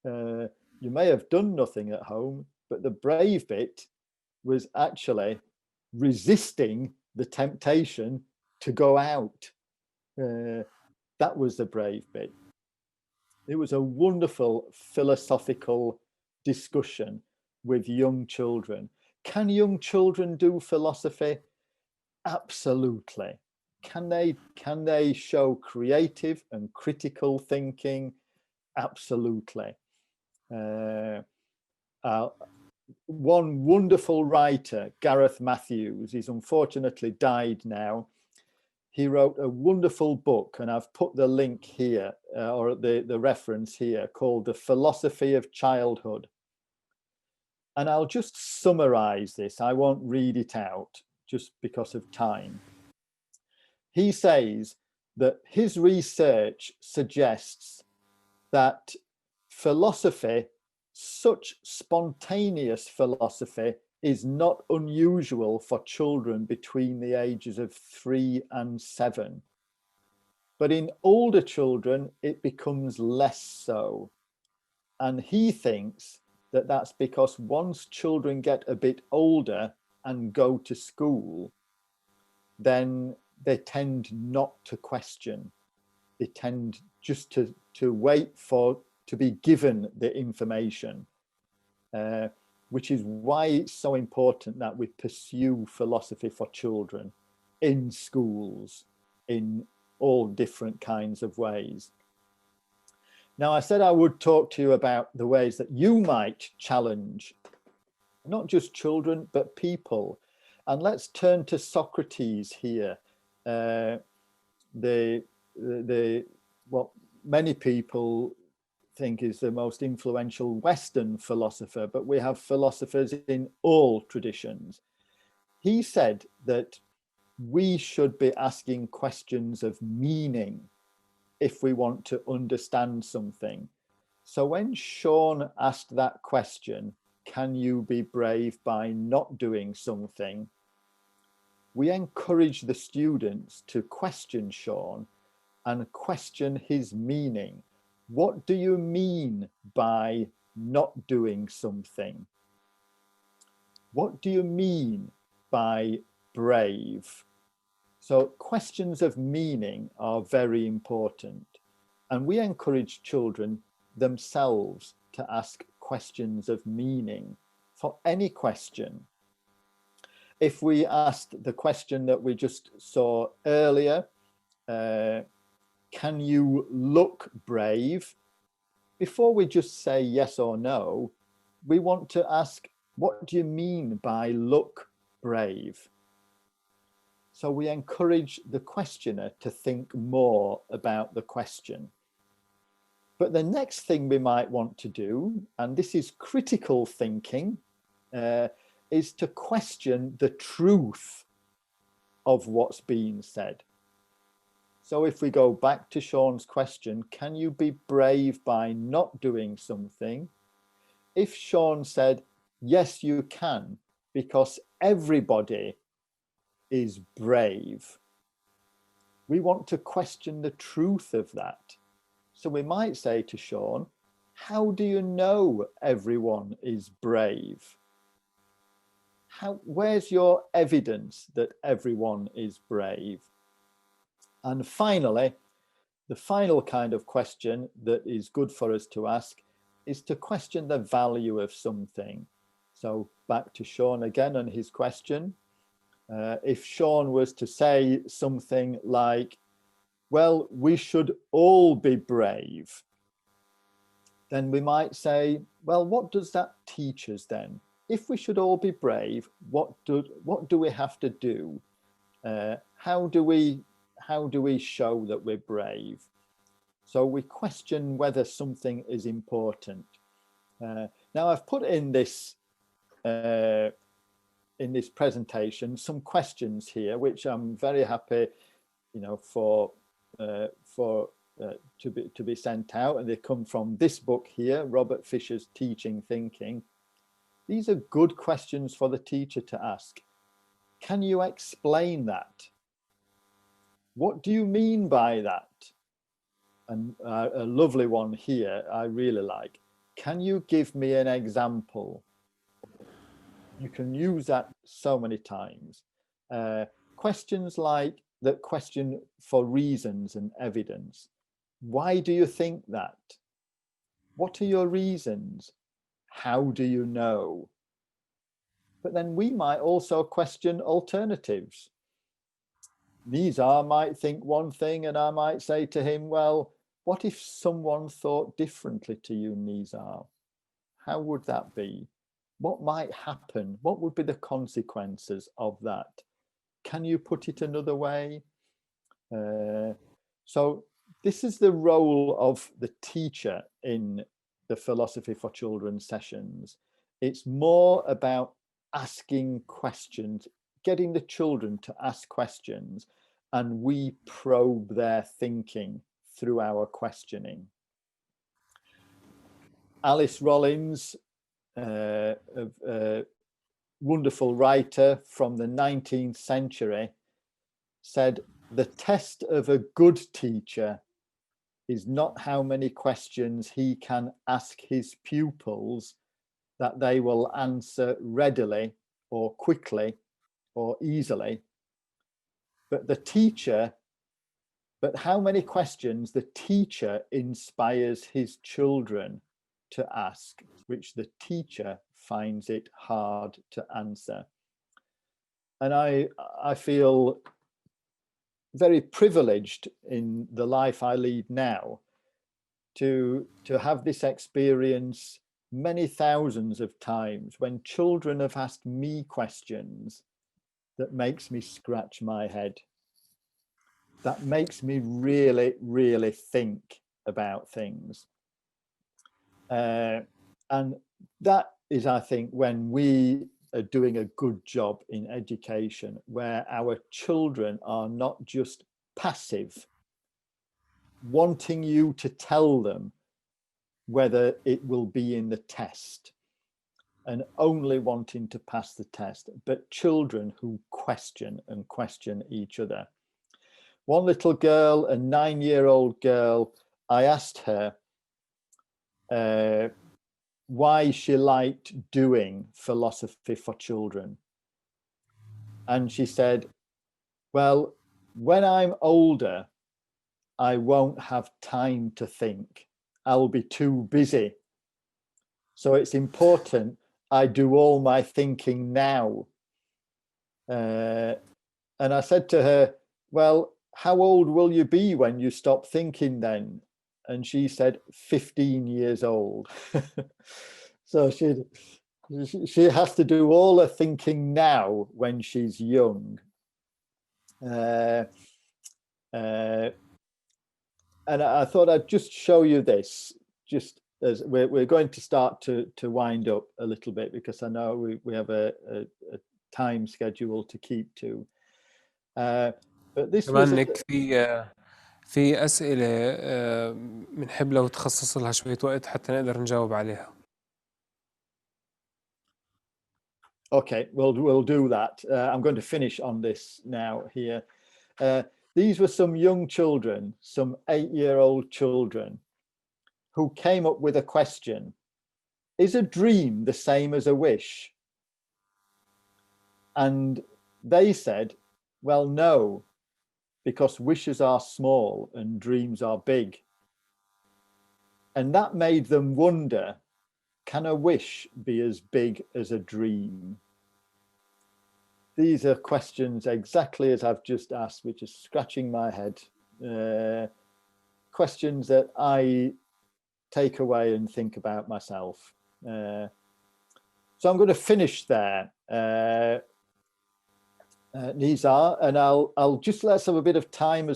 You may have done nothing at home, but the brave bit was actually resisting the temptation to go out. That was the brave bit. It was a wonderful philosophical discussion with young children. Can young children do philosophy? Absolutely. Can they show creative and critical thinking? Absolutely. One wonderful writer, Gareth Matthews, he's unfortunately died now. He wrote a wonderful book, and I've put the link here, or the reference here, called The Philosophy of Childhood. And I'll just summarize this. I won't read it out just because of time. He says that his research suggests that philosophy, such spontaneous philosophy is not unusual for children between the ages of 3 and 7. But in older children, it becomes less so. And he thinks that that's because once children get a bit older and go to school, then they tend not to question. They tend just to wait to be given the information, which is why it's so important that we pursue philosophy for children in schools in all different kinds of ways. Now, I said I would talk to you about the ways that you might challenge not just children, but people. And let's turn to Socrates here. What many people think is the most influential Western philosopher, but we have philosophers in all traditions. He said that we should be asking questions of meaning if we want to understand something. So when Sean asked that question, can you be brave by not doing something? We encourage the students to question Sean and question his meaning. What do you mean by not doing something? What do you mean by brave? So questions of meaning are very important. And we encourage children themselves to ask questions of meaning for any question. If we asked the question that we just saw earlier, can you look brave? Before we just say yes or no, we want to ask, what do you mean by look brave? So we encourage the questioner to think more about the question. But the next thing we might want to do, and this is critical thinking, is to question the truth of what's being said. So if we go back to Sean's question, can you be brave by not doing something? If Sean said, yes, you can, because everybody is brave, we want to question the truth of that. So we might say to Sean, how do you know everyone is brave? Where's your evidence that everyone is brave? And finally, the final kind of question that is good for us to ask is to question the value of something. So back to Sean again and his question. If Sean was to say something like, well, we should all be brave, then we might say, well, what does that teach us then? If we should all be brave, what do we have to do? How do we show that we're brave? So we question whether something is important. Now I've put in this presentation some questions here, which I'm very happy, to be sent out, and they come from this book here, Robert Fisher's Teaching Thinking. These are good questions for the teacher to ask. Can you explain that? What do you mean by that? And a lovely one here I really like. Can you give me an example? You can use that so many times. Questions like that question for reasons and evidence. Why do you think that? What are your reasons? How do you know? But then we might also question alternatives. Nizar might think one thing, and I might say to him, well, what if someone thought differently to you, Nizar? How would that be? What might happen? What would be the consequences of that? Can you put it another way? So this is the role of the teacher in the Philosophy for Children sessions. It's more about asking questions, getting the children to ask questions, and we probe their thinking through our questioning. Alice Rollins wonderful writer from the 19th century said, the test of a good teacher is not how many questions he can ask his pupils that they will answer readily or quickly or easily, but how many questions the teacher inspires his children to ask, which the teacher finds it hard to answer. And I feel very privileged in the life I lead now to have this experience many thousands of times when children have asked me questions that makes me scratch my head, that makes me really, really think about things. And that is, I think, when we are doing a good job in education, where our children are not just passive, wanting you to tell them whether it will be in the test and only wanting to pass the test, but children who question and question each other. One little girl, a 9-year-old girl, I asked her why she liked doing philosophy for children. And she said, well, when I'm older, I won't have time to think. I'll be too busy. So it's important I do all my thinking now. And I said to her, well, how old will you be when you stop thinking then? And she said, 15 years old. So she has to do all her thinking now when she's young. And I thought I'd just show you this, just as we're going to start to wind up a little bit, because I know we have a time schedule to keep to. But this was كمان في أسئلة بنحب لو تخصص لها شوية وقت حتى نقدر نجاوب عليها. Okay, we'll do that. I'm going to finish on this now here. These were some young children, some 8-year-old children, who came up with a question. Is a dream the same as a wish? And they said, well, no, because wishes are small and dreams are big. And that made them wonder, can a wish be as big as a dream? These are questions exactly as I've just asked, which is scratching my head. Questions that I take away and think about myself. So I'm going to finish there, Nizar, and I'll just let's have a bit of time,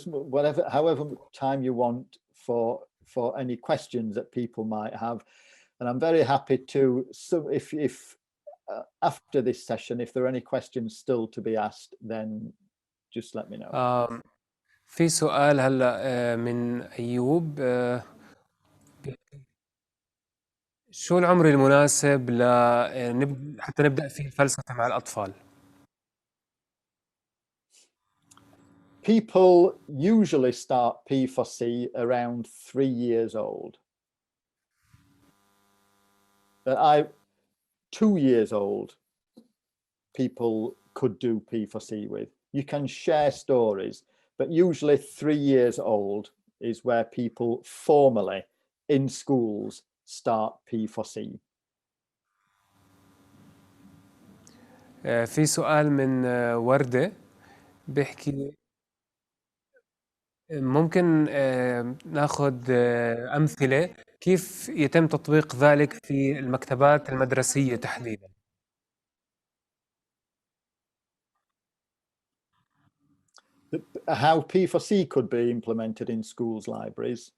however time you want for any questions that people might have. And I'm very happy to, so if after this session, if there are any questions still to be asked, then just let me know. في سؤال هلا من أيوب. شو العمر المناسب حتى نبدأ فيه الفلسفة مع الأطفال؟ People usually start P4C around 3 years old. But 2 years old, people could do P4C with. You can share stories, but usually 3 years old is where people formally in schools start P4C. في سؤال من وردة بيحكي ممكن ناخذ أمثلة كيف يتم تطبيق ذلك في المكتبات المدرسية تحديدا. How P4C could be implemented in schools' libraries.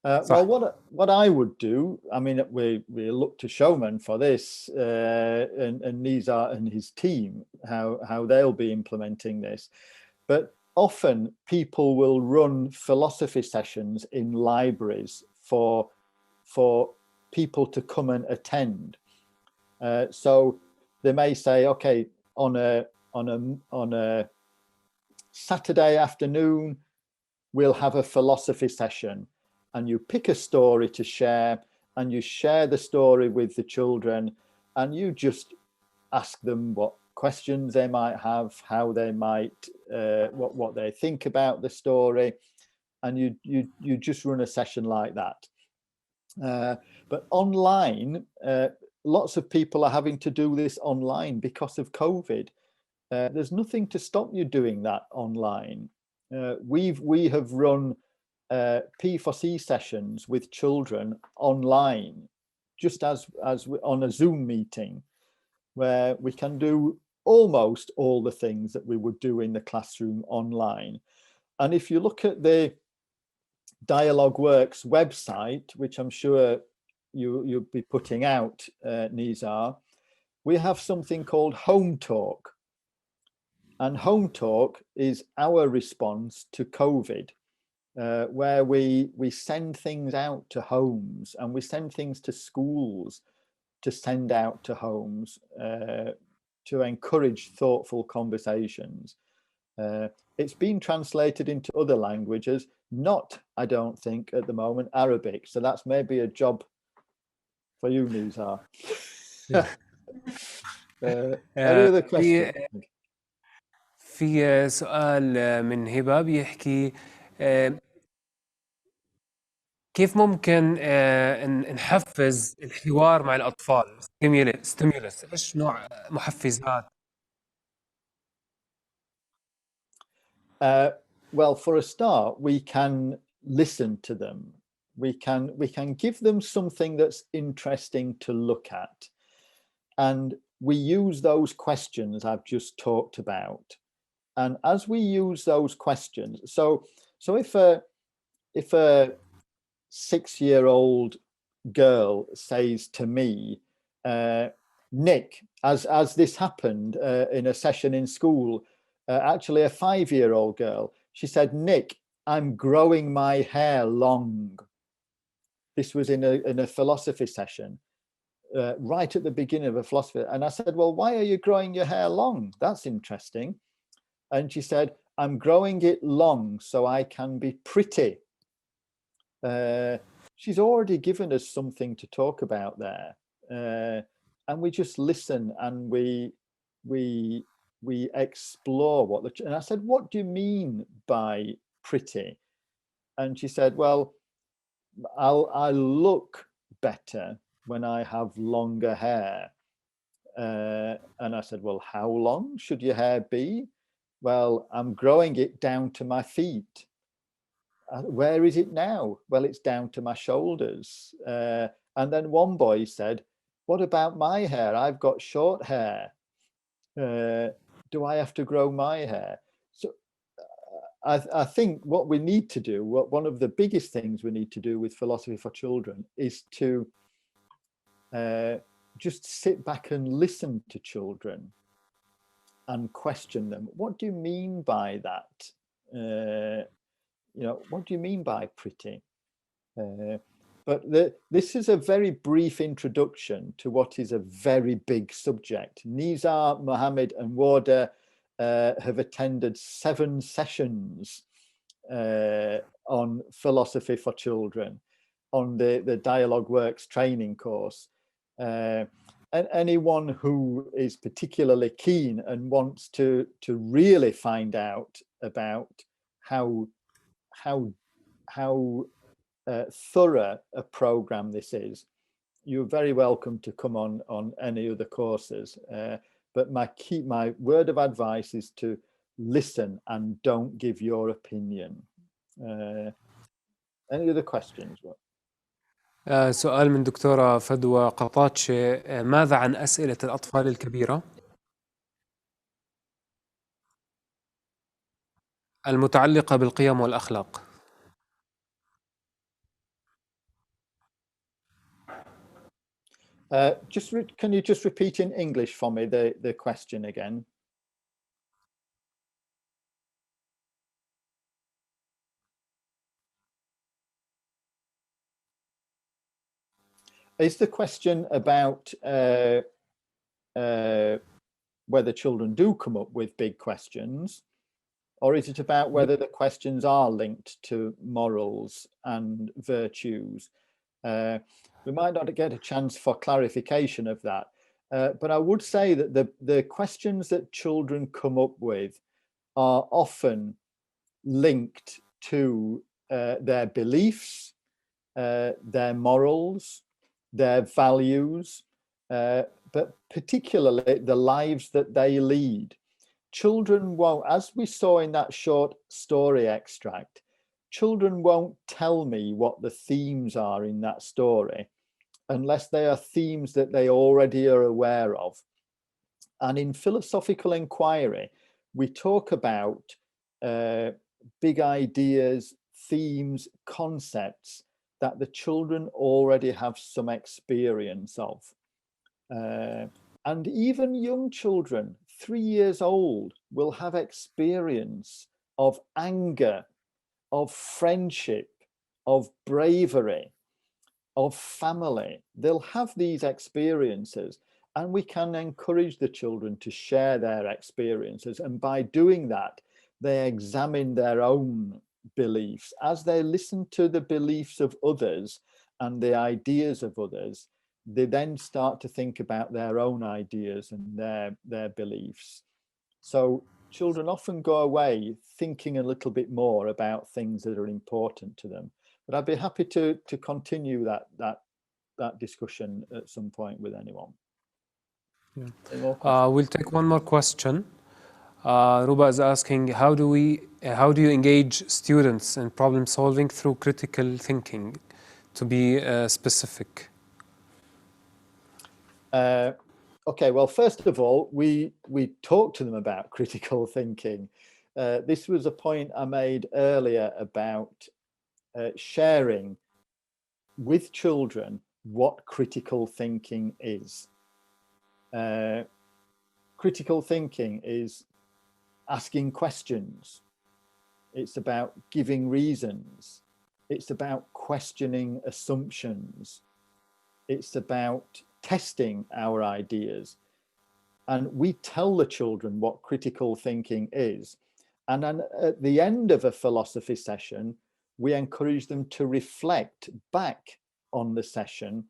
Well, what I would do, I mean, we look to Showman for this, and Nizar and his team, how they'll be implementing this. But often people will run philosophy sessions in libraries for people to come and attend. So they may say, okay, on a Saturday afternoon, we'll have a philosophy session, and you pick a story to share, and you share the story with the children, and you just ask them what questions they might have, how they might, what they think about the story, and you just run a session like that. But online, lots of people are having to do this online because of COVID. There's nothing to stop you doing that online. We have run P4C sessions with children online, just as on a Zoom meeting, where we can do almost all the things that we would do in the classroom online. And if you look at the Dialogue Works website, which I'm sure you'll be putting out, Nizar, we have something called Home Talk. And Home Talk is our response to COVID, where we send things out to homes, and we send things to schools to send out to homes to encourage thoughtful conversations. It's been translated into other languages, not, I don't think, at the moment, Arabic. So that's maybe a job for you, Nizar. Any other questions? في سؤال من هبة بيحكي كيف ممكن نحفز الحوار مع الأطفال؟ ستيمولس، إيش نوع محفزات؟ Well, for a start, we can listen to them. We can give them something that's interesting to look at, and we use those questions I've just talked about. And as we use those questions, so if a 6-year-old girl says to me, Nick, as this happened in a session in school, actually a 5-year-old girl, she said, Nick, I'm growing my hair long. This was in a philosophy session, right at the beginning of a philosophy. And I said, well, why are you growing your hair long? That's interesting. And she said, I'm growing it long so I can be pretty. She's already given us something to talk about there. And we just listen, and we explore what and I said, what do you mean by pretty? And she said, well, I look better when I have longer hair. And I said, well, how long should your hair be? Well, I'm growing it down to my feet. Where is it now? Well, it's down to my shoulders. And then one boy said, what about my hair? I've got short hair. Do I have to grow my hair? So I think what we need to do, one of the biggest things we need to do with Philosophy for Children is to just sit back and listen to children and question them. What do you mean by that? What do you mean by pretty? But this is a very brief introduction to what is a very big subject. Nizar, Mohammed and Warda have attended 7 sessions on Philosophy for Children on the Dialogue Works training course. And anyone who is particularly keen and wants to really find out about how thorough a program this is, you're very welcome to come on any other courses. But my word of advice is to listen and don't give your opinion. Any other questions? سؤال من دكتورة فدوى قطاتشي، ماذا عن أسئلة الأطفال الكبيرة المتعلقة بالقيم والأخلاق؟ Can you just repeat in English for me the question again? Is the question about whether children do come up with big questions, or is it about whether the questions are linked to morals and virtues? We might not get a chance for clarification of that, but I would say that the questions that children come up with are often linked to their beliefs, their morals, their values, but particularly the lives that they lead. Children won't, as we saw in that short story extract, children won't tell me what the themes are in that story unless they are themes that they already are aware of. And in philosophical inquiry, we talk about big ideas, themes, concepts that the children already have some experience of. And even young children, 3 years old, will have experience of anger, of friendship, of bravery, of family. They'll have these experiences, and we can encourage the children to share their experiences. And by doing that, they examine their own beliefs. As they listen to the beliefs of others and the ideas of others, they then start to think about their own ideas and their beliefs. So children often go away thinking a little bit more about things that are important to them. But I'd be happy to continue that discussion at some point with anyone. Yeah. Any more questions? We'll take one more question. Ruba is asking, how do you engage students in problem solving through critical thinking? To be specific. Okay, well, first of all, we talk to them about critical thinking. This was a point I made earlier about sharing with children what critical thinking is. Critical thinking is asking questions. It's about giving reasons. It's about questioning assumptions. It's about testing our ideas. And we tell the children what critical thinking is. And then at the end of a philosophy session, we encourage them to reflect back on the session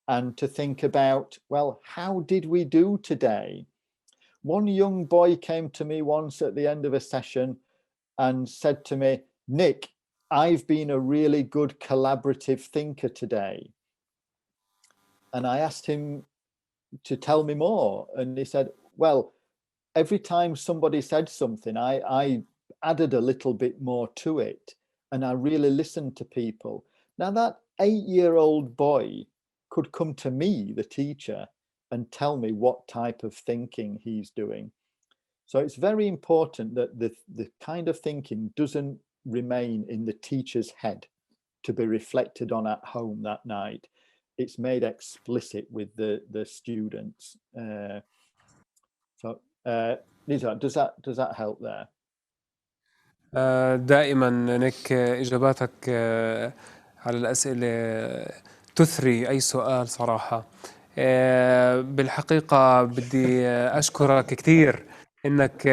and to think about, well, how did we do today? One young boy came to me once at the end of a session and said to me, Nick, I've been a really good collaborative thinker today. And I asked him to tell me more. And he said, well, every time somebody said something, I added a little bit more to it. And I really listened to people. Now that 8-year-old boy could come to me, the teacher, and tell me what type of thinking he's doing. So it's very important that the kind of thinking doesn't remain in the teacher's head to be reflected on at home that night. It's made explicit with the students. Nizar, does that help there? دائما نيك إجاباتك على الأسئلة تثري أي سؤال صراحة. بالحقيقة بدي أشكرك كثير إنك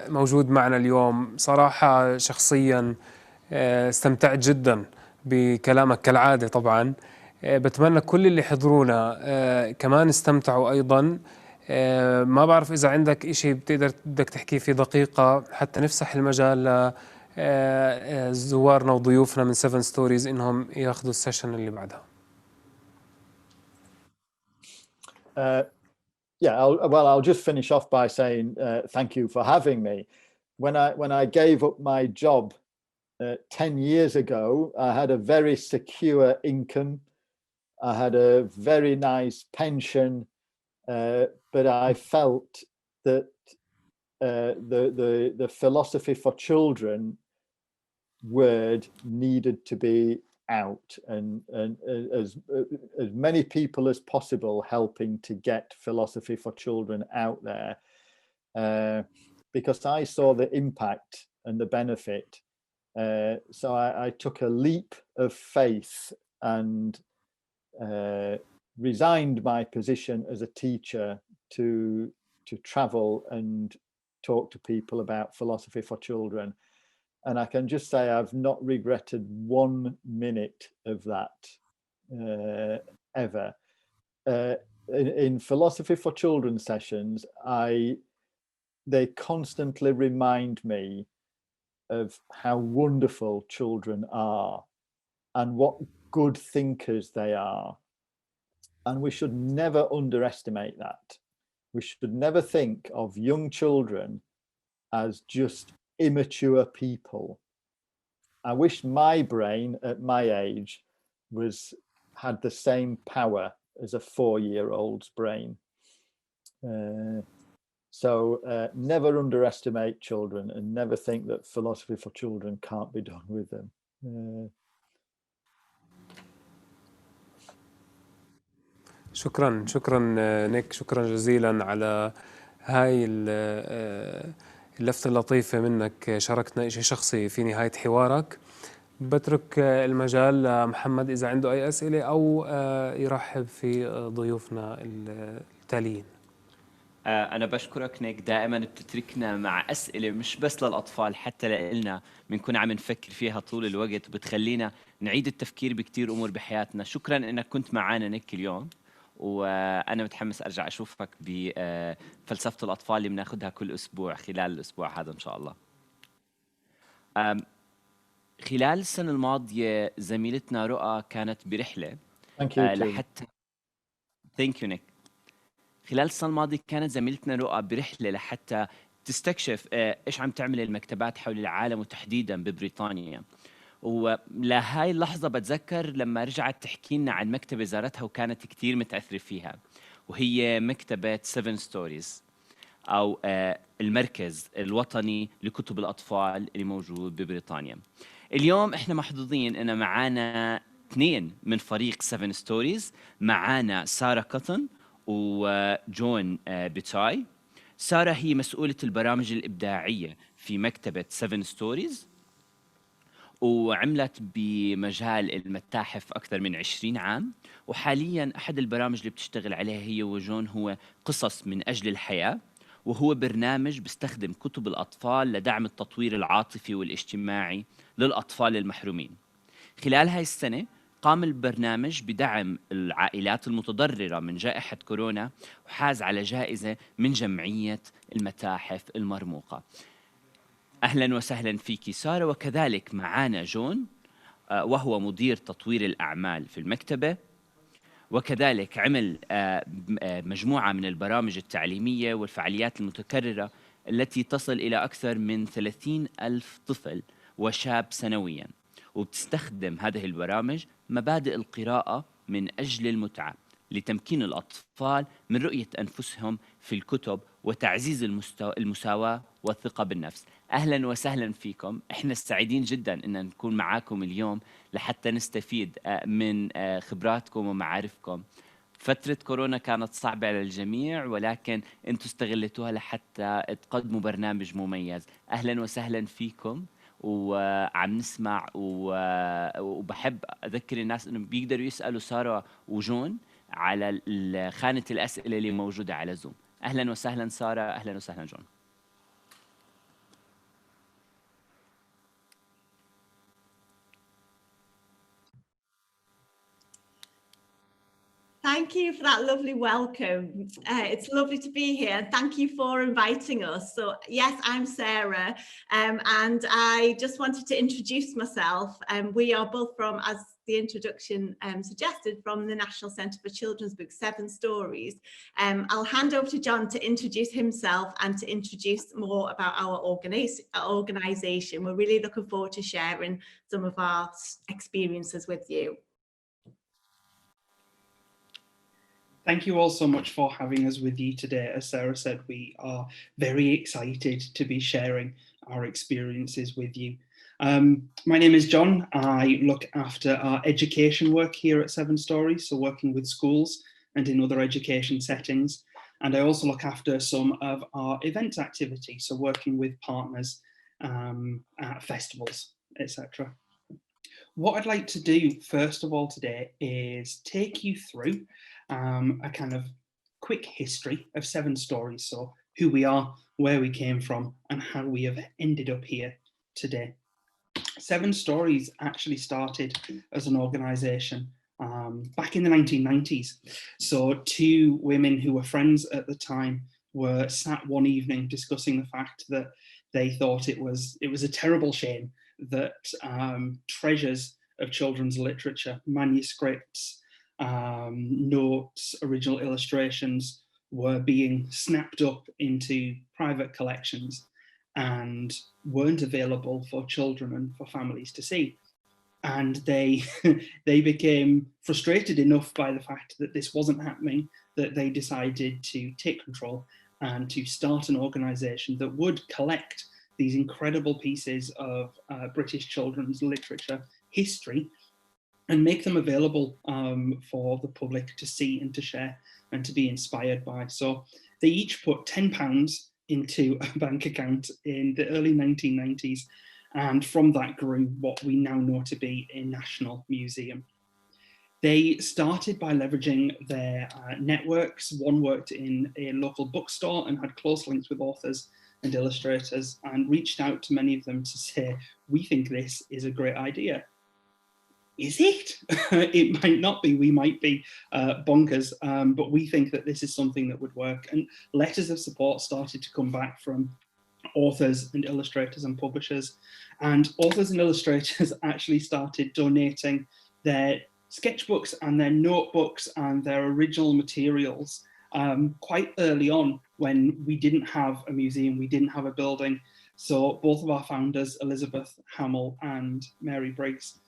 موجود معنا اليوم. صراحة شخصيا استمتعت جدا بكلامك كالعادة. طبعا بتمنى كل اللي حضرونا كمان استمتعوا أيضا. ما بعرف إذا عندك إشي بدك تحكيه في دقيقة حتى نفسح المجال لزوارنا وضيوفنا من 7 ستوريز إنهم ياخذوا السيشن اللي بعدها. I'll just finish off by saying thank you for having me. When I gave up my job 10 years ago, I had a very secure income. I had a very nice pension. But I felt that the philosophy for children word needed to be out, and as many people as possible helping to get philosophy for children out there, because I saw the impact and the benefit. So I took a leap of faith and resigned my position as a teacher to travel and talk to people about philosophy for children. And I can just say I've not regretted 1 minute of that ever. In philosophy for children sessions, they constantly remind me of how wonderful children are and what good thinkers they are. And we should never underestimate that. We should never think of young children as just immature people. I wish my brain at my age had the same power as a 4-year-old's brain. So never underestimate children, and never think that philosophy for children can't be done with them. شكرا نيك، شكرا جزيلا على هاي اللفتة اللطيفة منك. شاركتنا شيء شخصي في نهاية حوارك. بترك المجال لمحمد إذا عنده أي أسئلة أو يرحب في ضيوفنا التاليين. أنا بشكرك نيك، دائما بتتركنا مع أسئلة مش بس للأطفال، حتى لإلنا بنكون عم نفكر فيها طول الوقت، وبتخلينا نعيد التفكير بكتير أمور بحياتنا. شكرا إنك كنت معنا نيك اليوم، وأنا متحمس أرجع أشوفك بفلسفة الأطفال اللي بناخدها كل أسبوع خلال الأسبوع هذا إن شاء الله. خلال السنة الماضية زميلتنا رؤى كانت برحلة لحتى Thank you, Nick. خلال السنة الماضية كانت زميلتنا رؤى برحلة لحتى تستكشف إيش عم تعمل المكتبات حول العالم وتحديداً ببريطانيا. ولهاي اللحظة بتذكر لما رجعت تحكي لنا عن مكتبة زارتها وكانت كتير متأثرة فيها، وهي مكتبة 7 Stories أو المركز الوطني لكتب الأطفال اللي موجود ببريطانيا. اليوم إحنا محظوظين إن معانا 2 من فريق 7 Stories، معانا سارة كوتن وجون بيتاي. سارة هي مسؤولة البرامج الإبداعية في مكتبة 7 Stories، وعملت بمجال المتاحف أكثر من 20 عام، وحالياً أحد البرامج اللي بتشتغل عليها هي وجون هو قصص من أجل الحياة، وهو برنامج بيستخدم كتب الأطفال لدعم التطوير العاطفي والاجتماعي للأطفال المحرومين. خلال هاي السنة قام البرنامج بدعم العائلات المتضررة من جائحة كورونا، وحاز على جائزة من جمعية المتاحف المرموقة. أهلاً وسهلاً فيكي سارة. وكذلك معانا جون وهو مدير تطوير الأعمال في المكتبة، وكذلك عمل مجموعة من البرامج التعليمية والفعاليات المتكررة التي تصل إلى أكثر من 30,000 طفل وشاب سنوياً، وبتستخدم هذه البرامج مبادئ القراءة من أجل المتعة لتمكين الأطفال من رؤية أنفسهم في الكتب وتعزيز المساواة والثقة بالنفس. أهلاً وسهلاً فيكم. إحنا سعيدين جداً إن نكون معاكم اليوم لحتى نستفيد من خبراتكم ومعارفكم. فترة كورونا كانت صعبة على الجميع، ولكن أنتم استغلتوها لحتى تقدموا برنامج مميز. أهلاً وسهلاً فيكم، وعم نسمع وبحب أذكر الناس إنهم بيقدروا يسألوا سارة وجون على خانة الأسئلة اللي موجودة على زوم. أهلاً وسهلاً سارة، أهلاً وسهلاً جون. Thank you for that lovely welcome. It's lovely to be here. Thank you for inviting us. So yes, I'm Sarah, and I just wanted to introduce myself. We are both from, as the introduction suggested, from the National Centre for Children's Books, 7 Stories. I'll hand over to John to introduce himself and to introduce more about our organisation. We're really looking forward to sharing some of our experiences with you. Thank you all so much for having us with you today. As Sarah said, we are very excited to be sharing our experiences with you. My name is John. I look after our education work here at 7 Stories, so working with schools and in other education settings. And I also look after some of our event activities, so working with partners at festivals, etc. What I'd like to do first of all today is take you through a kind of quick history of 7 Stories. So who we are, where we came from, and how we have ended up here today. 7 Stories actually started as an organisation back in the 1990s. So 2 women who were friends at the time were sat one evening discussing the fact that they thought it was a terrible shame that treasures of children's literature, manuscripts, notes, original illustrations were being snapped up into private collections and weren't available for children and for families to see. And they became frustrated enough by the fact that this wasn't happening that they decided to take control and to start an organisation that would collect these incredible pieces of British children's literature history and make them available for the public to see and to share and to be inspired by. So they each put £10 into a bank account in the early 1990s, and from that grew what we now know to be a national museum. They started by leveraging their networks. One worked in a local bookstore and had close links with authors and illustrators, and reached out to many of them to say, we think this is a great idea. Is it? It might not be, we might be bonkers, but we think that this is something that would work. And letters of support started to come back from authors and illustrators and publishers. And authors and illustrators actually started donating their sketchbooks and their notebooks and their original materials quite early on, when we didn't have a museum, we didn't have a building. So both of our founders, Elizabeth Hamill and Mary Briggs,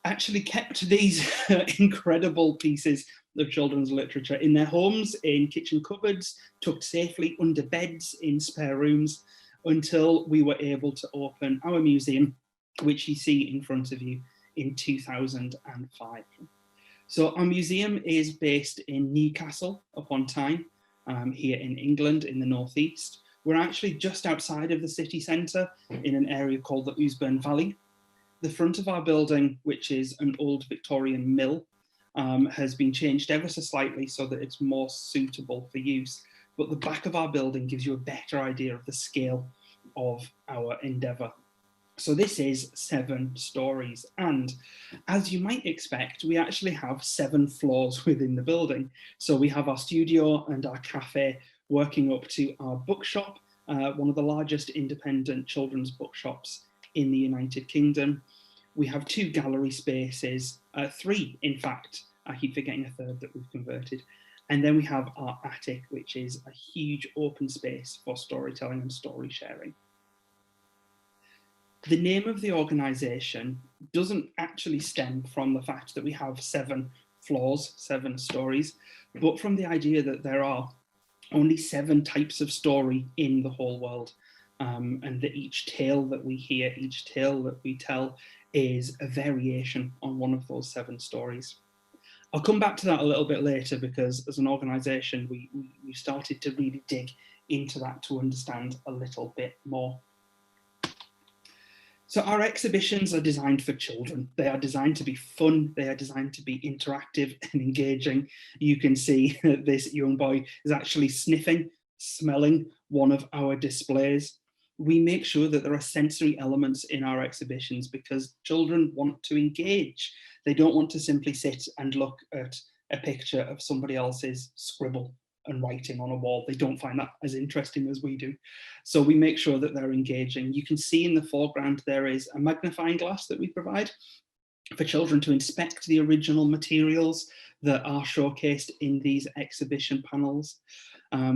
actually kept these incredible pieces of children's literature in their homes, in kitchen cupboards, tucked safely under beds, in spare rooms, until we were able to open our museum, which you see in front of you, in 2005. So our museum is based in Newcastle upon Tyne, here in England, in the northeast. We're actually just outside of the city centre in an area called the Ousbourne Valley. The front of our building, which is an old Victorian mill, has been changed ever so slightly so that it's more suitable for use. But the back of our building gives you a better idea of the scale of our endeavour. So this is 7 Stories, and as you might expect, we actually have 7 floors within the building. So we have our studio and our cafe working up to our bookshop, one of the largest independent children's bookshops in the United Kingdom. We have 2 gallery spaces, 3 in fact, I keep forgetting a third that we've converted. And then we have our attic, which is a huge open space for storytelling and story sharing. The name of the organisation doesn't actually stem from the fact that we have 7 floors, 7 stories, but from the idea that there are only 7 types of story in the whole world, and that each tale that we hear, each tale that we tell is a variation on one of those 7 stories. I'll come back to that a little bit later, because as an organisation, we started to really dig into that to understand a little bit more. So our exhibitions are designed for children. They are designed to be fun. They are designed to be interactive and engaging. You can see that this young boy is actually sniffing, smelling one of our displays. We make sure that there are sensory elements in our exhibitions because children want to engage. They don't want to simply sit and look at a picture of somebody else's scribble and writing on a wall. They don't find that as interesting as we do. So we make sure that they're engaging. You can see in the foreground there is a magnifying glass that we provide for children to inspect the original materials that are showcased in these exhibition panels.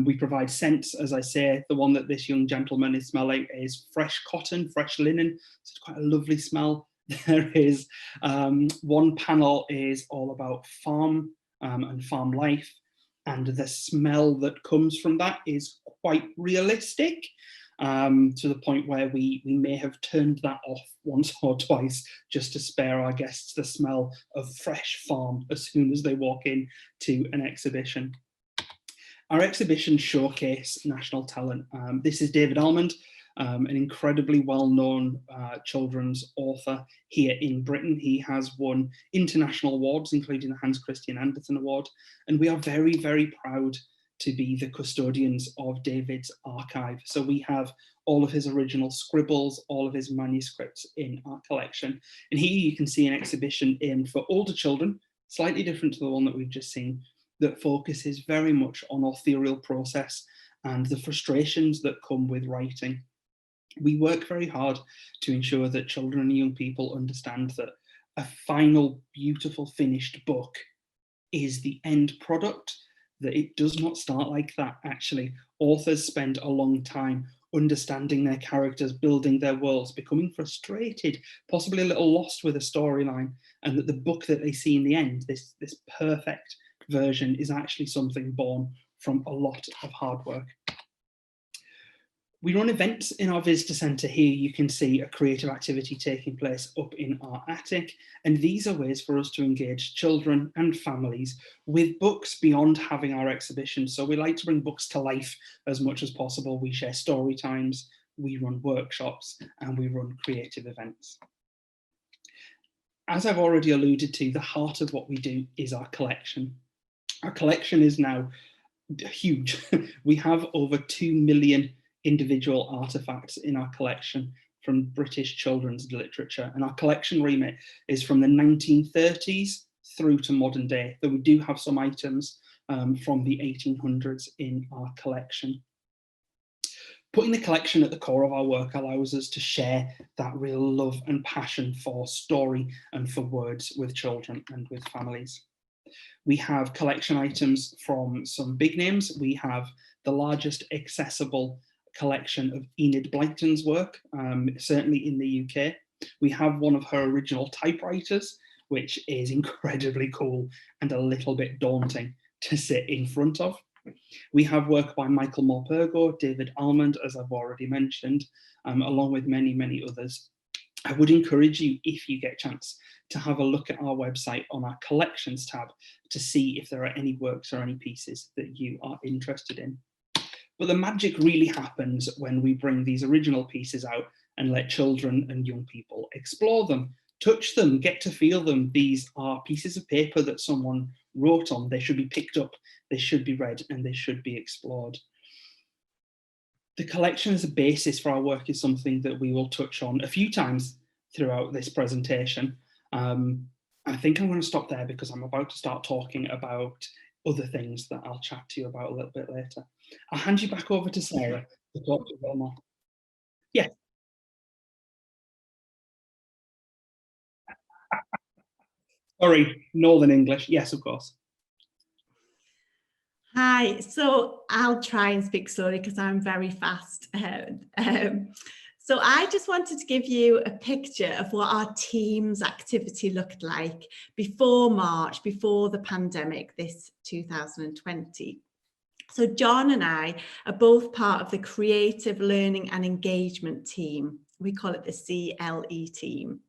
We provide scents, as I say. The one that this young gentleman is smelling is fresh cotton, fresh linen. So it's quite a lovely smell. There is one panel is all about farm and farm life. And the smell that comes from that is quite realistic, to the point where we may have turned that off once or twice just to spare our guests the smell of fresh farm as soon as they walk in to an exhibition. Our exhibitions showcase national talent. This is David Almond, an incredibly well-known children's author here in Britain. He has won international awards, including the Hans Christian Andersen Award, and we are very, very proud to be the custodians of David's archive. So we have all of his original scribbles, all of his manuscripts in our collection. And here you can see an exhibition aimed for older children, slightly different to the one that we've just seen, that focuses very much on authorial process and the frustrations that come with writing. We work very hard to ensure that children and young people understand that a final, beautiful, finished book is the end product, that it does not start like that. Actually, authors spend a long time understanding their characters, building their worlds, becoming frustrated, possibly a little lost with a storyline, and that the book that they see in the end, this perfect version, is actually something born from a lot of hard work. We run events in our visitor centre. Here you can see a creative activity taking place up in our attic, and these are ways for us to engage children and families with books beyond having our exhibition. So we like to bring books to life as much as possible. We share story times, we run workshops, and we run creative events. As I've already alluded to, the heart of what we do is our collection. Our collection is now huge. We have over 2 million individual artifacts in our collection from British children's literature, and our collection remit is from the 1930s through to modern day, though we do have some items from the 1800s in our collection. Putting the collection at the core of our work allows us to share that real love and passion for story and for words with children and with families. We have collection items from some big names. We have the largest accessible collection of Enid Blyton's work, certainly in the UK. We have one of her original typewriters, which is incredibly cool and a little bit daunting to sit in front of. We have work by Michael Morpurgo, David Almond, as I've already mentioned, along with many, many others. I would encourage you, if you get a chance, to have a look at our website on our collections tab to see if there are any works or any pieces that you are interested in. But the magic really happens when we bring these original pieces out and let children and young people explore them, touch them, get to feel them. These are pieces of paper that someone wrote on. They should be picked up, they should be read, and they should be explored. The collection as a basis for our work is something that we will touch on a few times throughout this presentation. I think I'm going to stop there because I'm about to start talking about other things that I'll chat to you about a little bit later. I'll hand you back over to Sarah to talk to you a little more. Yeah. Sorry, Northern English. Yes, of course. Hi, so I'll try and speak slowly because I'm very fast. So I just wanted to give you a picture of what our team's activity looked like before March, before the pandemic, this 2020. So John and I are both part of the Creative Learning and Engagement team. We call it the CLE team.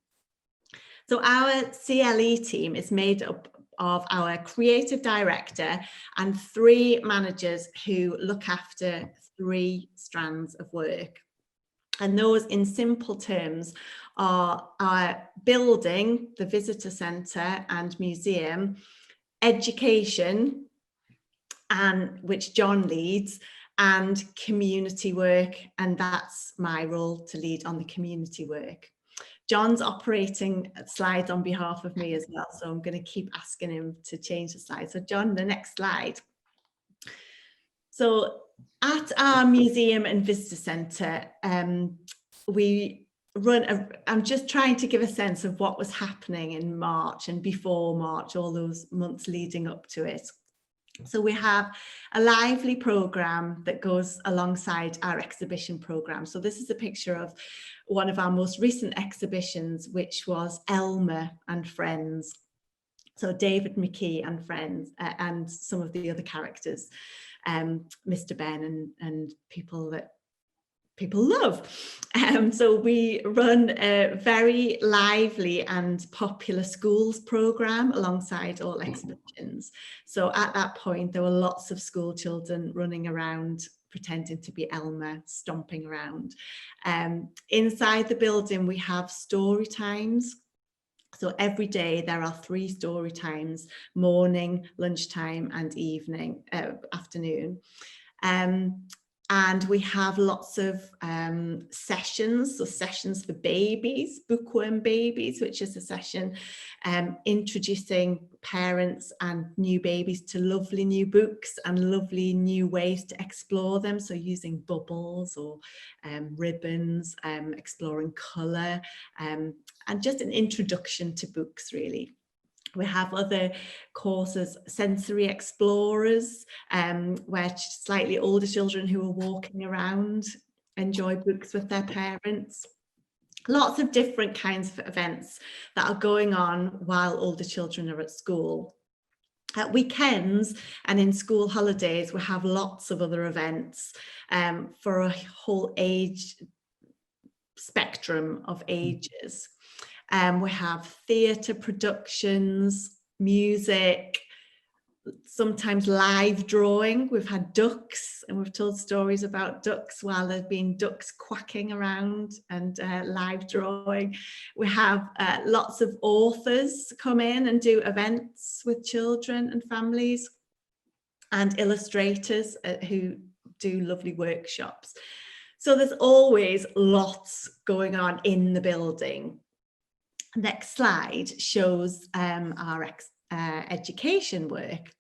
So our CLE team is made up of our creative director and 3 managers who look after 3 strands of work. And those, in simple terms, are our building, the visitor centre and museum, education, and which John leads, and community work, and that's my role to lead on the community work. John's operating slides on behalf of me as well, so I'm going to keep asking him to change the slide. So John, the next slide. So at our museum and visitor centre, we run I'm just trying to give a sense of what was happening in March and before March, all those months leading up to it. So we have a lively programme that goes alongside our exhibition programme. So this is a picture of one of our most recent exhibitions, which was Elmer and Friends. So David McKee and Friends, and some of the other characters, Mr. Ben and people that people love. So we run a very lively and popular schools programme alongside all exhibitions. So at that point, there were lots of school children running around pretending to be Elmer, stomping around. Inside the building, we have story times. So every day there are 3 story times: morning, lunchtime, and evening, afternoon. And we have lots of sessions, so sessions for babies, Bookworm Babies, which is a session introducing parents and new babies to lovely new books and lovely new ways to explore them. So using bubbles or ribbons, exploring colour, and just an introduction to books, really. We have other courses, Sensory Explorers, where slightly older children who are walking around enjoy books with their parents. Lots of different kinds of events that are going on while older children are at school. At weekends and in school holidays, we have lots of other events for a whole age spectrum of ages. We have theatre productions, music, sometimes live drawing. We've had ducks, and we've told stories about ducks while there's been ducks quacking around, and live drawing. We have lots of authors come in and do events with children and families, and illustrators who do lovely workshops. So there's always lots going on in the building. Next slide shows our education work.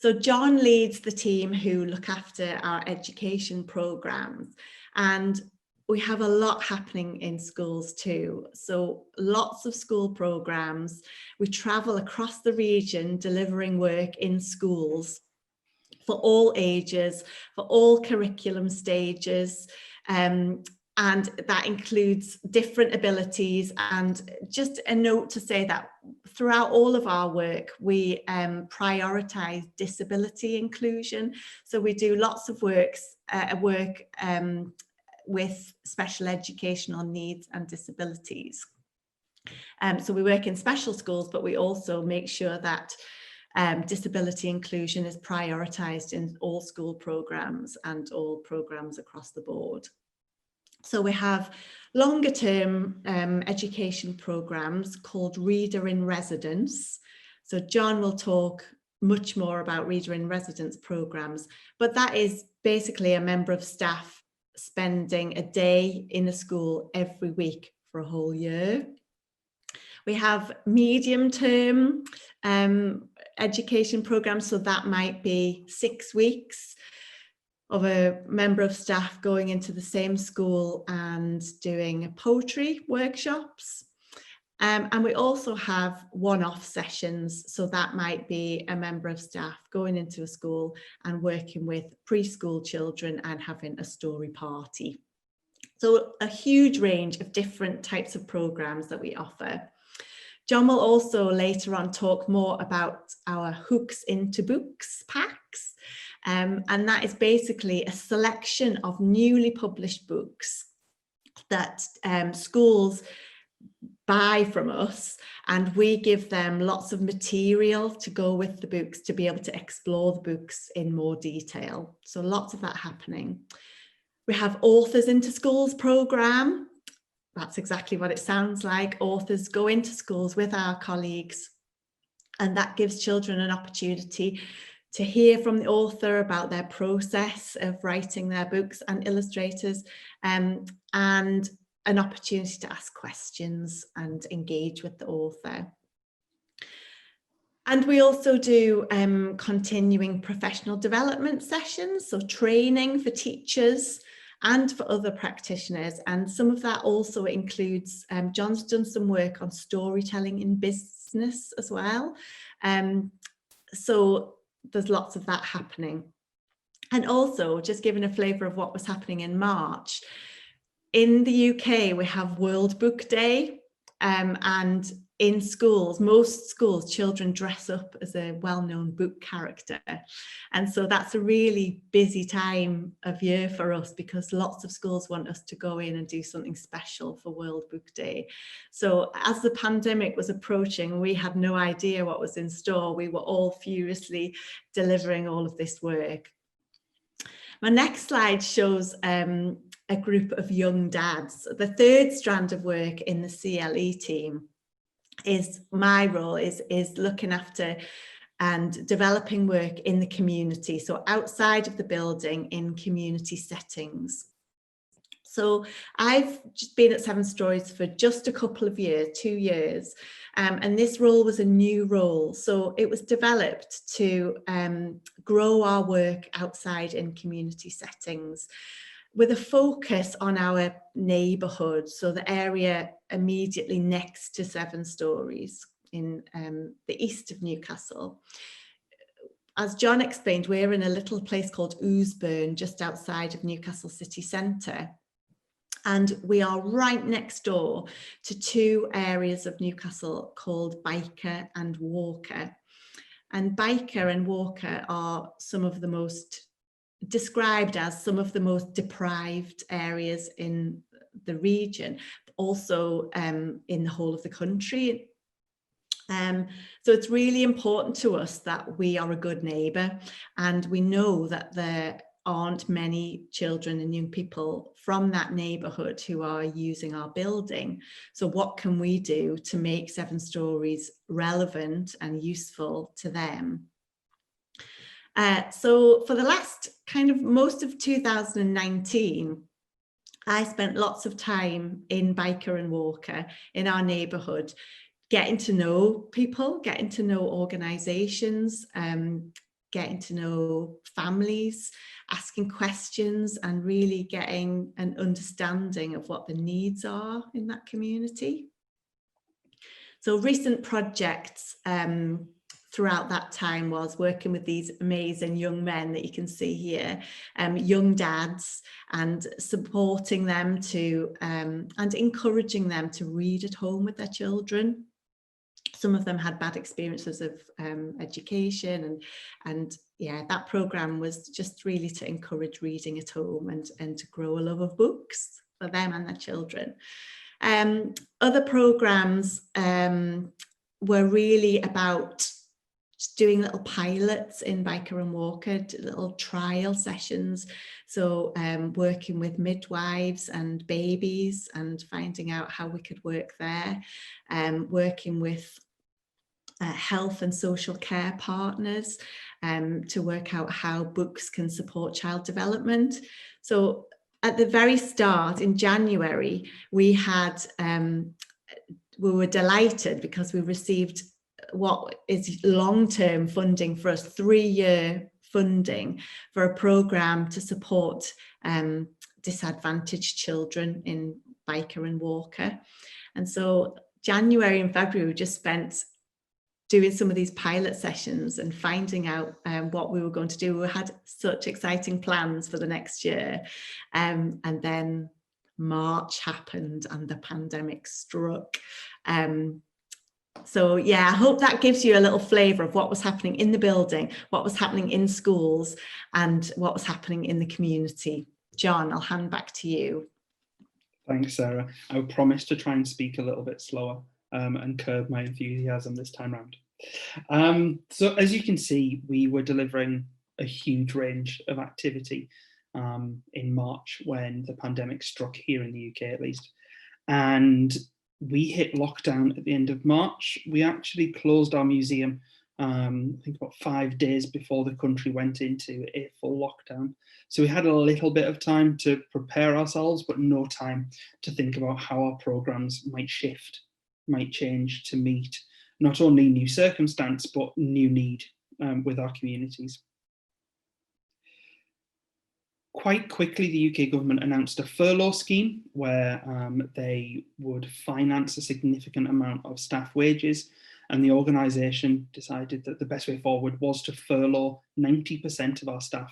So John leads the team who look after our education programs, and we have a lot happening in schools too. So lots of school programs. We travel across the region delivering work in schools for all ages, for all curriculum stages, and that includes different abilities. And just a note to say that throughout all of our work, we prioritise disability inclusion. So we do lots of work with special educational needs and disabilities. So we work in special schools, but we also make sure that disability inclusion is prioritised in all school programmes and all programmes across the board. So we have longer term education programmes called Reader in Residence. So John will talk much more about Reader in Residence programmes, but that is basically a member of staff spending a day in a school every week for a whole year. We have medium term education programmes, so that might be 6 weeks of a member of staff going into the same school and doing poetry workshops. And we also have one-off sessions, so that might be a member of staff going into a school and working with preschool children and having a story party. So a huge range of different types of programmes that we offer. John will also later on talk more about our Hooks into Books packs. And that is basically a selection of newly published books that schools buy from us, and we give them lots of material to go with the books to be able to explore the books in more detail. So lots of that happening. We have Authors into Schools programme. That's exactly what it sounds like. Authors go into schools with our colleagues, and that gives children an opportunity to hear from the author about their process of writing their books, and illustrators, and an opportunity to ask questions and engage with the author. And we also do continuing professional development sessions, so training for teachers and for other practitioners. And some of that also includes, John's done some work on storytelling in business as well. So there's lots of that happening. And also, just giving a flavour of what was happening in March, in the UK we have World Book Day, and in schools, most schools, children dress up as a well-known book character. And so that's a really busy time of year for us, because lots of schools want us to go in and do something special for World Book Day. So as the pandemic was approaching, we had no idea what was in store. We were all furiously delivering all of this work. My next slide shows a group of young dads. The third strand of work in the CLE team is my role is looking after and developing work in the community, so outside of the building in community settings. So I've just been at Seven Stories for just a couple of years, 2 years, and this role was a new role. So it was developed to grow our work outside in community settings with a focus on our neighbourhood, so the area immediately next to Seven Stories in the east of Newcastle. As John explained, we're in a little place called Ousbourne, just outside of Newcastle city centre. And we are right next door to two areas of Newcastle called Byker and Walker. And Byker and Walker are some of the most described as some of the most deprived areas in the region, but also in the whole of the country. So it's really important to us that we are a good neighbour, and we know that there aren't many children and young people from that neighbourhood who are using our building. So what can we do to make Seven Stories relevant and useful to them? So for the last most of 2019, I spent lots of time in Byker and Walker in our neighbourhood, getting to know people, getting to know organisations, getting to know families, asking questions, and really getting an understanding of what the needs are in that community. So recent projects throughout that time was working with these amazing young men that you can see here, young dads, and supporting them to and encouraging them to read at home with their children. Some of them had bad experiences of education, and yeah, that programme was just really to encourage reading at home and to grow a love of books for them and their children. Other programmes were really about just doing little pilots in Byker and Walker, little trial sessions. So working with midwives and babies and finding out how we could work there, working with health and social care partners to work out how books can support child development. So at the very start in January, we were delighted because we received what is long-term funding for us, 3-year funding for a programme to support disadvantaged children in Byker and Walker. And so January and February we just spent doing some of these pilot sessions and finding out what we were going to do. We had such exciting plans for the next year. And then March happened and the pandemic struck. So yeah, I hope that gives you a little flavour of what was happening in the building, what was happening in schools, and what was happening in the community. John, I'll hand back to you. Thanks, Sarah. I will promise to try and speak a little bit slower and curb my enthusiasm this time round. So as you can see, we were delivering a huge range of activity in March when the pandemic struck here in the UK at least. And we hit lockdown at the end of March. We actually closed our museum, I think about 5 days before the country went into a full lockdown. So we had a little bit of time to prepare ourselves, but no time to think about how our programmes might shift, might change to meet not only new circumstance, but new need with our communities. Quite quickly, the UK government announced a furlough scheme where they would finance a significant amount of staff wages, and the organisation decided that the best way forward was to furlough 90% of our staff.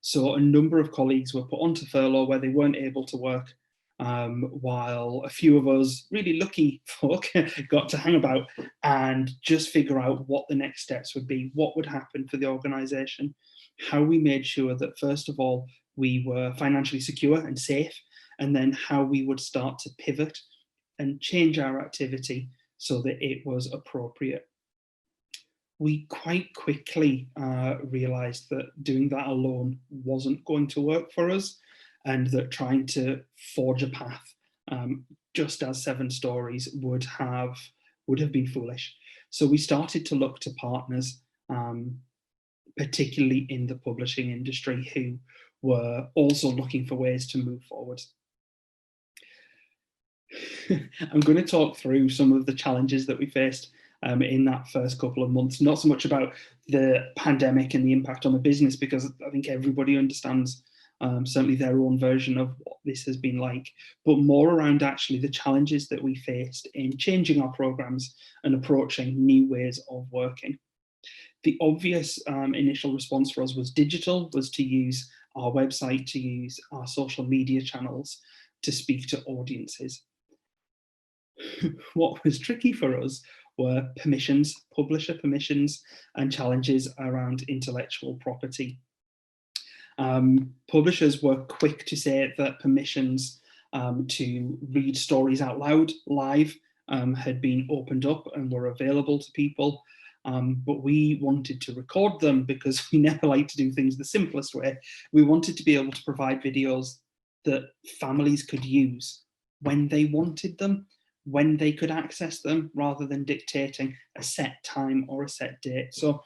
So a number of colleagues were put onto furlough where they weren't able to work, while a few of us, really lucky folk, got to hang about and just figure out what the next steps would be, what would happen for the organisation, how we made sure that first of all we were financially secure and safe, and then how we would start to pivot and change our activity so that it was appropriate. we quite quickly realised that doing that alone wasn't going to work for us, and that trying to forge a path just as 7 Stories would have been foolish. So we started to look to partners, particularly in the publishing industry, who were also looking for ways to move forward. I'm going to talk through some of the challenges that we faced in that first couple of months, not so much about the pandemic and the impact on the business, because I think everybody understands certainly their own version of what this has been like, but more around actually the challenges that we faced in changing our programs and approaching new ways of working. The obvious initial response for us was digital, was to use our website, to use our social media channels to speak to audiences. What was tricky for us were permissions, publisher permissions, and challenges around intellectual property. Publishers were quick to say that permissions to read stories out loud live had been opened up and were available to people, but we wanted to record them because we never like to do things the simplest way. We wanted to be able to provide videos that families could use when they wanted them, when they could access them, rather than dictating a set time or a set date. So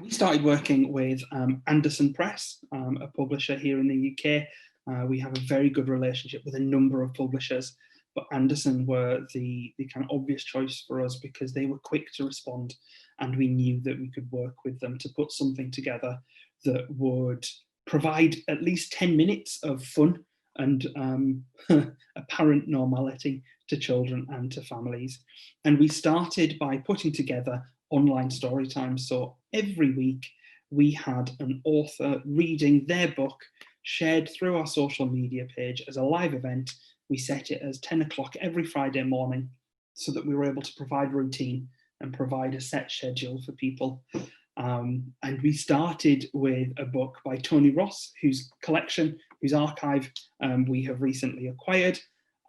we started working with Anderson Press, a publisher here in the UK. We have a very good relationship with a number of publishers, but Anderson were the kind of obvious choice for us because they were quick to respond, and we knew that we could work with them to put something together that would provide at least 10 minutes of fun and apparent normality to children and to families. And we started by putting together online story times. So every week we had an author reading their book, shared through our social media page as a live event. We set it as 10 o'clock every Friday morning so that we were able to provide routine and provide a set schedule for people. And we started with a book by Tony Ross, whose collection, whose archive we have recently acquired.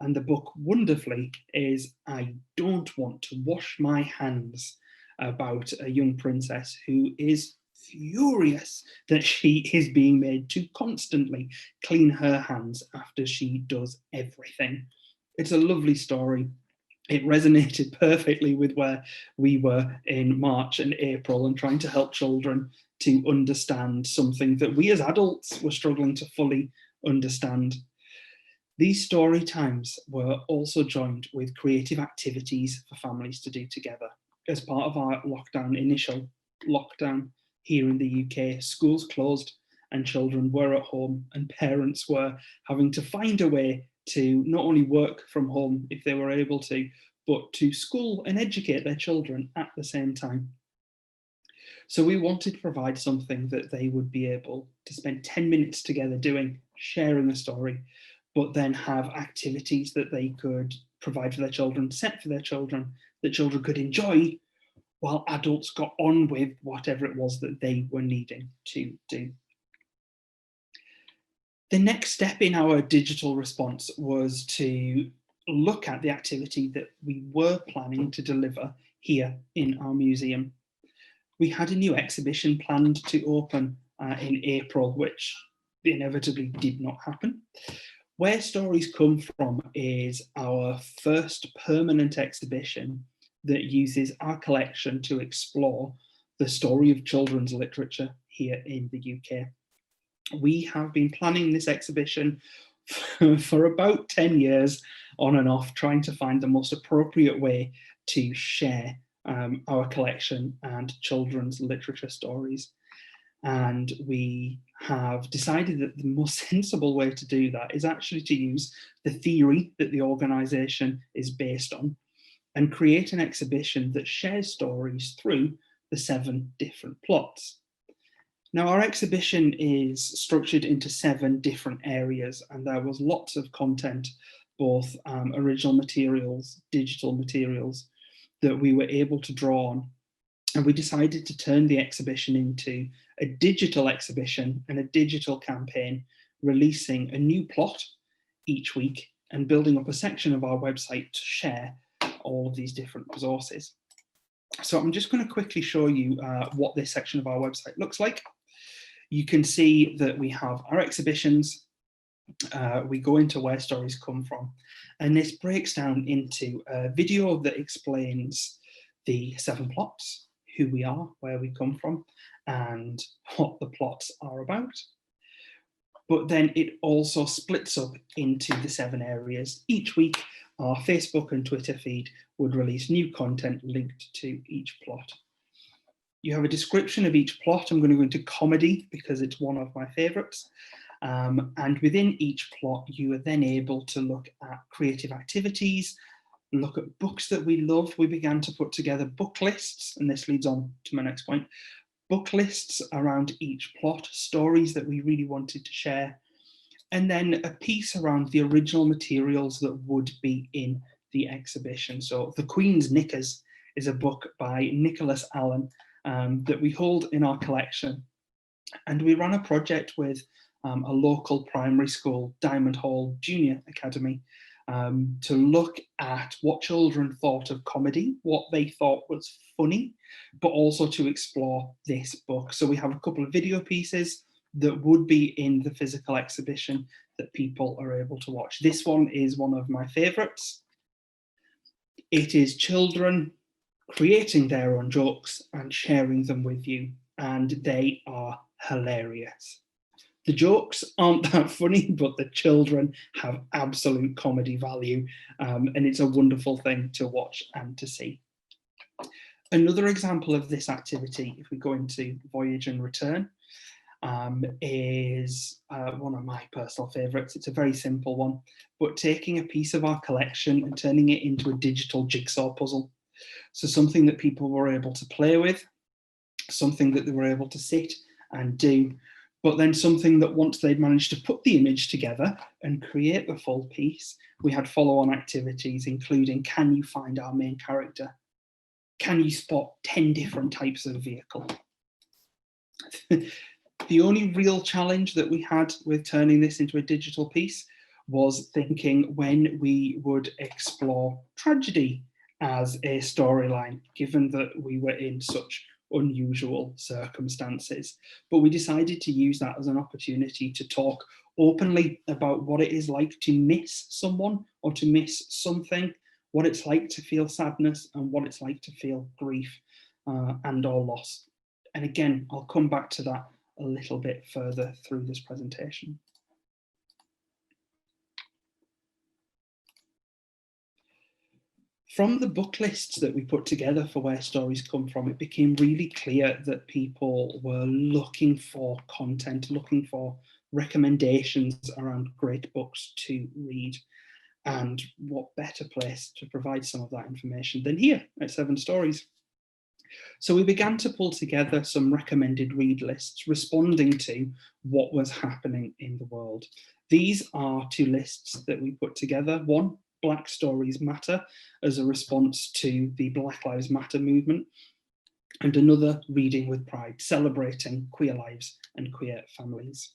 And the book, wonderfully, is I Don't Want to Wash My Hands, about a young princess who is furious that she is being made to constantly clean her hands after she does everything. It's a lovely story. It resonated perfectly with where we were in March and April and trying to help children to understand something that we as adults were struggling to fully understand. These story times were also joined with creative activities for families to do together. As part of our initial lockdown here in the UK, schools closed and children were at home, and parents were having to find a way to not only work from home if they were able to, but to school and educate their children at the same time. So we wanted to provide something that they would be able to spend 10 minutes together doing, sharing a story, but then have activities that they could provide for their children, set for their children, that children could enjoy while adults got on with whatever it was that they were needing to do. The next step in our digital response was to look at the activity that we were planning to deliver here in our museum. We had a new exhibition planned to open in April, which inevitably did not happen. Where Stories Come From is our first permanent exhibition that uses our collection to explore the story of children's literature here in the UK. We have been planning this exhibition for about 10 years on and off, trying to find the most appropriate way to share our collection and children's literature stories. And we have decided that the most sensible way to do that is actually to use the theory that the organisation is based on and create an exhibition that shares stories through the 7 different plots. Now, our exhibition is structured into 7 different areas, and there was lots of content, both original materials, digital materials, that we were able to draw on. And we decided to turn the exhibition into a digital exhibition and a digital campaign, releasing a new plot each week and building up a section of our website to share all of these different resources. So I'm just going to quickly show you what this section of our website looks like. You can see that we have our exhibitions, we go into where stories come from, and this breaks down into a video that explains the 7 plots, who we are, where we come from, and what the plots are about. But then it also splits up into the 7 areas. Each week, our Facebook and Twitter feed would release new content linked to each plot. You have a description of each plot. I'm going to go into comedy because it's one of my favourites. And within each plot, you are then able to look at creative activities, look at books that we love. We began to put together book lists, and this leads on to my next point. Book lists around each plot, stories that we really wanted to share, and then a piece around the original materials that would be in the exhibition. So The Queen's Knickers is a book by Nicholas Allen that we hold in our collection. And we ran a project with a local primary school, Diamond Hall Junior Academy, to look at what children thought of comedy, what they thought was funny, but also to explore this book. So we have a couple of video pieces that would be in the physical exhibition that people are able to watch. This one is one of my favourites. It is children creating their own jokes and sharing them with you, and they are hilarious. The jokes aren't that funny, but the children have absolute comedy value, and it's a wonderful thing to watch and to see. Another example of this activity, if we go into Voyage and Return, is one of my personal favourites. It's a very simple one, but taking a piece of our collection and turning it into a digital jigsaw puzzle. So something that people were able to play with, something that they were able to sit and do, but then something that once they'd managed to put the image together and create the full piece, we had follow-on activities, including, can you find our main character? Can you spot 10 different types of vehicle? The only real challenge that we had with turning this into a digital piece was thinking when we would explore tragedy as a storyline, given that we were in such unusual circumstances. But we decided to use that as an opportunity to talk openly about what it is like to miss someone or to miss something, what it's like to feel sadness and what it's like to feel grief and or loss. And again, I'll come back to that a little bit further through this presentation. From the book lists that we put together for Where Stories Come From, it became really clear that people were looking for content, looking for recommendations around great books to read. And what better place to provide some of that information than here at 7 Stories. So we began to pull together some recommended read lists responding to what was happening in the world. These are 2 lists that we put together. One, Black Stories Matter, as a response to the Black Lives Matter movement, and another, Reading with Pride, celebrating queer lives and queer families.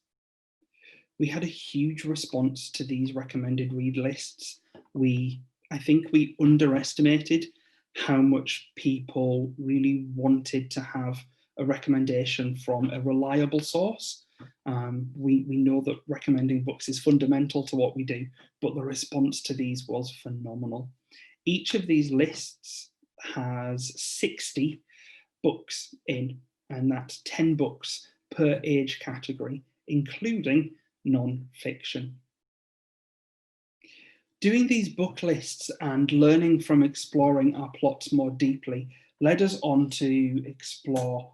We had a huge response to these recommended read lists. I think we underestimated how much people really wanted to have a recommendation from a reliable source. We know that recommending books is fundamental to what we do, but the response to these was phenomenal. Each of these lists has 60 books in, and that's 10 books per age category, including non-fiction. Doing these book lists and learning from exploring our plots more deeply led us on to explore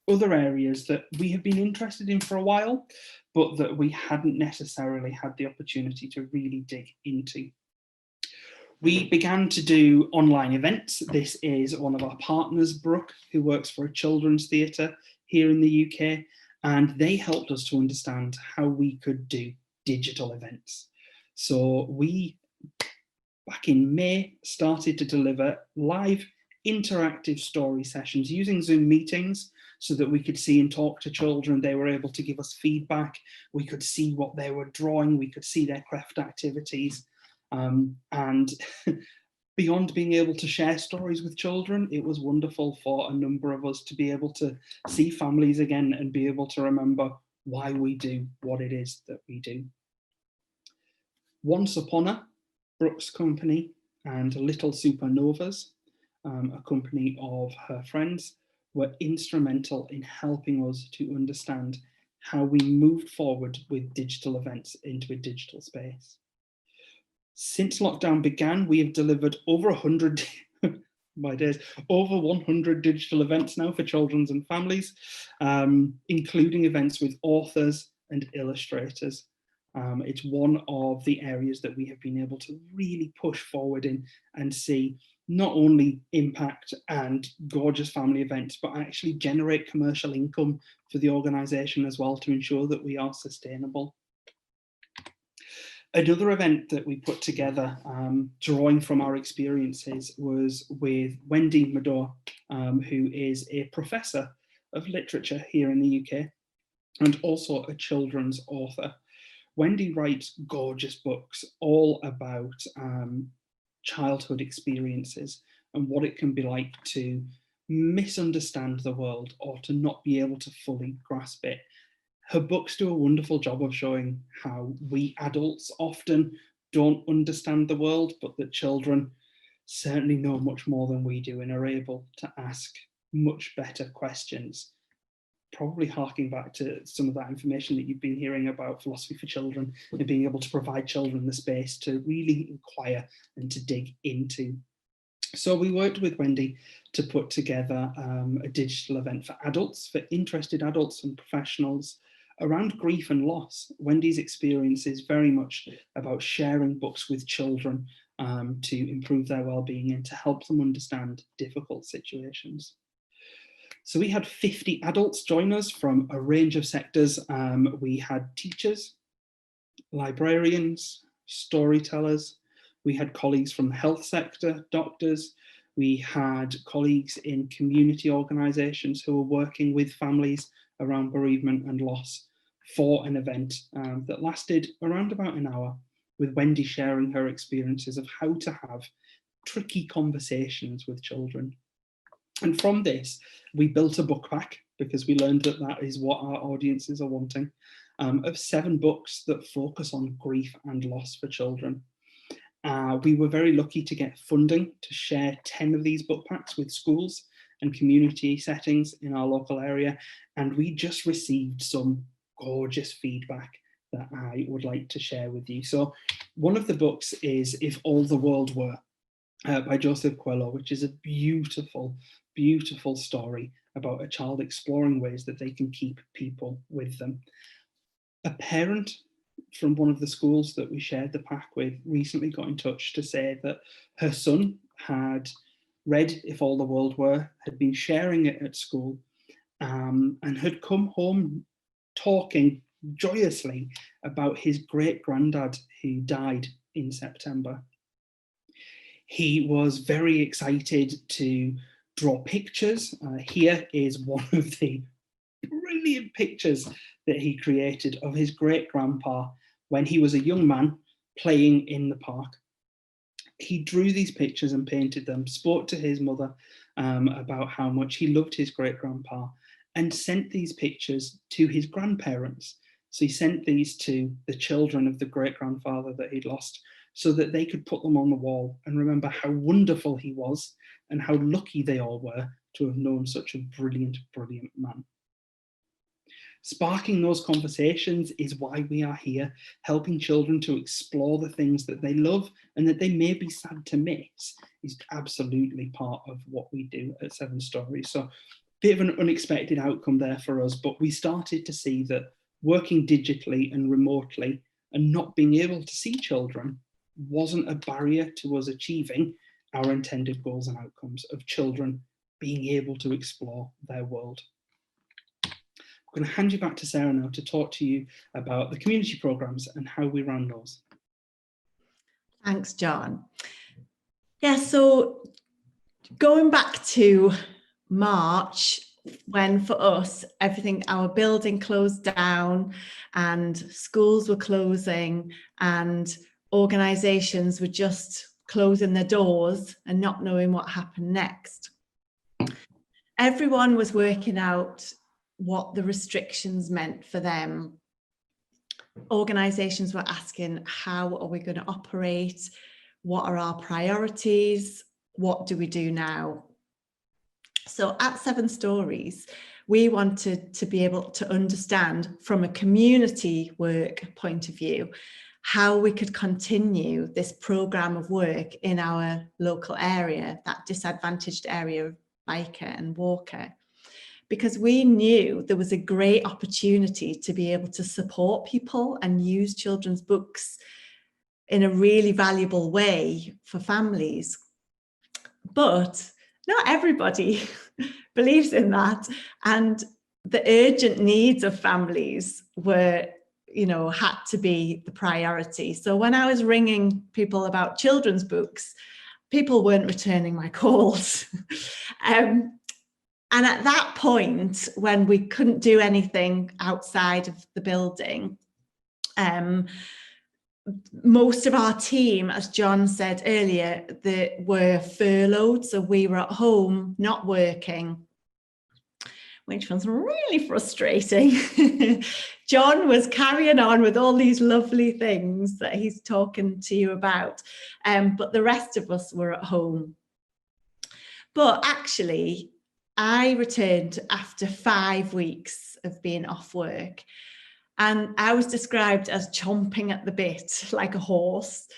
other areas that we have been interested in for a while, but that we hadn't necessarily had the opportunity to really dig into. We began to do online events. This is one of our partners, Brooke, who works for a children's theatre here in the UK, and they helped us to understand how we could do digital events. So we, back in May, started to deliver live interactive story sessions using Zoom meetings so that we could see and talk to children. They were able to give us feedback. We could see what they were drawing. We could see their craft activities. And beyond being able to share stories with children, it was wonderful for a number of us to be able to see families again and be able to remember why we do what it is that we do. Once Upon a Brooks Company and Little Supernovas, a company of her friends, were instrumental in helping us to understand how we moved forward with digital events into a digital space. Since lockdown began, we have delivered over 100, my days, over 100 digital events now for children and families, including events with authors and illustrators. It's one of the areas that we have been able to really push forward in and see not only impact and gorgeous family events, but actually generate commercial income for the organisation as well to ensure that we are sustainable. Another event that we put together, drawing from our experiences, was with Wendy Madore, who is a professor of literature here in the UK and also a children's author. Wendy writes gorgeous books all about childhood experiences and what it can be like to misunderstand the world or to not be able to fully grasp it. Her books do a wonderful job of showing how we adults often don't understand the world, but that children certainly know much more than we do and are able to ask much better questions. Probably harking back to some of that information that you've been hearing about philosophy for children and being able to provide children the space to really inquire and to dig into. So we worked with Wendy to put together a digital event for adults, for interested adults and professionals around grief and loss. Wendy's experience is very much about sharing books with children to improve their well-being and to help them understand difficult situations. So we had 50 adults join us from a range of sectors. We had teachers, librarians, storytellers. We had colleagues from the health sector, doctors. We had colleagues in community organisations who were working with families around bereavement and loss for an event that lasted around about an hour, with Wendy sharing her experiences of how to have tricky conversations with children. And from this, we built a book pack, because we learned that that is what our audiences are wanting, of 7 books that focus on grief and loss for children. We were very lucky to get funding to share 10 of these book packs with schools and community settings in our local area. And we just received some gorgeous feedback that I would like to share with you. So one of the books is If All the World Were, by Joseph Coelho, which is a beautiful, beautiful story about a child exploring ways that they can keep people with them. A parent from one of the schools that we shared the pack with recently got in touch to say that her son had read If All the World Were, had been sharing it at school, and had come home talking joyously about his great-granddad who died in September. He was very excited to draw pictures. Here is one of the brilliant pictures that he created of his great-grandpa when he was a young man playing in the park. He drew these pictures and painted them, spoke to his mother about how much he loved his great-grandpa, and sent these pictures to his grandparents. So he sent these to the children of the great-grandfather that he'd lost, so that they could put them on the wall and remember how wonderful he was and how lucky they all were to have known such a brilliant, brilliant man. Sparking those conversations is why we are here, helping children to explore the things that they love and that they may be sad to miss is absolutely part of what we do at 7 Stories. So a bit of an unexpected outcome there for us, but we started to see that working digitally and remotely and not being able to see children wasn't a barrier to us achieving our intended goals and outcomes of children being able to explore their world. I'm going to hand you back to Sarah now to talk to you about the community programmes and how we ran those. Thanks, John. Yeah, so going back to March, when for us, everything, our building closed down and schools were closing and organisations were just closing their doors and not knowing what happened next. Everyone was working out what the restrictions meant for them. Organisations were asking, how are we going to operate? What are our priorities? What do we do now? So at 7 Stories, we wanted to be able to understand from a community work point of view how we could continue this programme of work in our local area, that disadvantaged area of Byker and Walker, because we knew there was a great opportunity to be able to support people and use children's books in a really valuable way for families. But not everybody believes in that, and the urgent needs of families were, had to be the priority. So when I was ringing people about children's books, people weren't returning my calls. And at that point, when we couldn't do anything outside of the building, most of our team, as John said earlier, they were furloughed. So we were at home, not working, which was really frustrating. John was carrying on with all these lovely things that he's talking to you about, but the rest of us were at home. But actually, I returned after 5 weeks of being off work, and I was described as chomping at the bit like a horse,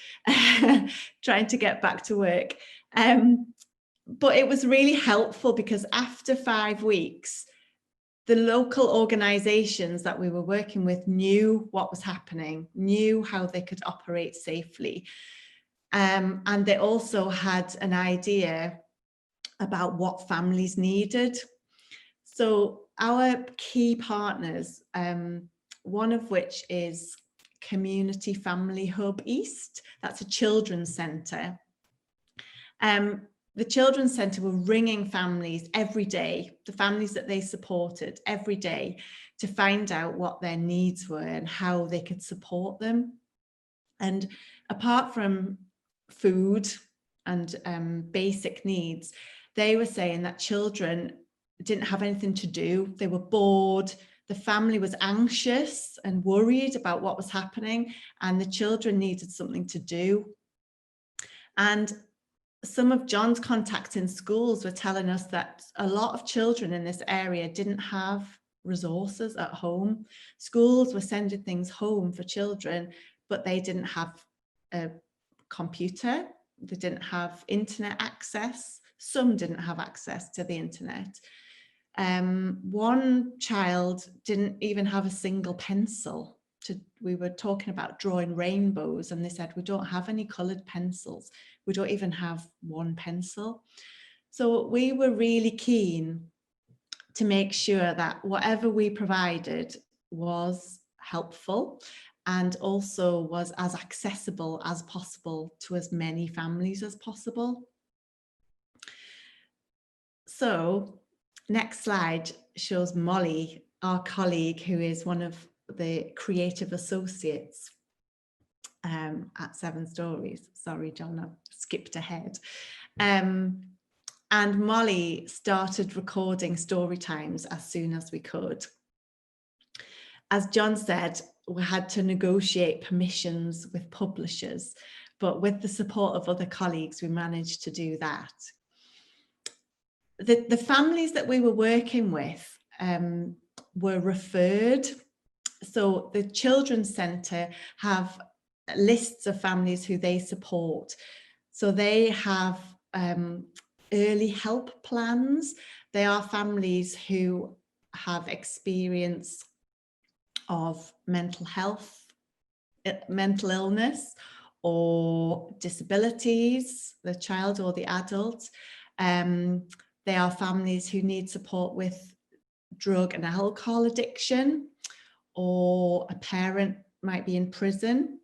trying to get back to work. But it was really helpful because after 5 weeks, the local organisations that we were working with knew what was happening, knew how they could operate safely. And they also had an idea about what families needed. So our key partners, one of which is Community Family Hub East, that's a children's centre. The children's centre were ringing families every day, the families that they supported every day, to find out what their needs were and how they could support them. And apart from food and basic needs, they were saying that children didn't have anything to do. They were bored. The family was anxious and worried about what was happening, and the children needed something to do. And some of John's contacts in schools were telling us that a lot of children in this area didn't have resources at home. Schools were sending things home for children, but they didn't have a computer. They didn't have internet access. Some didn't have access to the internet. One child didn't even have a single pencil. We were talking about drawing rainbows, and they said, we don't have any coloured pencils. We don't even have one pencil. So we were really keen to make sure that whatever we provided was helpful and also was as accessible as possible to as many families as possible. So next slide shows Molly, our colleague, who is one of the creative associates at 7 Stories. Sorry, John, I skipped ahead. And Molly started recording story times as soon as we could. As John said, we had to negotiate permissions with publishers, but with the support of other colleagues, we managed to do that. The families that we were working with were referred. So the Children's Centre have lists of families who they support. So they have early help plans. They are families who have experience of mental health, mental illness, or disabilities, the child or the adult. They are families who need support with drug and alcohol addiction, or a parent might be in prison,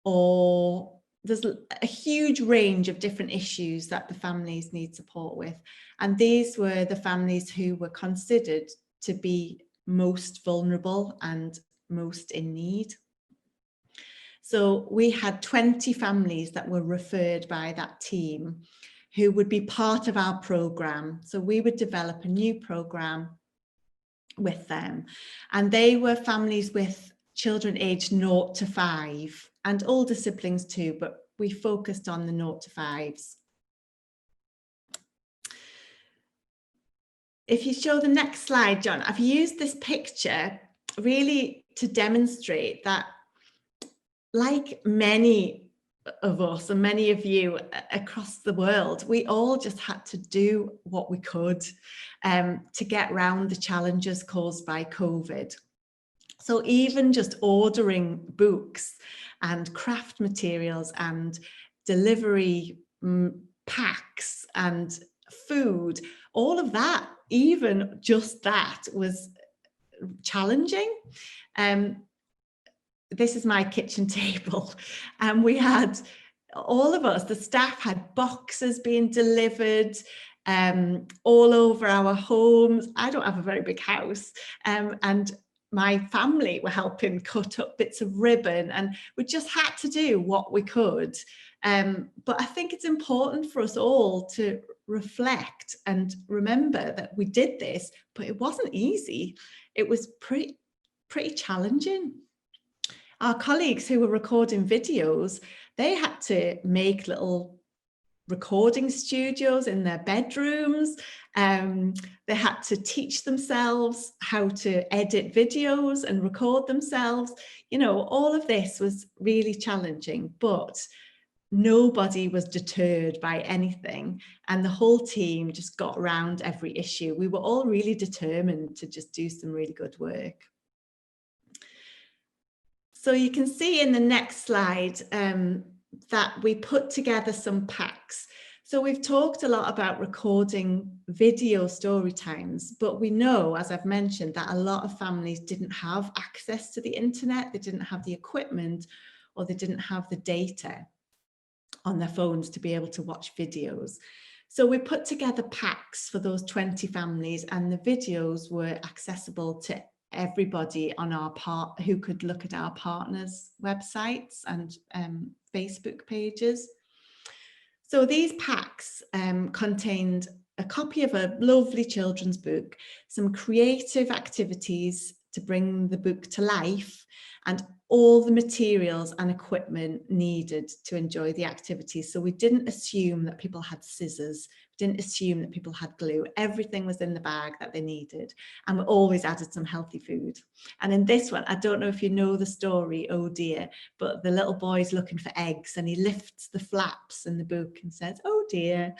or there's a huge range of different issues that the families need support with. And these were the families who were considered to be most vulnerable and most in need. So we had 20 families that were referred by that team who would be part of our program. So we would develop a new program with them, and they were families with children aged 0 to 5 and older siblings too, but we focused on the 0 to 5s. If you show the next slide, John, I've used this picture really to demonstrate that, like many of us and many of you across the world, we all just had to do what we could to get around the challenges caused by COVID. So even just ordering books and craft materials and delivery packs and food, all of that, even just that, was challenging. This is my kitchen table, and we had, all of us, the staff had boxes being delivered all over our homes. I don't have a very big house, and my family were helping cut up bits of ribbon, and we just had to do what we could. But I think it's important for us all to reflect and remember that we did this, but it wasn't easy. It was pretty challenging. Our colleagues who were recording videos, they had to make little recording studios in their bedrooms. They had to teach themselves how to edit videos and record themselves. You know, all of this was really challenging, but nobody was deterred by anything, and the whole team just got around every issue. We were all really determined to just do some really good work. So you can see in the next slide that we put together some packs. So we've talked a lot about recording video story times, but we know, as I've mentioned, that a lot of families didn't have access to the internet, they didn't have the equipment, or they didn't have the data on their phones to be able to watch videos. So we put together packs for those 20 families, and the videos were accessible to everybody on our part who could look at our partners' websites and Facebook pages. So these packs contained a copy of a lovely children's book, some creative activities to bring the book to life, and all the materials and equipment needed to enjoy the activities. So we didn't assume that people had scissors, we didn't assume that people had glue. Everything was in the bag that they needed, and we always added some healthy food. And in this one, I don't know if you know the story, Oh Dear, but the little boy's looking for eggs, and he lifts the flaps in the book and says, "Oh dear,"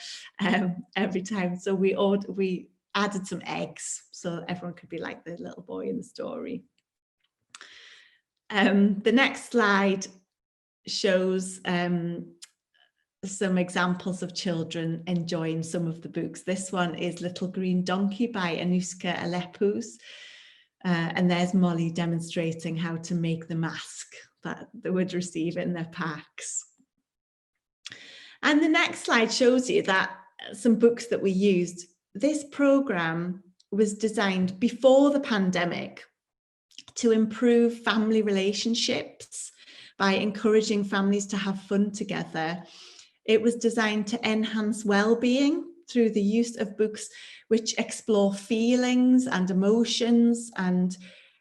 every time. So we added some eggs so everyone could be like the little boy in the story. The next slide shows some examples of children enjoying some of the books. This one is Little Green Donkey by Anuska Alepus. And there's Molly demonstrating how to make the mask that they would receive in their packs. And the next slide shows you that some books that we used. This program was designed before the pandemic to improve family relationships by encouraging families to have fun together. It was designed to enhance well-being through the use of books which explore feelings and emotions, and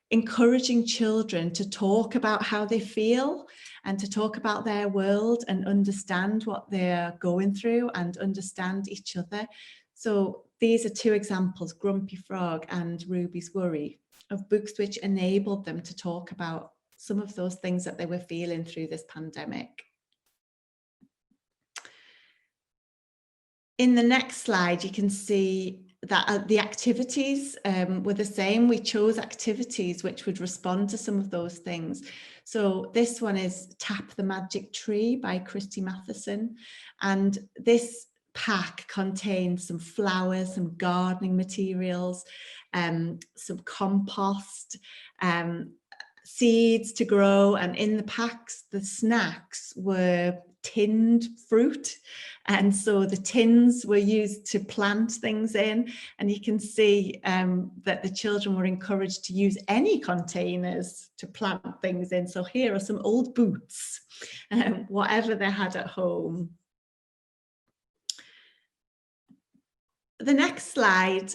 encouraging children to talk about how they feel and to talk about their world and understand what they're going through and understand each other. So these are two examples, Grumpy Frog and Ruby's Worry, of books which enabled them to talk about some of those things that they were feeling through this pandemic. In the next slide, you can see that the activities were the same. We chose activities which would respond to some of those things. So this one is Tap the Magic Tree by Christy Matheson. And this pack contains some flowers, some gardening materials, some compost, seeds to grow. And in the packs, the snacks were tinned fruit. And so the tins were used to plant things in. And you can see that the children were encouraged to use any containers to plant things in. So here are some old boots, whatever they had at home. The next slide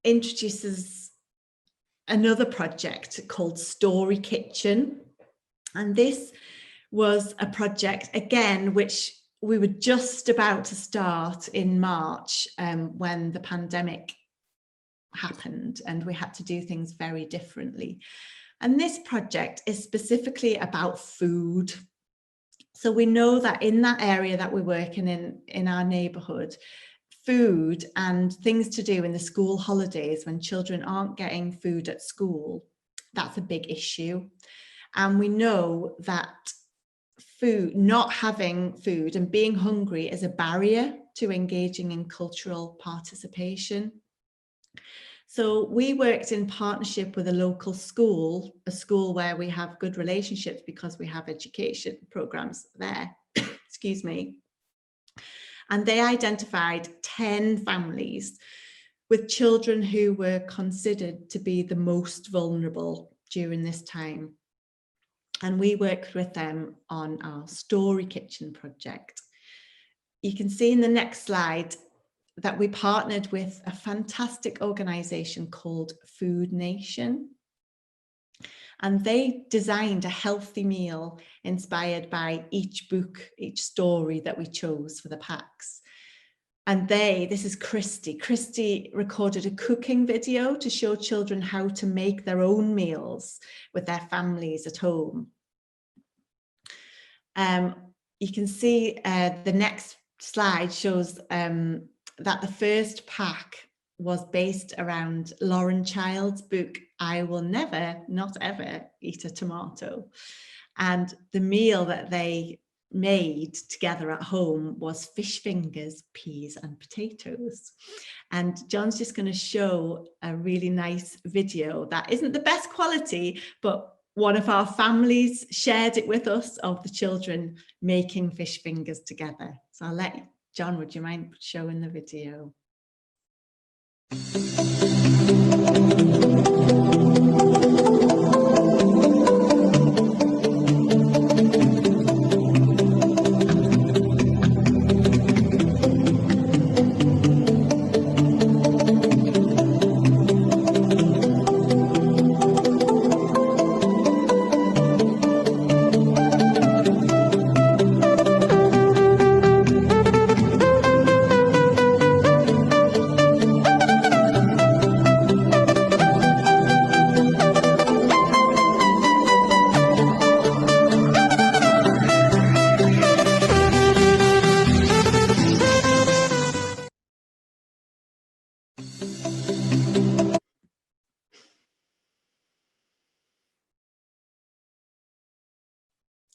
introduces another project called Story Kitchen. And this was a project, again, which we were just about to start in March when the pandemic happened and we had to do things very differently. And this project is specifically about food. So we know that in that area that we're working in our neighbourhood, food and things to do in the school holidays when children aren't getting food at school, that's a big issue. And we know that not having food and being hungry is a barrier to engaging in cultural participation. So we worked in partnership with a local school, a school where we have good relationships because we have education programs there, excuse me. And they identified 10 families with children who were considered to be the most vulnerable during this time. And we worked with them on our Story Kitchen project. You can see in the next slide that we partnered with a fantastic organisation called Food Nation. And they designed a healthy meal inspired by each book, each story that we chose for the packs. And this is Christy. Christy recorded a cooking video to show children how to make their own meals with their families at home. You can see the next slide shows that the first pack was based around Lauren Child's book, I Will Never, Not Ever Eat a Tomato. And the meal that they made together at home was fish fingers, peas and potatoes. And John's just going to show a really nice video that isn't the best quality, but one of our families shared it with us of the children making fish fingers together. So I'll let John, would you mind showing the video?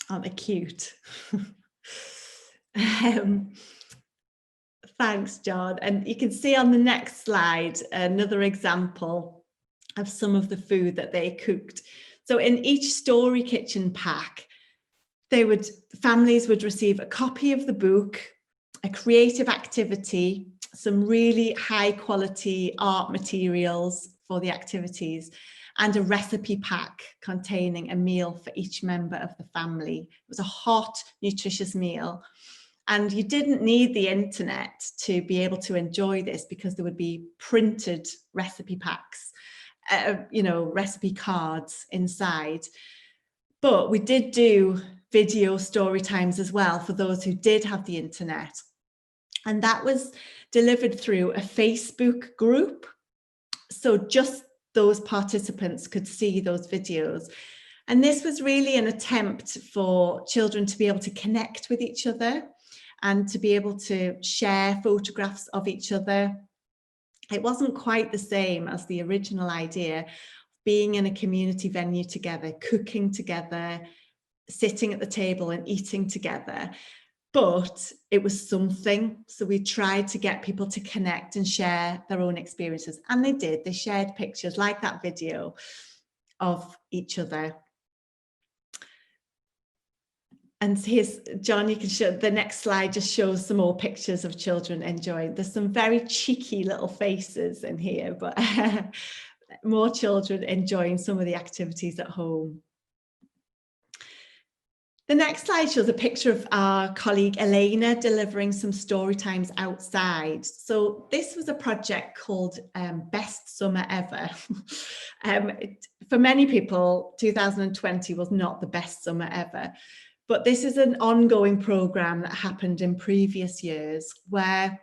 Aren't they cute? Thanks, John. And you can see on the next slide another example of some of the food that they cooked. So in each Story Kitchen pack, families would receive a copy of the book, a creative activity, some really high quality art materials for the activities, and a recipe pack containing a meal for each member of the family. It was a hot, nutritious meal. And you didn't need the internet to be able to enjoy this because there would be printed recipe packs, recipe cards inside. But we did do video story times as well for those who did have the internet. And that was delivered through a Facebook group. So just those participants could see those videos. And this was really an attempt for children to be able to connect with each other and to be able to share photographs of each other. It wasn't quite the same as the original idea, being in a community venue together, cooking together, sitting at the table and eating together. But it was something. So we tried to get people to connect and share their own experiences. And they did. They shared pictures like that video of each other. And here's, John, you can show, the next slide just shows some more pictures of children enjoying. There's some very cheeky little faces in here, but more children enjoying some of the activities at home. The next slide shows a picture of our colleague Elena delivering some story times outside. So this was a project called Best Summer Ever. For many people, 2020 was not the best summer ever, but this is an ongoing programme that happened in previous years where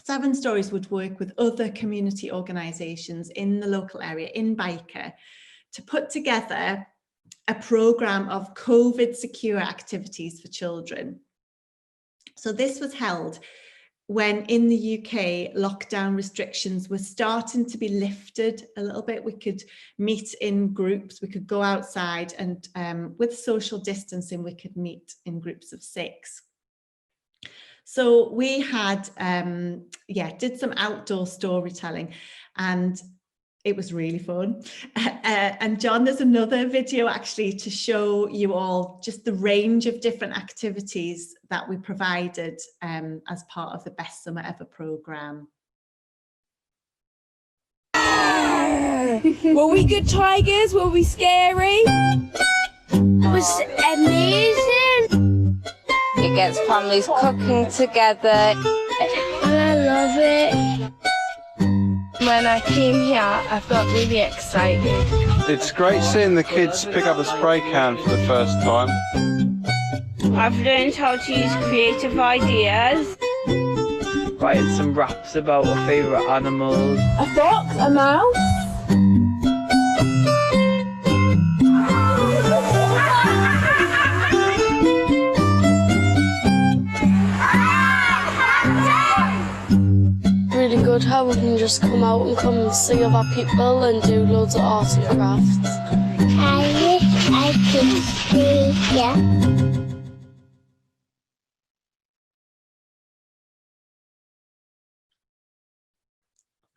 7 Stories would work with other community organisations in the local area, in Byker, to put together a programme of COVID secure activities for children. So this was held when in the UK lockdown restrictions were starting to be lifted a little bit. We could meet in groups, we could go outside, and with social distancing we could meet in groups of 6. So we had, did some outdoor storytelling, and it was really fun. And John, there's another video actually to show you all just the range of different activities that we provided as part of the Best Summer Ever programme. Were we good tigers? Were we scary? It was amazing. It gets families cooking together. And I love it. When I came here, I felt really excited. It's great seeing the kids pick up a spray can for the first time. I've learned how to use creative ideas. Writing some raps about our favourite animals. A fox, a mouse. Really good how we can just come out and come and see other people and do loads of art and crafts. I wish I could stay here.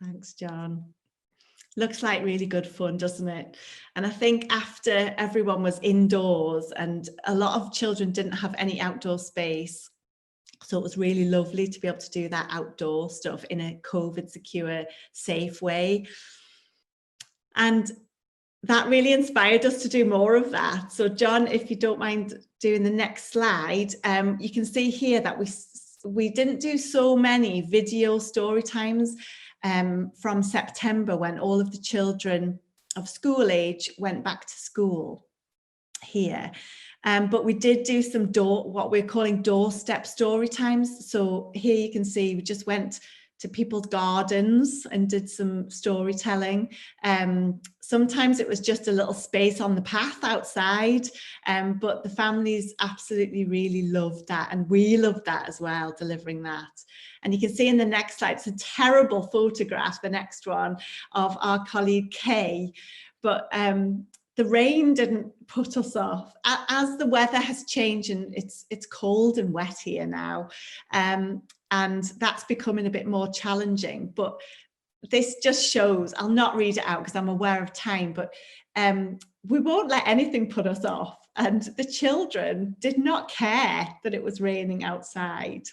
Thanks, John. Looks like really good fun, doesn't it? And I think after everyone was indoors and a lot of children didn't have any outdoor space, so it was really lovely to be able to do that outdoor stuff in a COVID secure, safe way. And that really inspired us to do more of that. So John, if you don't mind doing the next slide, you can see here that we didn't do so many video story times from September, when all of the children of school age went back to school here. But we did do some what we're calling doorstep story times. So here you can see we just went to people's gardens and did some storytelling. Sometimes it was just a little space on the path outside, but the families absolutely really loved that, and we loved that as well, delivering that. And you can see in the next slide, it's a terrible photograph, the next one, of our colleague Kay, but the rain didn't put us off. As the weather has changed and it's cold and wet here now, and that's becoming a bit more challenging, but this just shows, I'll not read it out because I'm aware of time, but we won't let anything put us off. And the children did not care that it was raining outside.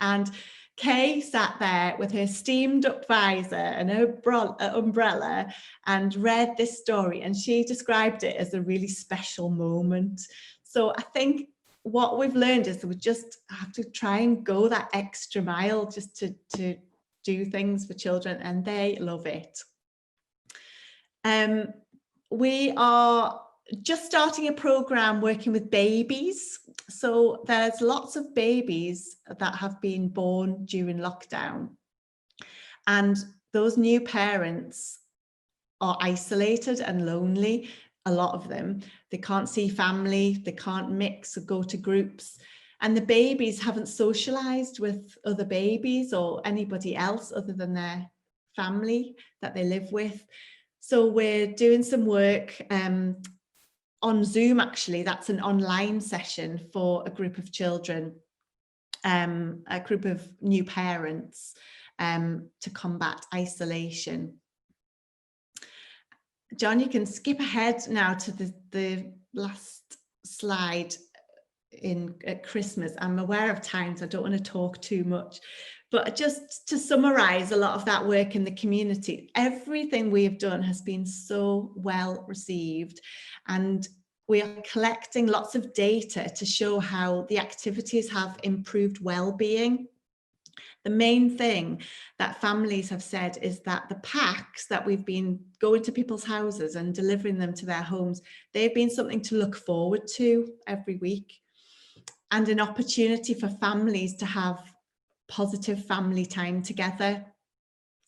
And Kay sat there with her steamed up visor and her umbrella and read this story, and she described it as a really special moment. So I think what we've learned is that we just have to try and go that extra mile just to do things for children, and they love it. We are just starting a program working with babies. So there's lots of babies that have been born during lockdown, and those new parents are isolated and lonely, a lot of them. They can't see family, they can't mix or go to groups, and the babies haven't socialized with other babies or anybody else other than their family that they live with. So we're doing some work on Zoom, actually. That's an online session for a group of children, a group of new parents, to combat isolation. John, you can skip ahead now to the last slide. at Christmas. I'm aware of times I don't want to talk too much, but just to summarize a lot of that work in the community, everything we've done has been so well received, and we are collecting lots of data to show how the activities have improved well-being. The main thing that families have said is that the packs that we've been going to people's houses and delivering them to their homes, they've been something to look forward to every week, and an opportunity for families to have positive family time together.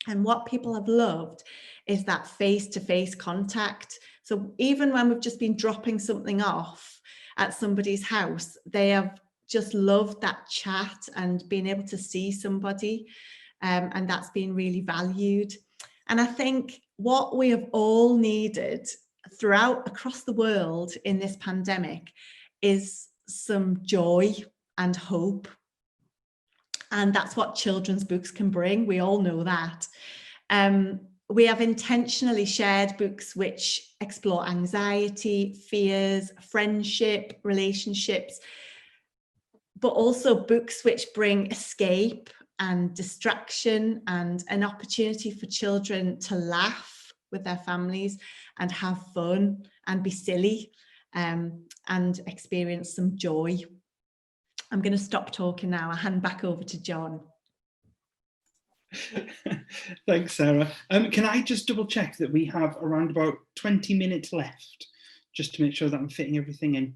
And what people have loved is that face-to-face contact. So even when we've just been dropping something off at somebody's house, they have just loved that chat and being able to see somebody, and that's been really valued. And I think what we have all needed across the world in this pandemic is some joy and hope. And that's what children's books can bring. We all know that. We have intentionally shared books which explore anxiety, fears, friendship, relationships, but also books which bring escape and distraction and an opportunity for children to laugh with their families and have fun and be silly, and experience some joy. I'm going to stop talking now. I'll hand back over to John. Thanks, Sarah. Can I just double check that we have around about 20 minutes left, just to make sure that I'm fitting everything in?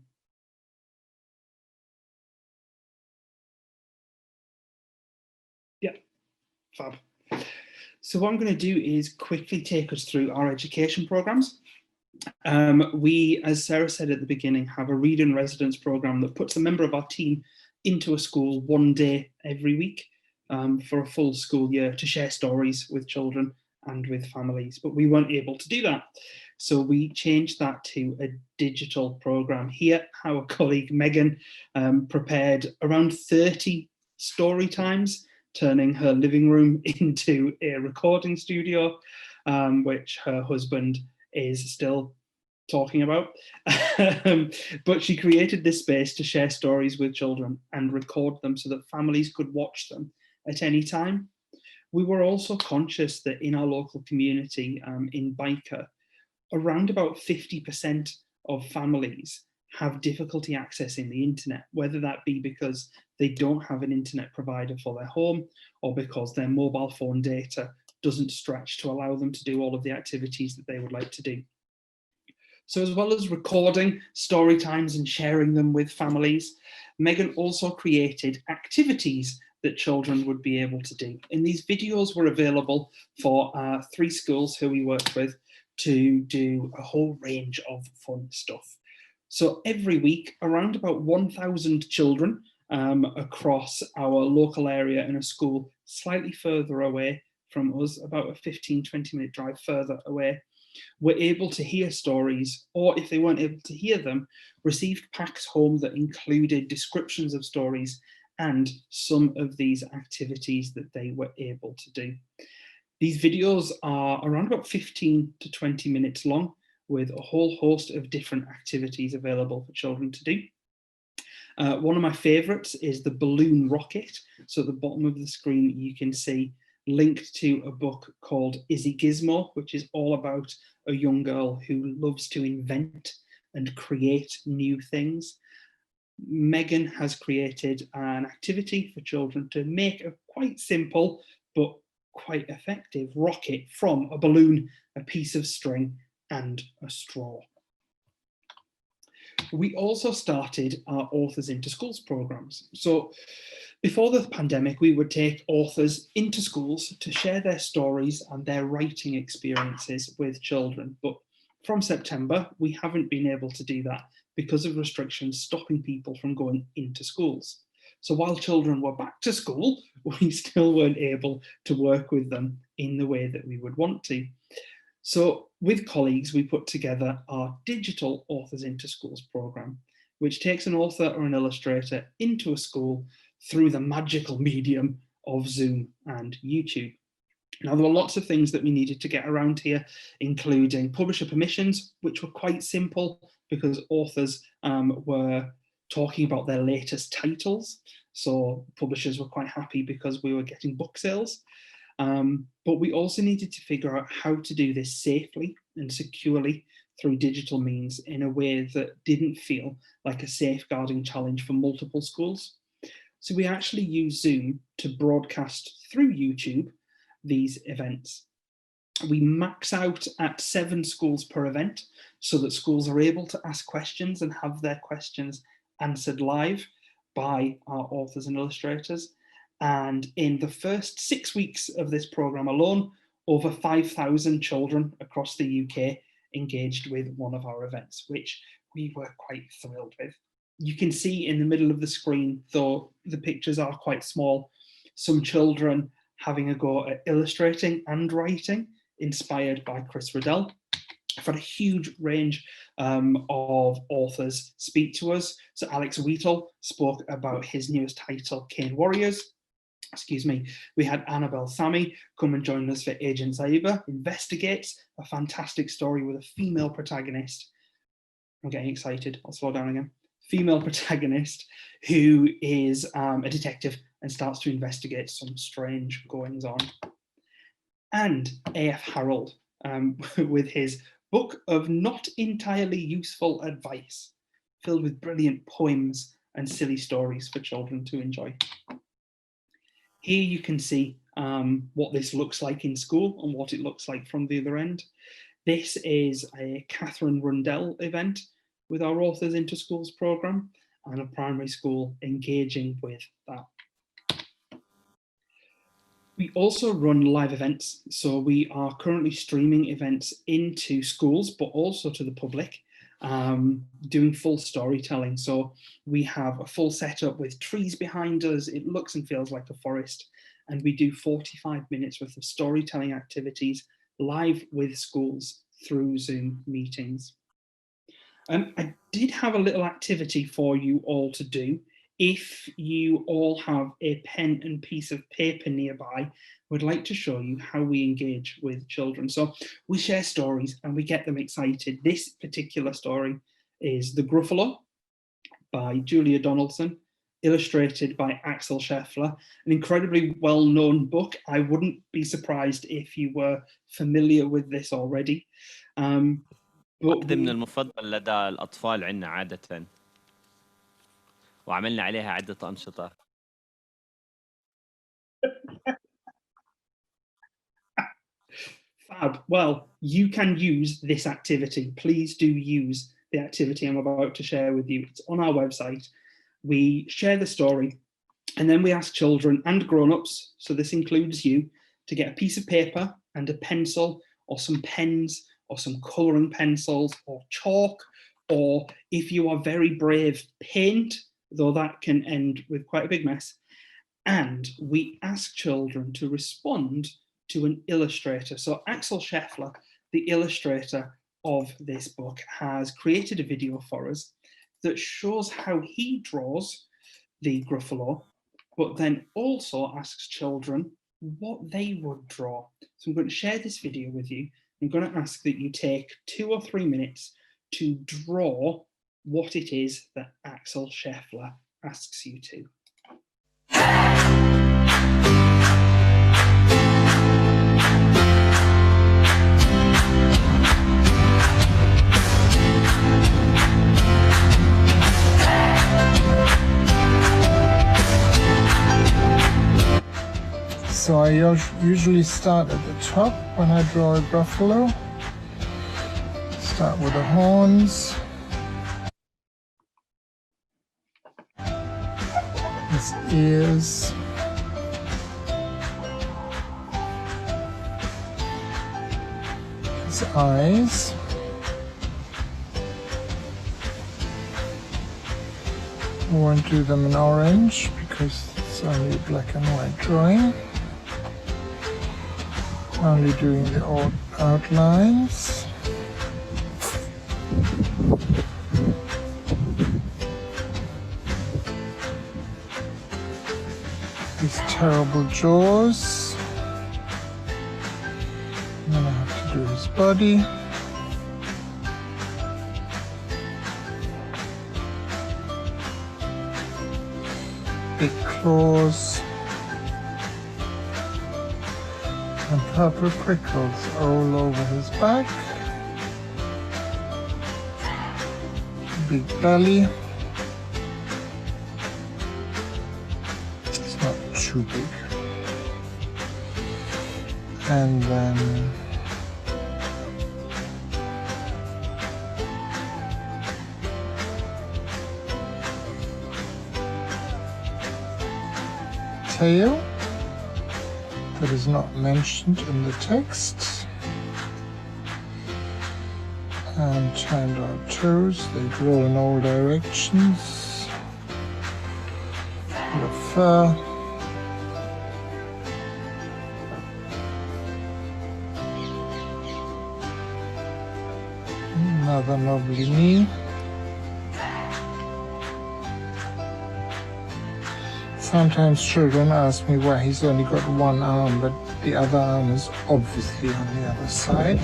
Yeah, fab. So what I'm going to do is quickly take us through our education programmes. We, as Sarah said at the beginning, have a read in residence programme that puts a member of our team into a school one day every week for a full school year to share stories with children and with families, but we weren't able to do that. So we changed that to a digital programme. Here, our colleague Megan prepared around 30 story times, turning her living room into a recording studio, which her husband is still talking about. But she created this space to share stories with children and record them so that families could watch them at any time. We were also conscious that in our local community in Byker, around about 50% of families have difficulty accessing the internet, whether that be because they don't have an internet provider for their home or because their mobile phone data doesn't stretch to allow them to do all of the activities that they would like to do. So as well as recording story times and sharing them with families, Megan also created activities that children would be able to do. And these videos were available for 3 schools who we worked with to do a whole range of fun stuff. So every week, around about 1,000 children across our local area in a school slightly further away from us, about a 15-20 minute drive further away, were able to hear stories, or if they weren't able to hear them, received packs home that included descriptions of stories and some of these activities that they were able to do. These videos are around about 15 to 20 minutes long, with a whole host of different activities available for children to do. One of my favourites is the balloon rocket. So at the bottom of the screen, you can see linked to a book called Izzy Gizmo, which is all about a young girl who loves to invent and create new things. Megan has created an activity for children to make a quite simple but quite effective rocket from a balloon, a piece of string, and a straw. We also started our Authors into Schools programs. So before the pandemic, we would take authors into schools to share their stories and their writing experiences with children. But from September, we haven't been able to do that because of restrictions stopping people from going into schools. So while children were back to school, we still weren't able to work with them in the way that we would want to. So with colleagues, we put together our digital Authors into Schools programme, which takes an author or an illustrator into a school through the magical medium of Zoom and YouTube. Now, there were lots of things that we needed to get around here, including publisher permissions, which were quite simple because authors were talking about their latest titles. So publishers were quite happy because we were getting book sales. But we also needed to figure out how to do this safely and securely through digital means in a way that didn't feel like a safeguarding challenge for multiple schools. So we actually used Zoom to broadcast through YouTube these events. We max out at 7 schools per event so that schools are able to ask questions and have their questions answered live by our authors and illustrators. And in the first 6 weeks of this programme alone, over 5,000 children across the UK engaged with one of our events, which we were quite thrilled with. You can see in the middle of the screen, though the pictures are quite small, some children having a go at illustrating and writing, inspired by Chris Riddell. I've had a huge range of authors speak to us. So Alex Wheatle spoke about his newest title, Cane Warriors. Excuse me. We had Annabelle Sami come and join us for Agent Zaiba Investigates, a fantastic story with a female protagonist. I'm getting excited. I'll slow down again. Female protagonist who is a detective and starts to investigate some strange goings on. And A.F. Harold with his book of not entirely useful advice, filled with brilliant poems and silly stories for children to enjoy. Here you can see what this looks like in school and what it looks like from the other end. This is a Catherine Rundell event with our Authors into Schools programme and a primary school engaging with that. We also run live events, so we are currently streaming events into schools, but also to the public, doing full storytelling. So we have a full setup with trees behind us. It looks and feels like a forest, and we do 45 minutes worth of storytelling activities live with schools through Zoom meetings. I did have a little activity for you all to do. If you all have a pen and piece of paper nearby, I would like to show you how we engage with children. So we share stories and we get them excited. This particular story is The Gruffalo by Julia Donaldson, illustrated by Axel Scheffler, an incredibly well-known book. I wouldn't be surprised if you were familiar with this already. واحدة من المفضل لدى الأطفال عنا عادة، وعملنا عليها عدة أنشطة. Fab. Well, you can use this activity. Please do use the activity I'm about to share with you. It's on our website. We share the story and then we ask children and grown-ups, so this includes you, to get a piece of paper and a pencil or some pens or some colouring pencils or chalk, or if you are very brave, paint, though that can end with quite a big mess. And we ask children to respond to an illustrator. So Axel Scheffler, the illustrator of this book, has created a video for us that shows how he draws the Gruffalo, but then also asks children what they would draw. So I'm going to share this video with you. I'm going to ask that you take 2 or 3 minutes to draw what it is that Axel Scheffler asks you to. So I usually start at the top when I draw a Gruffalo. Start with the horns. His ears. His eyes. I won't do them in orange because it's only a black and white drawing. Only doing the outlines. These terrible jaws. And then I have to do his body. big claws, and purple prickles all over his back. Big belly. It's not too big. And then tail that is not mentioned in the text, and turned our toes. They draw in all directions. The fur. Another lovely knee. Sometimes children ask me why he's only got one arm, but the other arm is obviously on the other side.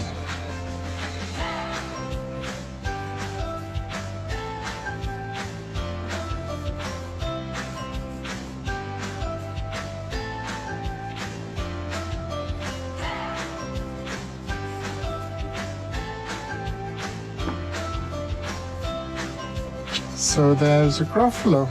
So there's a Gruffalo.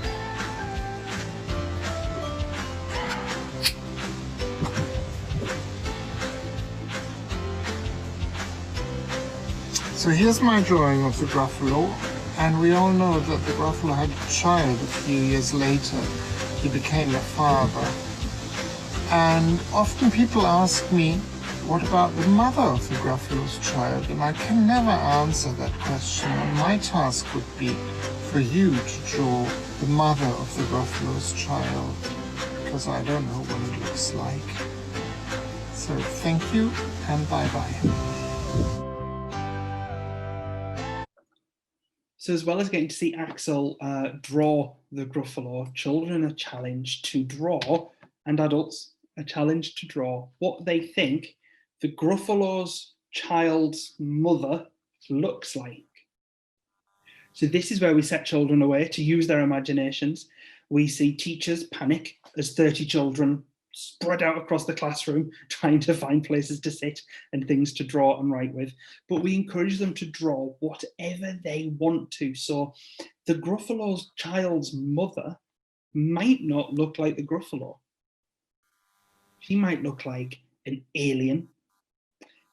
So here's my drawing of the Gruffalo, and we all know that the Gruffalo had a child a few years later. He became a father. And often people ask me, what about the mother of the Gruffalo's child? And I can never answer that question. And my task would be for you to draw the mother of the Gruffalo's child, because I don't know what it looks like. So thank you and bye-bye. So as well as getting to see Axel draw the Gruffalo, children are challenged to draw, and adults are challenged to draw what they think the Gruffalo's child's mother looks like. So this is where we set children away to use their imaginations. We see teachers panic as 30 children spread out across the classroom trying to find places to sit and things to draw and write with. But we encourage them to draw whatever they want to. So the Gruffalo's child's mother might not look like the Gruffalo. She might look like an alien.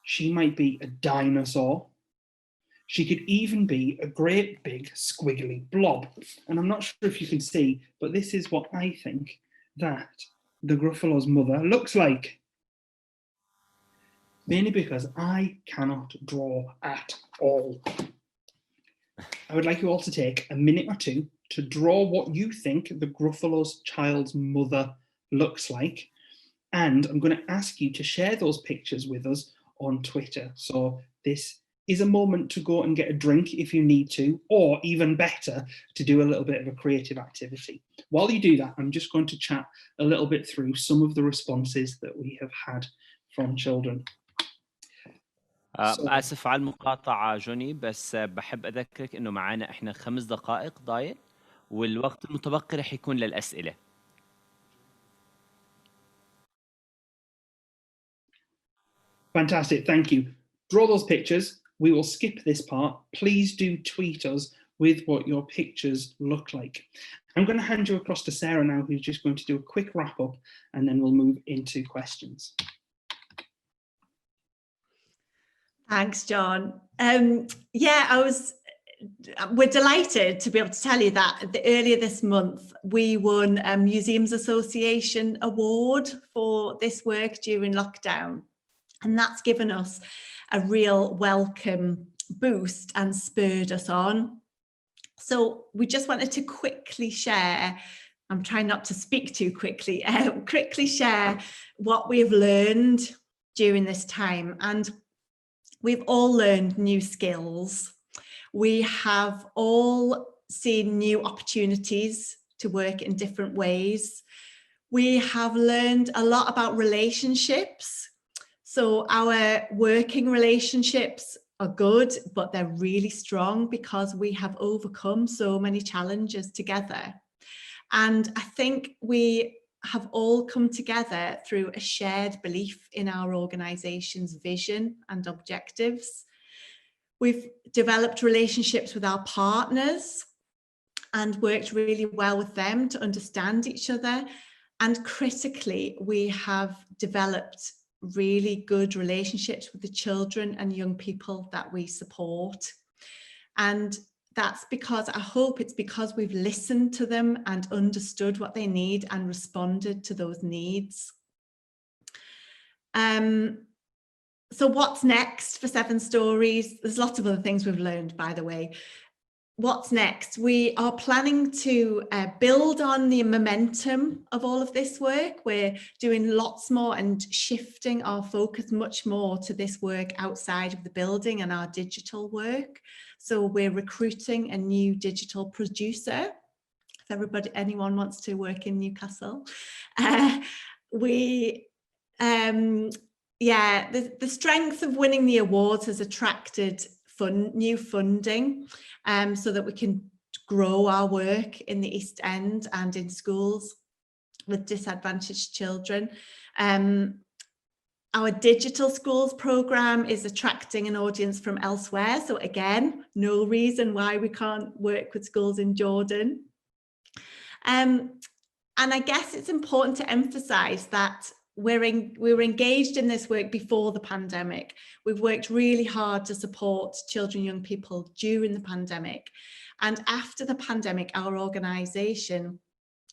She might be a dinosaur. She could even be a great big squiggly blob. And I'm not sure if you can see, but this is what I think that the Gruffalo's mother looks like. Mainly because I cannot draw at all. I would like you all to take a minute or two to draw what you think the Gruffalo's child's mother looks like. And I'm going to ask you to share those pictures with us on Twitter. So this is a moment to go and get a drink if you need to, or even better, to do a little bit of a creative activity. While you do that, I'm just going to chat a little bit through some of the responses that we have had from children. آسف على المقاطعة جوني، بس بحب أذكرك إنه معانا إحنا 5 دقائق ضايل، والوقت المتبقي رح يكون للأسئلة. Fantastic, thank you. Draw those pictures. We will skip this part. Please do tweet us with what your pictures look like. I'm going to hand you across to Sarah now, who's just going to do a quick wrap up, and then we'll move into questions. Thanks, John. We're delighted to be able to tell you that earlier this month we won a Museums Association award for this work during lockdown, and that's given us a real welcome boost and spurred us on. So we just wanted to quickly share, I'm trying not to speak too quickly, quickly share what we've learned during this time. And we've all learned new skills. We have all seen new opportunities to work in different ways. We have learned a lot about relationships. So our working relationships are good, but they're really strong because we have overcome so many challenges together. And I think we have all come together through a shared belief in our organisation's vision and objectives. We've developed relationships with our partners and worked really well with them to understand each other. And critically, we have developed really good relationships with the children and young people that we support. And that's because, I hope it's because we've listened to them and understood what they need and responded to those needs. So what's next for Seven Stories? There's lots of other things we've learned, by the way. What's next? We are planning to build on the momentum of all of this work. We're doing lots more and shifting our focus much more to this work outside of the building and our digital work. So we're recruiting a new digital producer. If anyone wants to work in Newcastle. The strength of winning the awards has attracted new funding so that we can grow our work in the East End and in schools with disadvantaged children. Our digital schools programme is attracting an audience from elsewhere. So again, no reason why we can't work with schools in Jordan. And I guess it's important to emphasise that we were engaged in this work before the pandemic. We've worked really hard to support children and young people during the pandemic. And after the pandemic, our organisation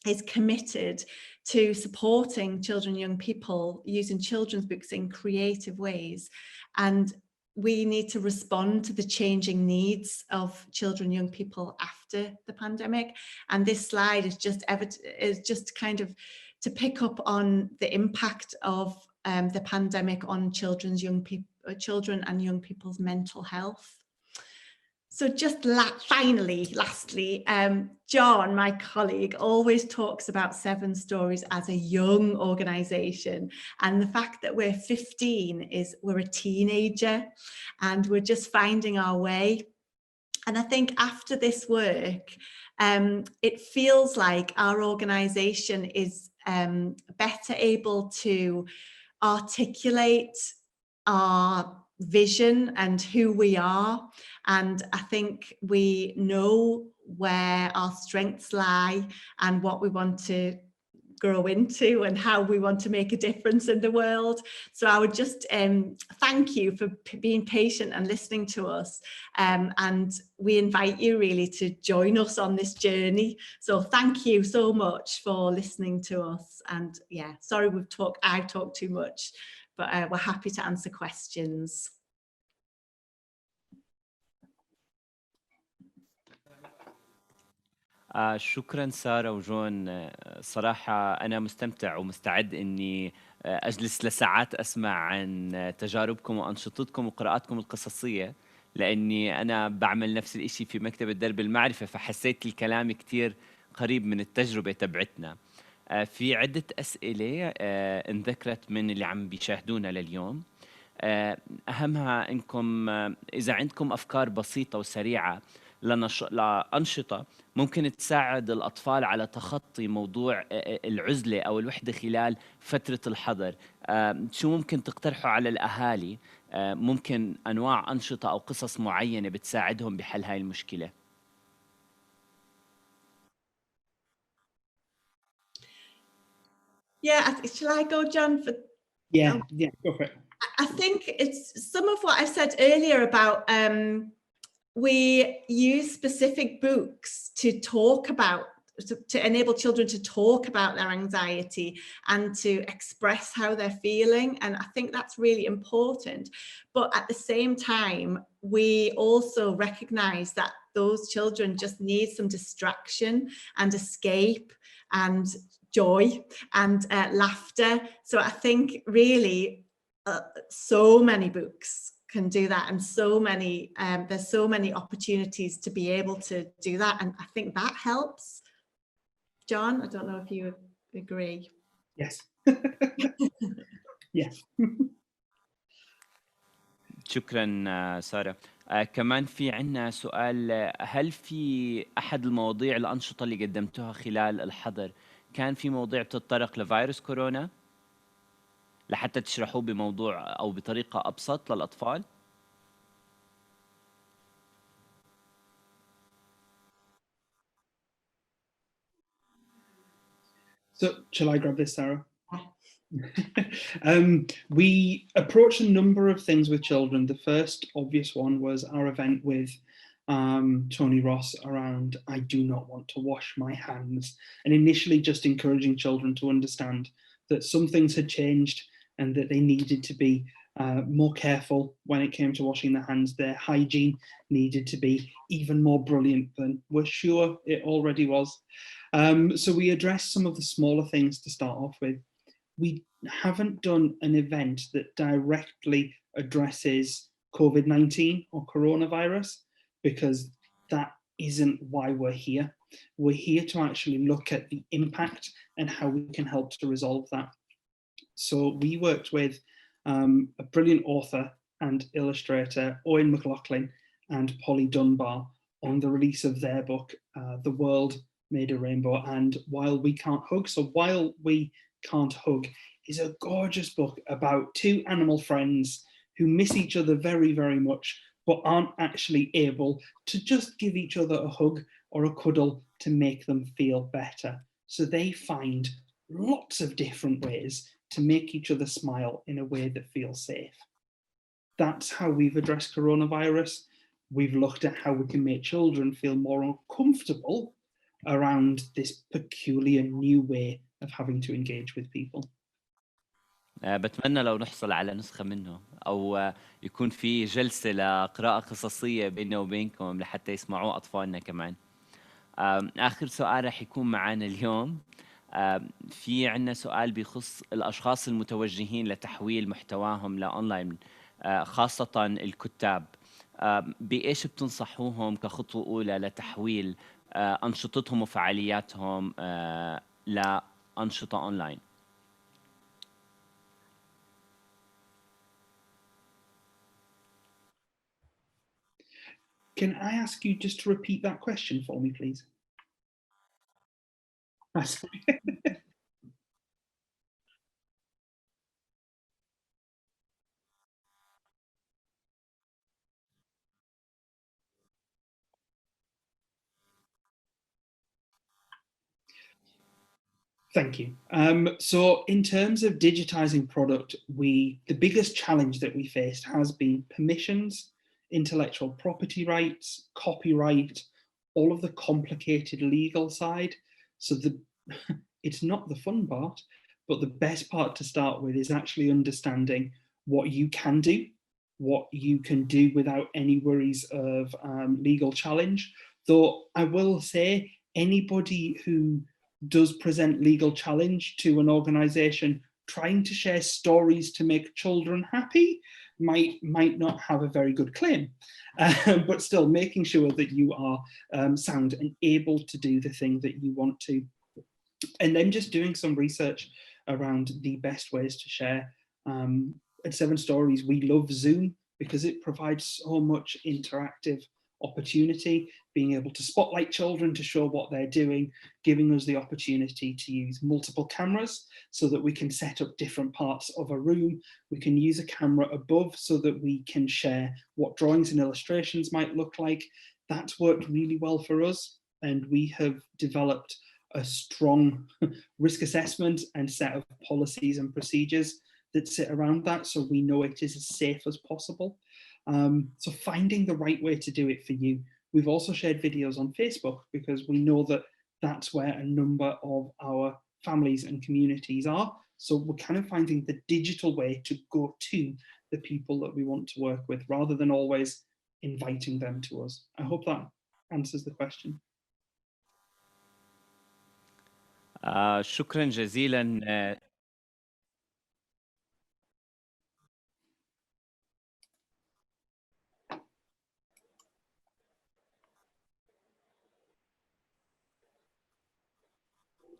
is committed to supporting children and young people using children's books in creative ways. And we need to respond to the changing needs of children and young people after the pandemic. And this slide is just kind of to pick up on the impact of the pandemic on children and young people's mental health. So just lastly, John, my colleague, always talks about Seven Stories as a young organisation, and the fact that we're 15 is we're a teenager and we're just finding our way. And I think after this work, it feels like our organisation is better able to articulate our vision and who we are. And I think we know where our strengths lie and what we want to grow into and how we want to make a difference in the world. So I would just thank you for being patient and listening to us. And we invite you really to join us on this journey. So thank you so much for listening to us. And yeah, sorry I've talked too much, but we're happy to answer questions. شكرا سارة وجون. صراحة أنا مستمتع ومستعد أني أجلس لساعات أسمع عن تجاربكم وأنشطتكم وقراءاتكم القصصية، لأني أنا بعمل نفس الإشي في مكتبة درب المعرفة، فحسيت الكلام كتير قريب من التجربة تبعتنا. في عدة أسئلة انذكرت من اللي عم بيشاهدونا لليوم. أهمها أنكم إذا عندكم أفكار بسيطة وسريعة لأنشطة ممكن تساعد الأطفال على تخطي موضوع العزلة أو الوحدة خلال فترة الحظر، شو ممكن تقترحوا على الأهالي؟ ممكن أنواع أنشطة أو قصص معينة بتساعدهم بحل هاي المشكلة. Yeah, shall I go, John? Yeah, go for it. I think it's some of what I said earlier about we use specific books to talk about, to enable children to talk about their anxiety and to express how they're feeling. And I think that's really important. But at the same time, we also recognize that those children just need some distraction and escape and joy and laughter. So I think really so many books can do that, and so many there's so many opportunities to be able to do that, and I think that helps. John, I don't know if you agree. Yes. Yes. شكرا سارة. كمان في عنا سؤال، هل في أحد المواضيع الأنشطة اللي قدمتوها خلال الحظر كان في مواضيع بتتطرق لفيروس كورونا لحتى تشرحوه بموضوع أو بطريقة أبسط للأطفال؟ So, shall I grab this, Sarah? We approached a number of things with children. The first obvious one was our event with Tony Ross around I do not want to wash my hands, and initially just encouraging children to understand that some things had changed and that they needed to be more careful when it came to washing their hands. Their hygiene needed to be even more brilliant than we're sure it already was. So we addressed some of the smaller things to start off with. We haven't done an event that directly addresses COVID-19 or coronavirus because that isn't why we're here. We're here to actually look at the impact and how we can help to resolve that. So we worked with a brilliant author and illustrator, Owen McLaughlin and Polly Dunbar, on the release of their book, The World Made a Rainbow and While We Can't Hug. So While We Can't Hug is a gorgeous book about two animal friends who miss each other very, very much, but aren't actually able to just give each other a hug or a cuddle to make them feel better. So they find lots of different ways to make each other smile in a way that feels safe. That's how we've addressed coronavirus. We've looked at how we can make children feel more comfortable around this peculiar new way of having to engage with people. بتمنى لو نحصل على نسخة منه أو يكون في جلسة لقراءة قصصية بيننا وبينكم لحتى يسمعوه أطفالنا كمان. آخر سؤال رح يكون معنا اليوم. في عنا سؤال بيخص الأشخاص المتوجهين لتحويل محتواهم لأونلاين، خاصة الكتاب. بإيش بتنصحوهم كخطوة أولى لتحويل أنشطتهم وفعالياتهم لأنشطة أونلاين؟ Can I ask you just to repeat that question for me, please? Thank you. So in terms of digitizing product, the biggest challenge that we faced has been permissions, intellectual property rights, copyright, all of the complicated legal side. So it's not the fun part, but the best part to start with is actually understanding what you can do, what you can do without any worries of legal challenge. Though I will say anybody who does present legal challenge to an organization trying to share stories to make children happy might not have a very good claim, but still making sure that you are sound and able to do the thing that you want to. And then just doing some research around the best ways to share. At Seven Stories, we love Zoom because it provides so much interactive opportunity, being able to spotlight children to show what they're doing, giving us the opportunity to use multiple cameras so that we can set up different parts of a room. We can use a camera above so that we can share what drawings and illustrations might look like. That's worked really well for us, and we have developed a strong risk assessment and set of policies and procedures that sit around that, so we know it is as safe as possible. So finding the right way to do it for you. We've also shared videos on Facebook because we know that that's where a number of our families and communities are. So we're kind of finding the digital way to go to the people that we want to work with rather than always inviting them to us. I hope that answers the question. شكرا جزيلا.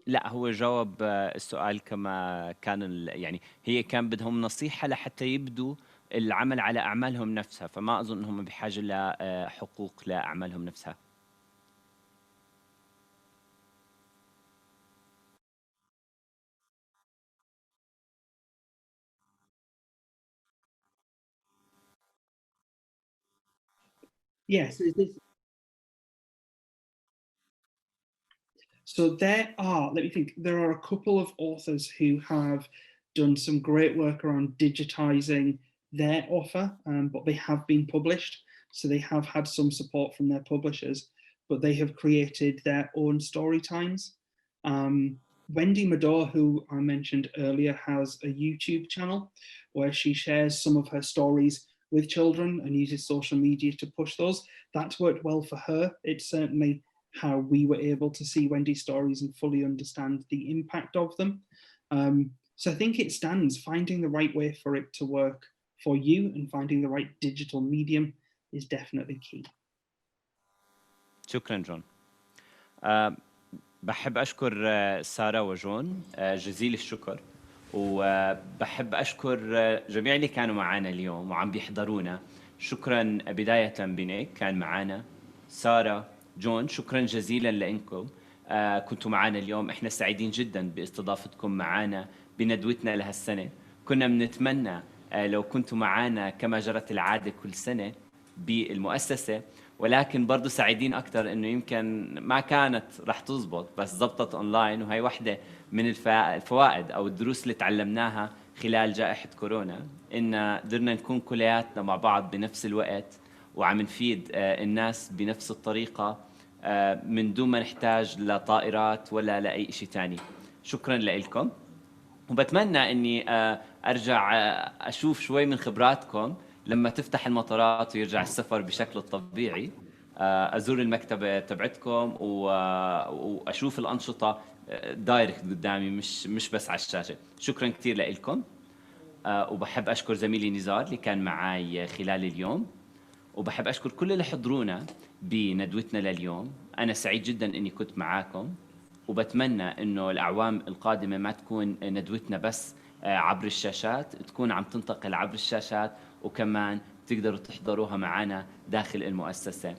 لا هو جاوب السؤال كما كان، يعني هي كان بدهم نصيحة لحتى يبدوا العمل على أعمالهم نفسها، فما أظن أنهم بحاجة لحقوق لأعمالهم نفسها. Yes, so there are, let me think, there are a couple of authors who have done some great work around digitizing their offer, but they have been published. So they have had some support from their publishers, but they have created their own story times. Wendy Madore, who I mentioned earlier, has a YouTube channel where she shares some of her stories with children and uses social media to push those. That's worked well for her. It's certainly how we were able to see Wendy's stories and fully understand the impact of them. So I think it stands, finding the right way for it to work for you and finding the right digital medium is definitely key. شكرا جون. بحب أشكر سارة وجون جزيل الشكر، وبحب أشكر جميع اللي كانوا معنا اليوم وعم بيحضرونا. شكرا بداية بنيك كان معنا، سارة، جون، شكرا جزيلا لإنكم كنتوا معنا اليوم. إحنا سعيدين جدا باستضافتكم معنا بندوتنا لهالسنة. كنا بنتمنى لو كنتوا معنا كما جرت العادة كل سنة بالمؤسسة، ولكن برضو سعيدين أكثر إنه يمكن ما كانت رح تزبط، بس زبطت أونلاين، وهي واحدة من الفوائد أو الدروس اللي تعلمناها خلال جائحة كورونا، إن قدرنا نكون كلياتنا مع بعض بنفس الوقت وعم نفيد الناس بنفس الطريقة من دون ما نحتاج لطائرات ولا لأي شيء تاني. شكرا لكم، وبتمنى إني أرجع أشوف شوي من خبراتكم لما تفتح المطارات ويرجع السفر بشكله الطبيعي. أزور المكتبة تبعتكم وأشوف الأنشطة دايركت قدامي، مش بس على الشاشة. شكرا كثير لكم، وبحب أشكر زميلي نزار اللي كان معي خلال اليوم، وبحب أشكر كل اللي حضرونا بندوتنا لليوم. أنا سعيد جدا إني كنت معاكم، وبتمنى إنه الأعوام القادمة ما تكون ندوتنا بس عبر الشاشات، تكون عم تنتقل عبر الشاشات وكمان تقدروا تحضروها معنا داخل المؤسسة.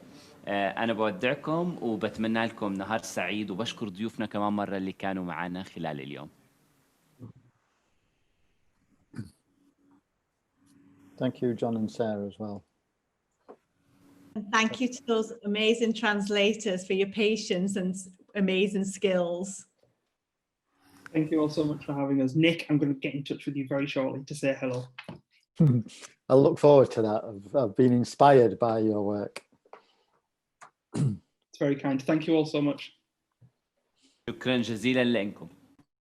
أنا بودعكم وبتمنى لكم نهار سعيد، وبشكر ضيوفنا كمان مرة اللي كانوا معنا خلال اليوم. Thank you, John and Sarah, as well. And thank you to those amazing translators for your patience and amazing skills. Thank you all so much for having us. Nick, I'm going to get in touch with you very shortly to say hello. I look forward to that. I've been inspired by your work. It's very kind. Thank you all so much. شكرا جزيلا لكم.